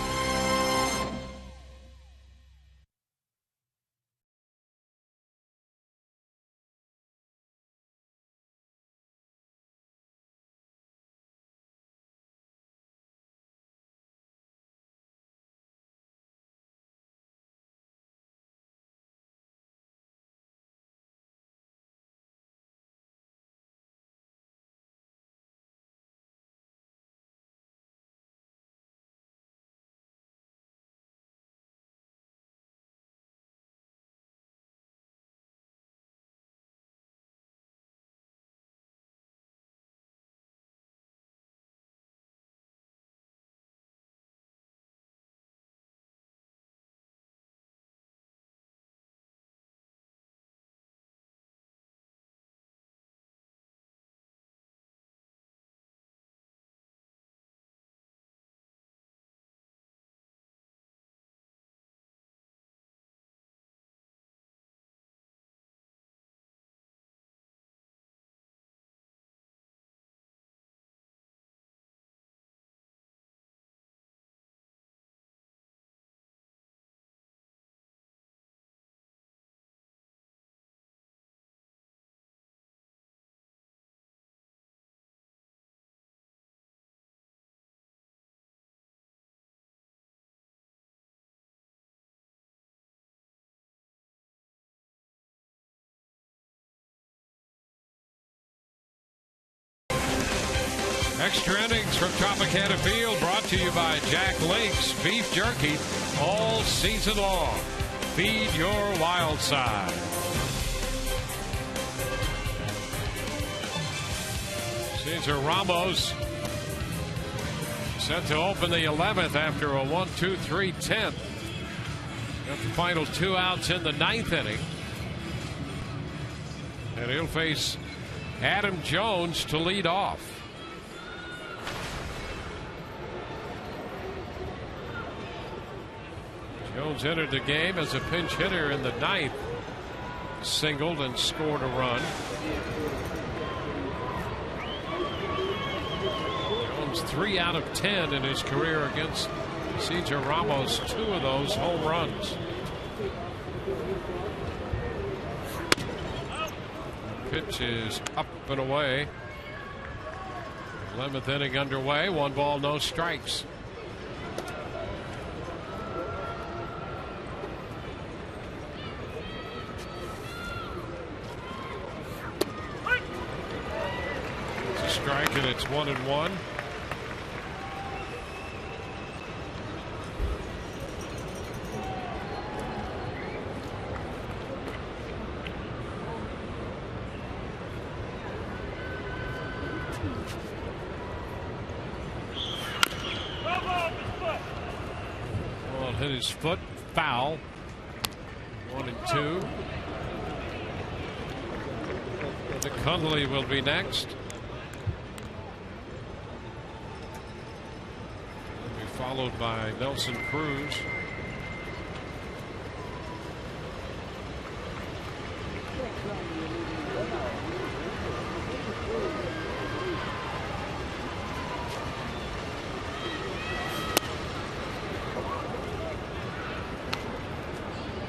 Extra innings from Tropicana Field brought to you by Jack Link's Beef Jerky all season long. Feed your wild side. Cesar Ramos set to open the 11th after a 1-2-3 10th. Got the final 2 outs in the 9th inning. And he'll face Adam Jones to lead off. Jones entered the game as a pinch hitter in the 9th. Singled and scored a run. Jones 3 out of 10 in his career against Cesar Ramos. 2 of those home runs. Pitch is up and away. 11th inning underway. 1 ball, no strikes. It's a strike and it's 1-1. Hit his foot, foul. 1-2. McCundley will be next. He'll be followed by Nelson Cruz.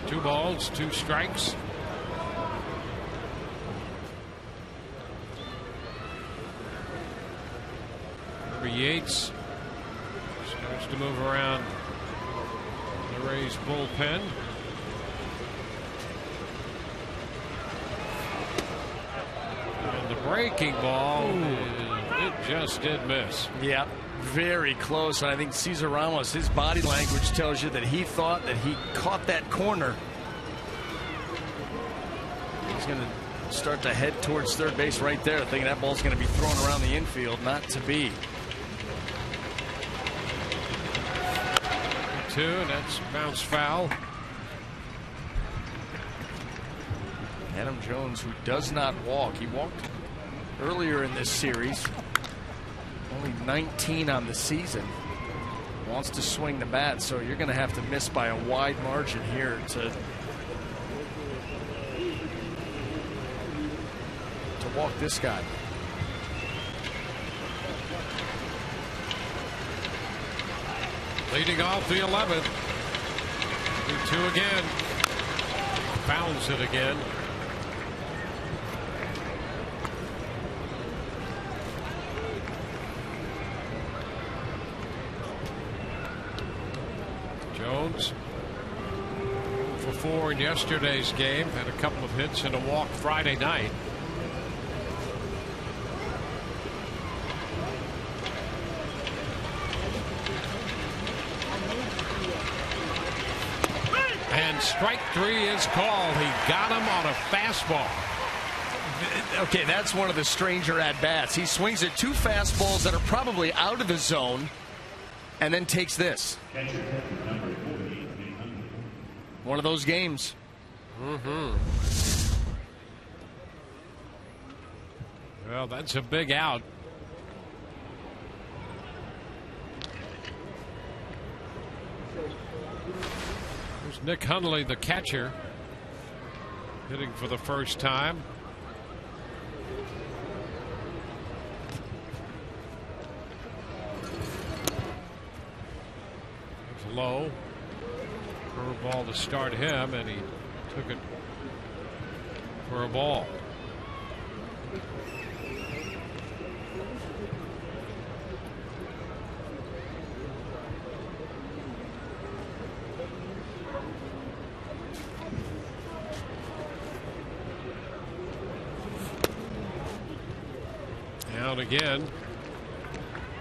Two balls, 2 strikes. Yates starts to move around the Rays bullpen. And the breaking ball, it just did miss. Yeah, very close. I think Cesar Ramos, his body language tells you that he thought that he caught that corner. He's going to start to head towards third base right there, thinking that ball's going to be thrown around the infield. Not to be. 2, and that's bounce foul. Adam Jones, who does not walk. He walked earlier in this series. Only 19 on the season. Wants to swing the bat, so you're going to have to miss by a wide margin here to walk this guy. Leading off the 11th. 2 again. Fouls it again. Jones 0 for 4 in yesterday's game. Had a couple of hits and a walk Friday night. And strike 3 is called. He got him on a fastball. Okay, that's one of the stranger at-bats. He swings at 2 fastballs that are probably out of the zone and then takes this. One of those games. Well, that's a big out. There's Nick Hundley, the catcher, hitting for the first time. It's low. Curveball to start him, and he took it for a ball. Down again.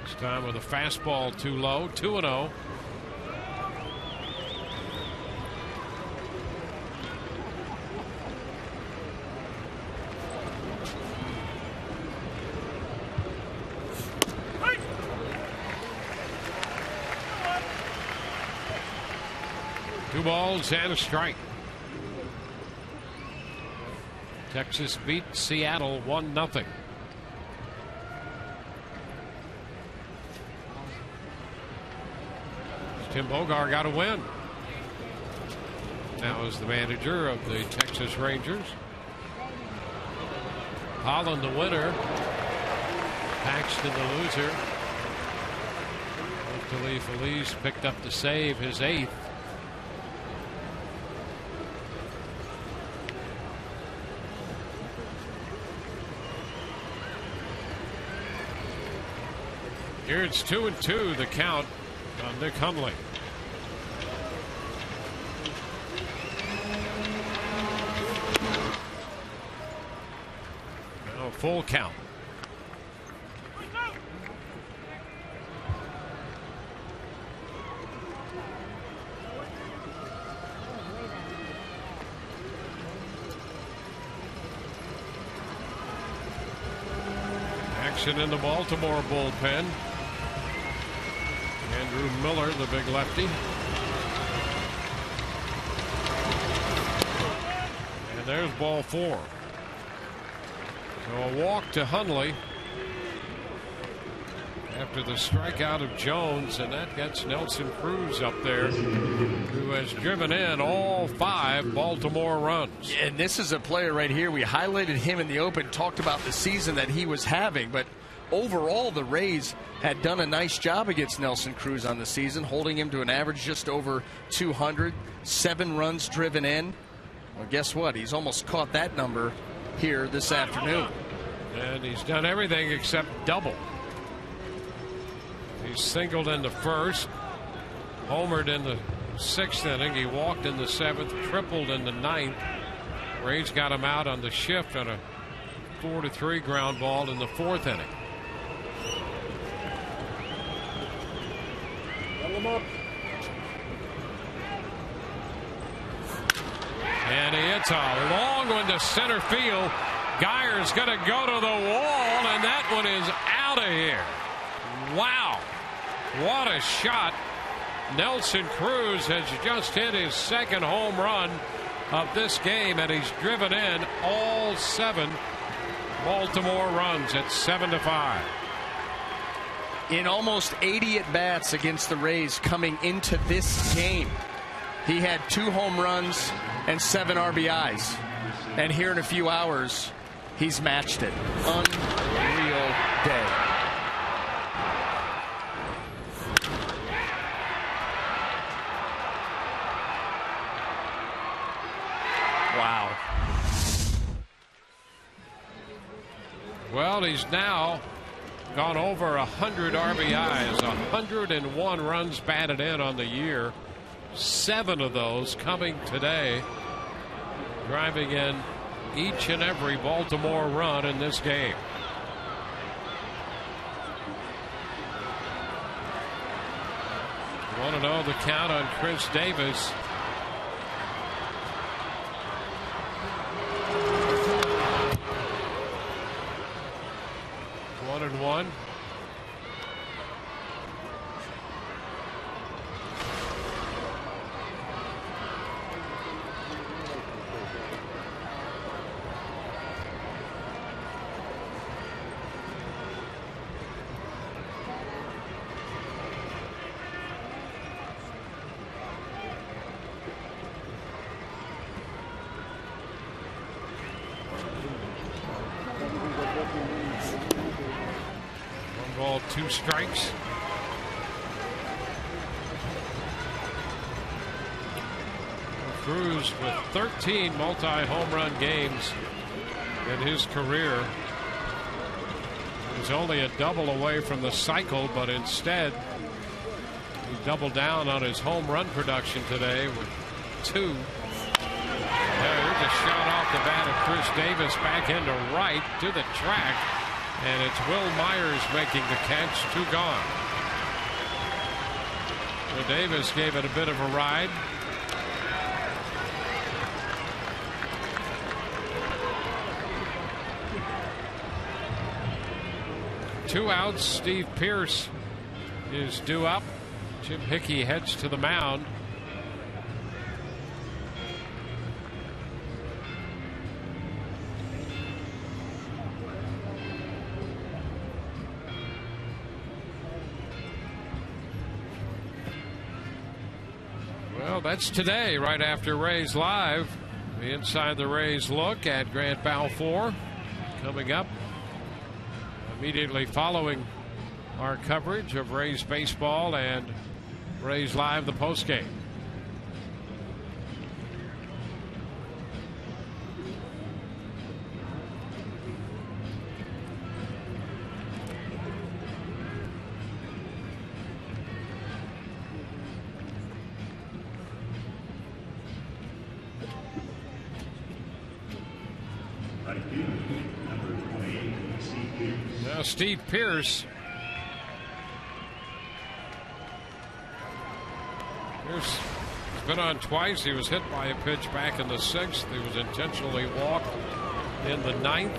This time with a fastball too low, 2-0. Two balls and a strike. Texas beat Seattle 1-0. Tim Bogar got a win. Now is the manager of the Texas Rangers. Holland the winner. Paxton the loser. Hopefully Feliz picked up the save, his 8th. Here it's 2-2, the count on Nick Hundley. Now full count. Action in the Baltimore bullpen. Andrew Miller, the big lefty. And there's ball 4. So a walk to Hundley after the strikeout of Jones, and that gets Nelson Cruz up there, who has driven in all 5 Baltimore runs. And this is a player right here. We highlighted him in the open, talked about the season that he was having, but overall the Rays had done a nice job against Nelson Cruz on the season, holding him to an average just over 200, 7 runs driven in. Well, guess what? He's almost caught that number here this afternoon. And he's done everything except double. He singled in the first, homered in the 6th inning. He walked in the 7th, tripled in the 9th. Rays got him out on the shift on a 4-3 ground ball in the 4th inning. And he hits a long one to center field. Geyer's going to go to the wall, and that one is out of here. Wow. What a shot. Nelson Cruz has just hit his 2nd home run of this game, and he's driven in all 7 Baltimore runs at 7-5. In almost 80 at-bats against the Rays coming into this game, he had 2 home runs and 7 RBIs. And here in a few hours, he's matched it. Unreal day. Wow. Well, he's now gone over 100 RBIs, 101 runs batted in on the year. 7 of those coming today, driving in each and every Baltimore run in this game. You want to know the count on Chris Davis. One and one. Ball, 2 strikes. Cruz with 13 multi-home run games in his career. He was only a double away from the cycle, but instead he doubled down on his home run production today with 2. There's a shot off the bat of Chris Davis back into right to the track. And it's Will Myers making the catch. 2 gone. So Davis gave it a bit of a ride. Two outs. Steve Pearce is due up. Jim Hickey heads to the mound. Well, that's today, right after Rays Live. The Inside the Rays look at Grant Balfour coming up immediately following our coverage of Rays baseball and Rays Live, the postgame. Now Steve Pearce. Pearce has been on twice. He was hit by a pitch back in the 6th. He was intentionally walked in the 9th.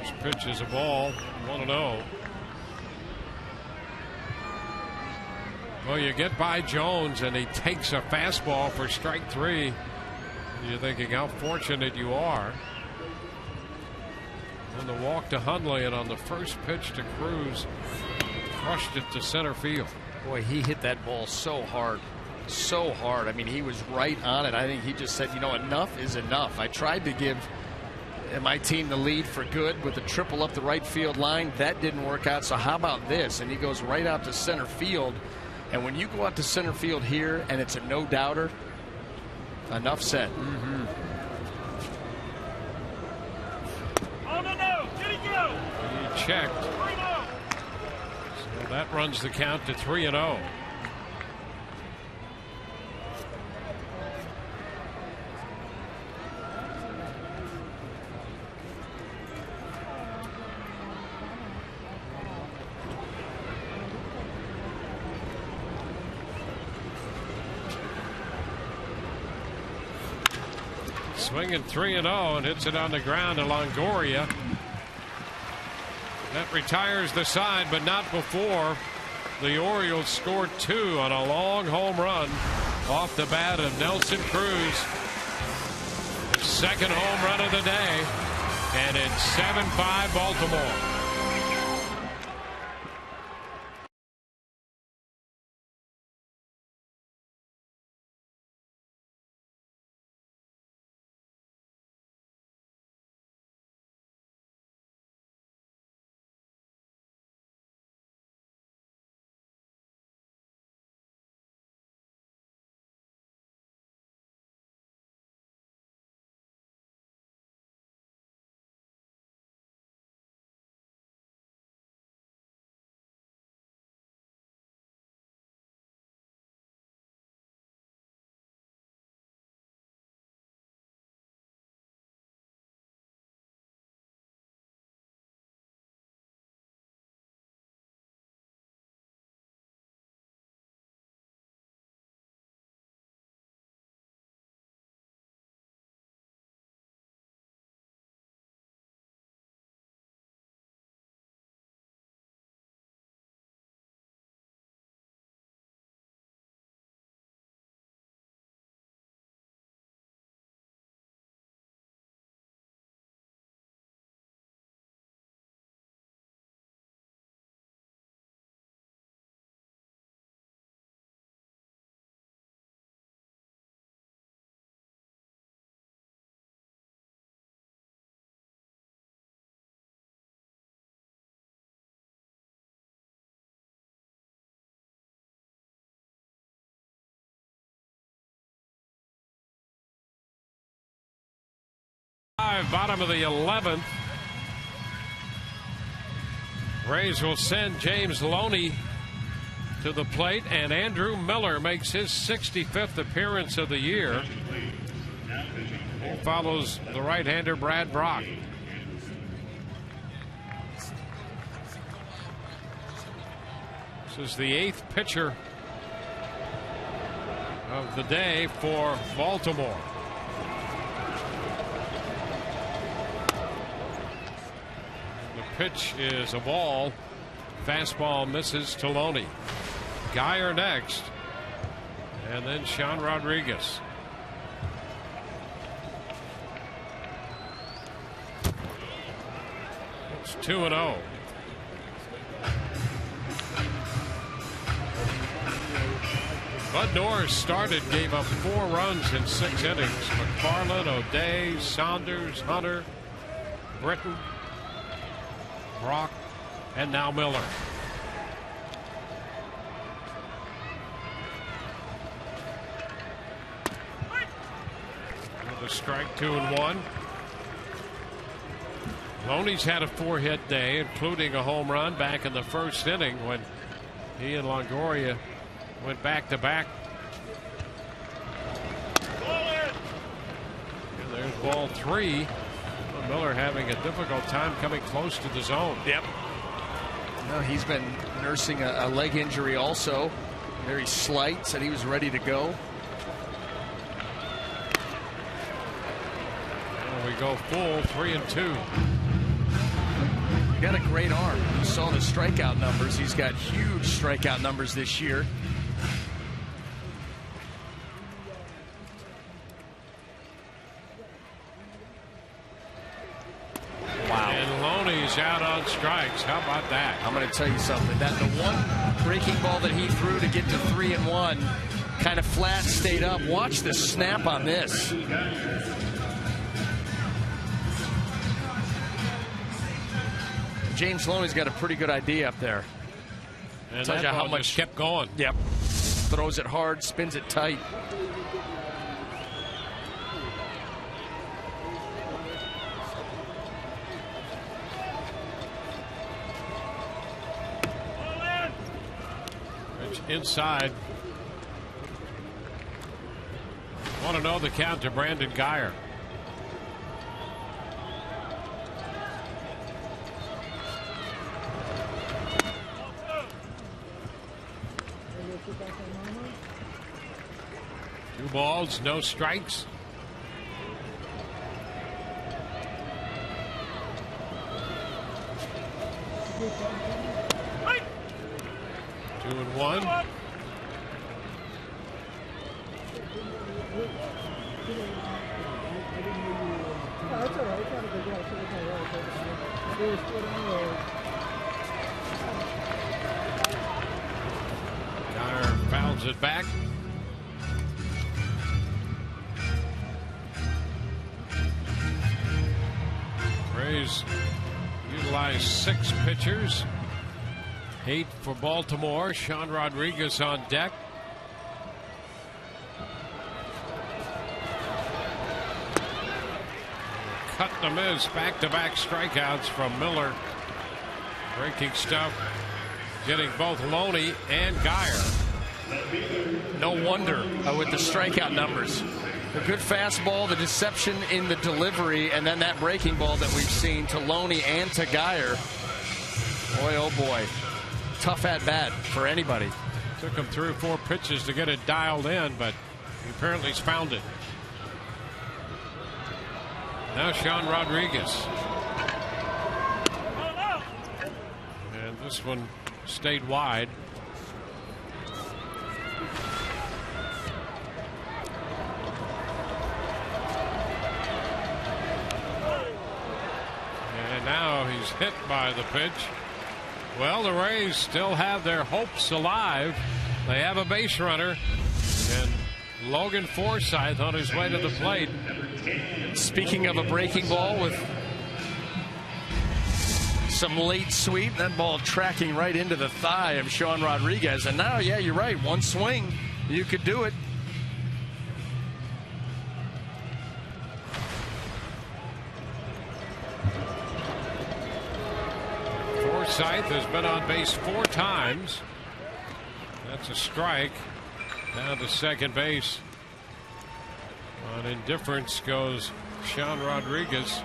This pitch is a ball. 1-0. Well, you get by Jones and he takes a fastball for strike 3. You're thinking how fortunate you are. On the walk to Hundley, and on the first pitch to Cruz, crushed it to center field. Boy, he hit that ball so hard. So hard. I mean, he was right on it. I think he just said, you know, enough is enough. I tried to give my team the lead for good with a triple up the right field line. That didn't work out. So how about this? And he goes right out to center field. And when you go out to center field here and it's a no-doubter, enough said. Mm-hmm. On the nose, did he go? He checked. So that runs the count to 3-0. Swinging 3-0 and hits it on the ground to Longoria. That retires the side, but not before the Orioles scored 2 on a long home run off the bat of Nelson Cruz. Second home run of the day, and it's 7-5 Baltimore. Bottom of the 11th. Rays will send James Loney to the plate, and Andrew Miller makes his 65th appearance of the year. He follows the right-hander Brad Brock. This is the 8th pitcher of the day for Baltimore. The pitch is a ball. Fastball misses to Loney. Kiermaier next, and then Sean Rodriguez. It's 2-0. Bud Norris started, gave up 4 runs in 6 innings. McFarland, O'Day, Saunders, Hunter, Britton, Brock, and now Miller. With a strike, 2-1. Loney's had a 4-hit day, including a home run back in the first inning when he and Longoria went back-to-back. And there's ball 3. Miller having a difficult time coming close to the zone. Yep. No, he's been nursing a leg injury also. Very slight. Said he was ready to go. And we go full 3-2. Got a great arm. You saw the strikeout numbers. He's got huge strikeout numbers this year. Wow. And Loney's out on strikes. How about that? I'm going to tell you something. That the one breaking ball that he threw to get to 3-1 kind of flat stayed up. Watch the snap on this. James Loney's got a pretty good idea up there. And tells you how much just kept going. Yep. Throws it hard, spins it tight. Pitch inside. Want to know the count to Brandon Kiermaier. Two balls, no strikes. Right. 2-1. Kiermaier fouls it back. Rays utilized 6 pitchers. 8 for Baltimore. Sean Rodriguez on deck. Cut and miss. Back-to-back strikeouts from Miller. Breaking stuff. Getting both Loney and Kiermaier. No wonder with the strikeout numbers. The good fastball, the deception in the delivery, and then that breaking ball that we've seen to Loney and to Kiermaier. Boy, oh boy. Tough at bat for anybody. Took him 3 or 4 pitches to get it dialed in, but he apparently has found it. Now Sean Rodriguez. And this one stayed wide. And now he's hit by the pitch. Well, the Rays still have their hopes alive. They have a base runner, and Logan Forsythe on his way to the plate. Speaking of a breaking ball with some late sweep, that ball tracking right into the thigh of Sean Rodriguez. And now, yeah, you're right. One swing, you could do it. Forsythe has been on base 4 times. That's a strike. Now to second base. On indifference goes Sean Rodriguez.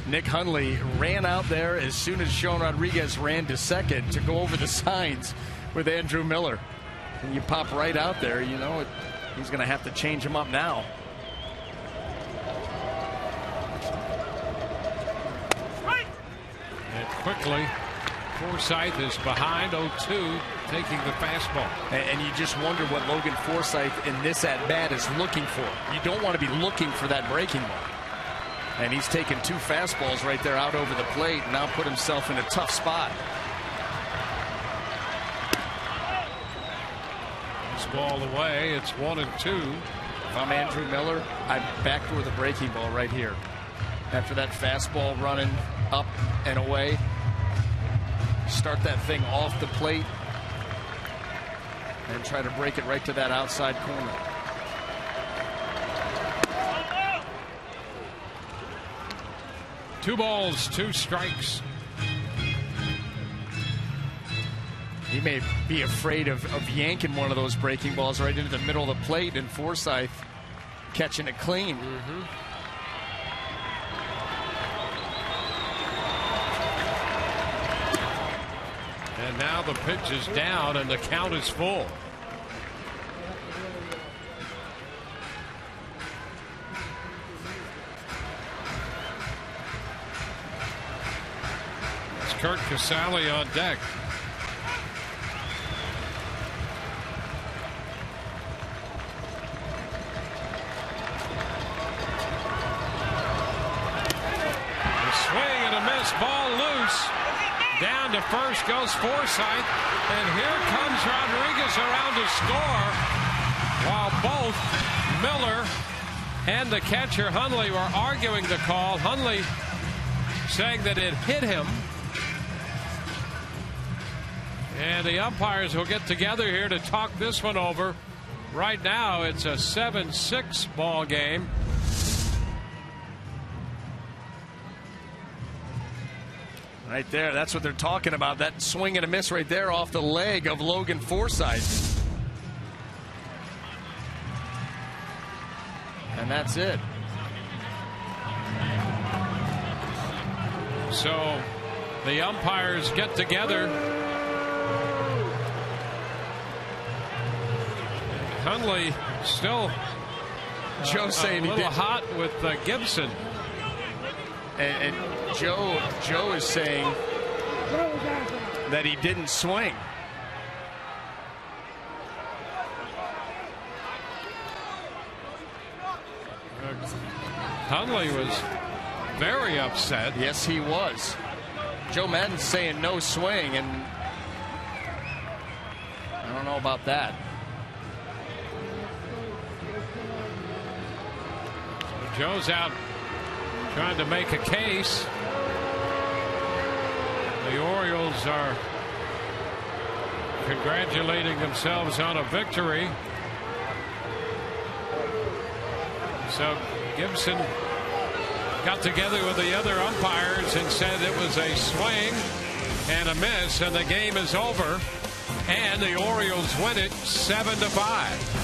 Nick Hundley ran out there as soon as Sean Rodriguez ran to second to go over the signs with Andrew Miller. And you pop right out there, you know, he's going to have to change him up now. And quickly, Forsythe is behind 0-2, taking the fastball. And you just wonder what Logan Forsythe in this at-bat is looking for. You don't want to be looking for that breaking ball. And he's taken 2 fastballs right there out over the plate and now put himself in a tough spot. This ball away. It's 1-2. If I'm Andrew Miller, I backdoor the breaking ball right here. After that fastball running up and away, start that thing off the plate and try to break it right to that outside corner. Two balls, 2 strikes. He may be afraid of yanking one of those breaking balls right into the middle of the plate, and Forsythe catching it clean. And now the pitch is down and the count is full. It's Kurt Casale on deck. A swing and a miss, ball loose. Down to first goes Forsythe, and here comes Rodriguez around to score, while both Miller and the catcher Hundley were arguing the call. Hundley saying that it hit him. And the umpires will get together here to talk this one over. Right now it's a 7-6 ball game. Right there, that's what they're talking about. That swing and a miss right there off the leg of Logan Forsythe. And that's it. So the umpires get together. Hundley still Joe saying a little hot with Gibson. And Joe is saying that he didn't swing. Hundley was very upset. Yes, he was. Joe Maddon's saying no swing, and I don't know about that. Joe's out trying to make a case. The Orioles are congratulating themselves on a victory. So Gibson got together with the other umpires and said it was a swing and a miss, and the game is over. And the Orioles win it 7-5.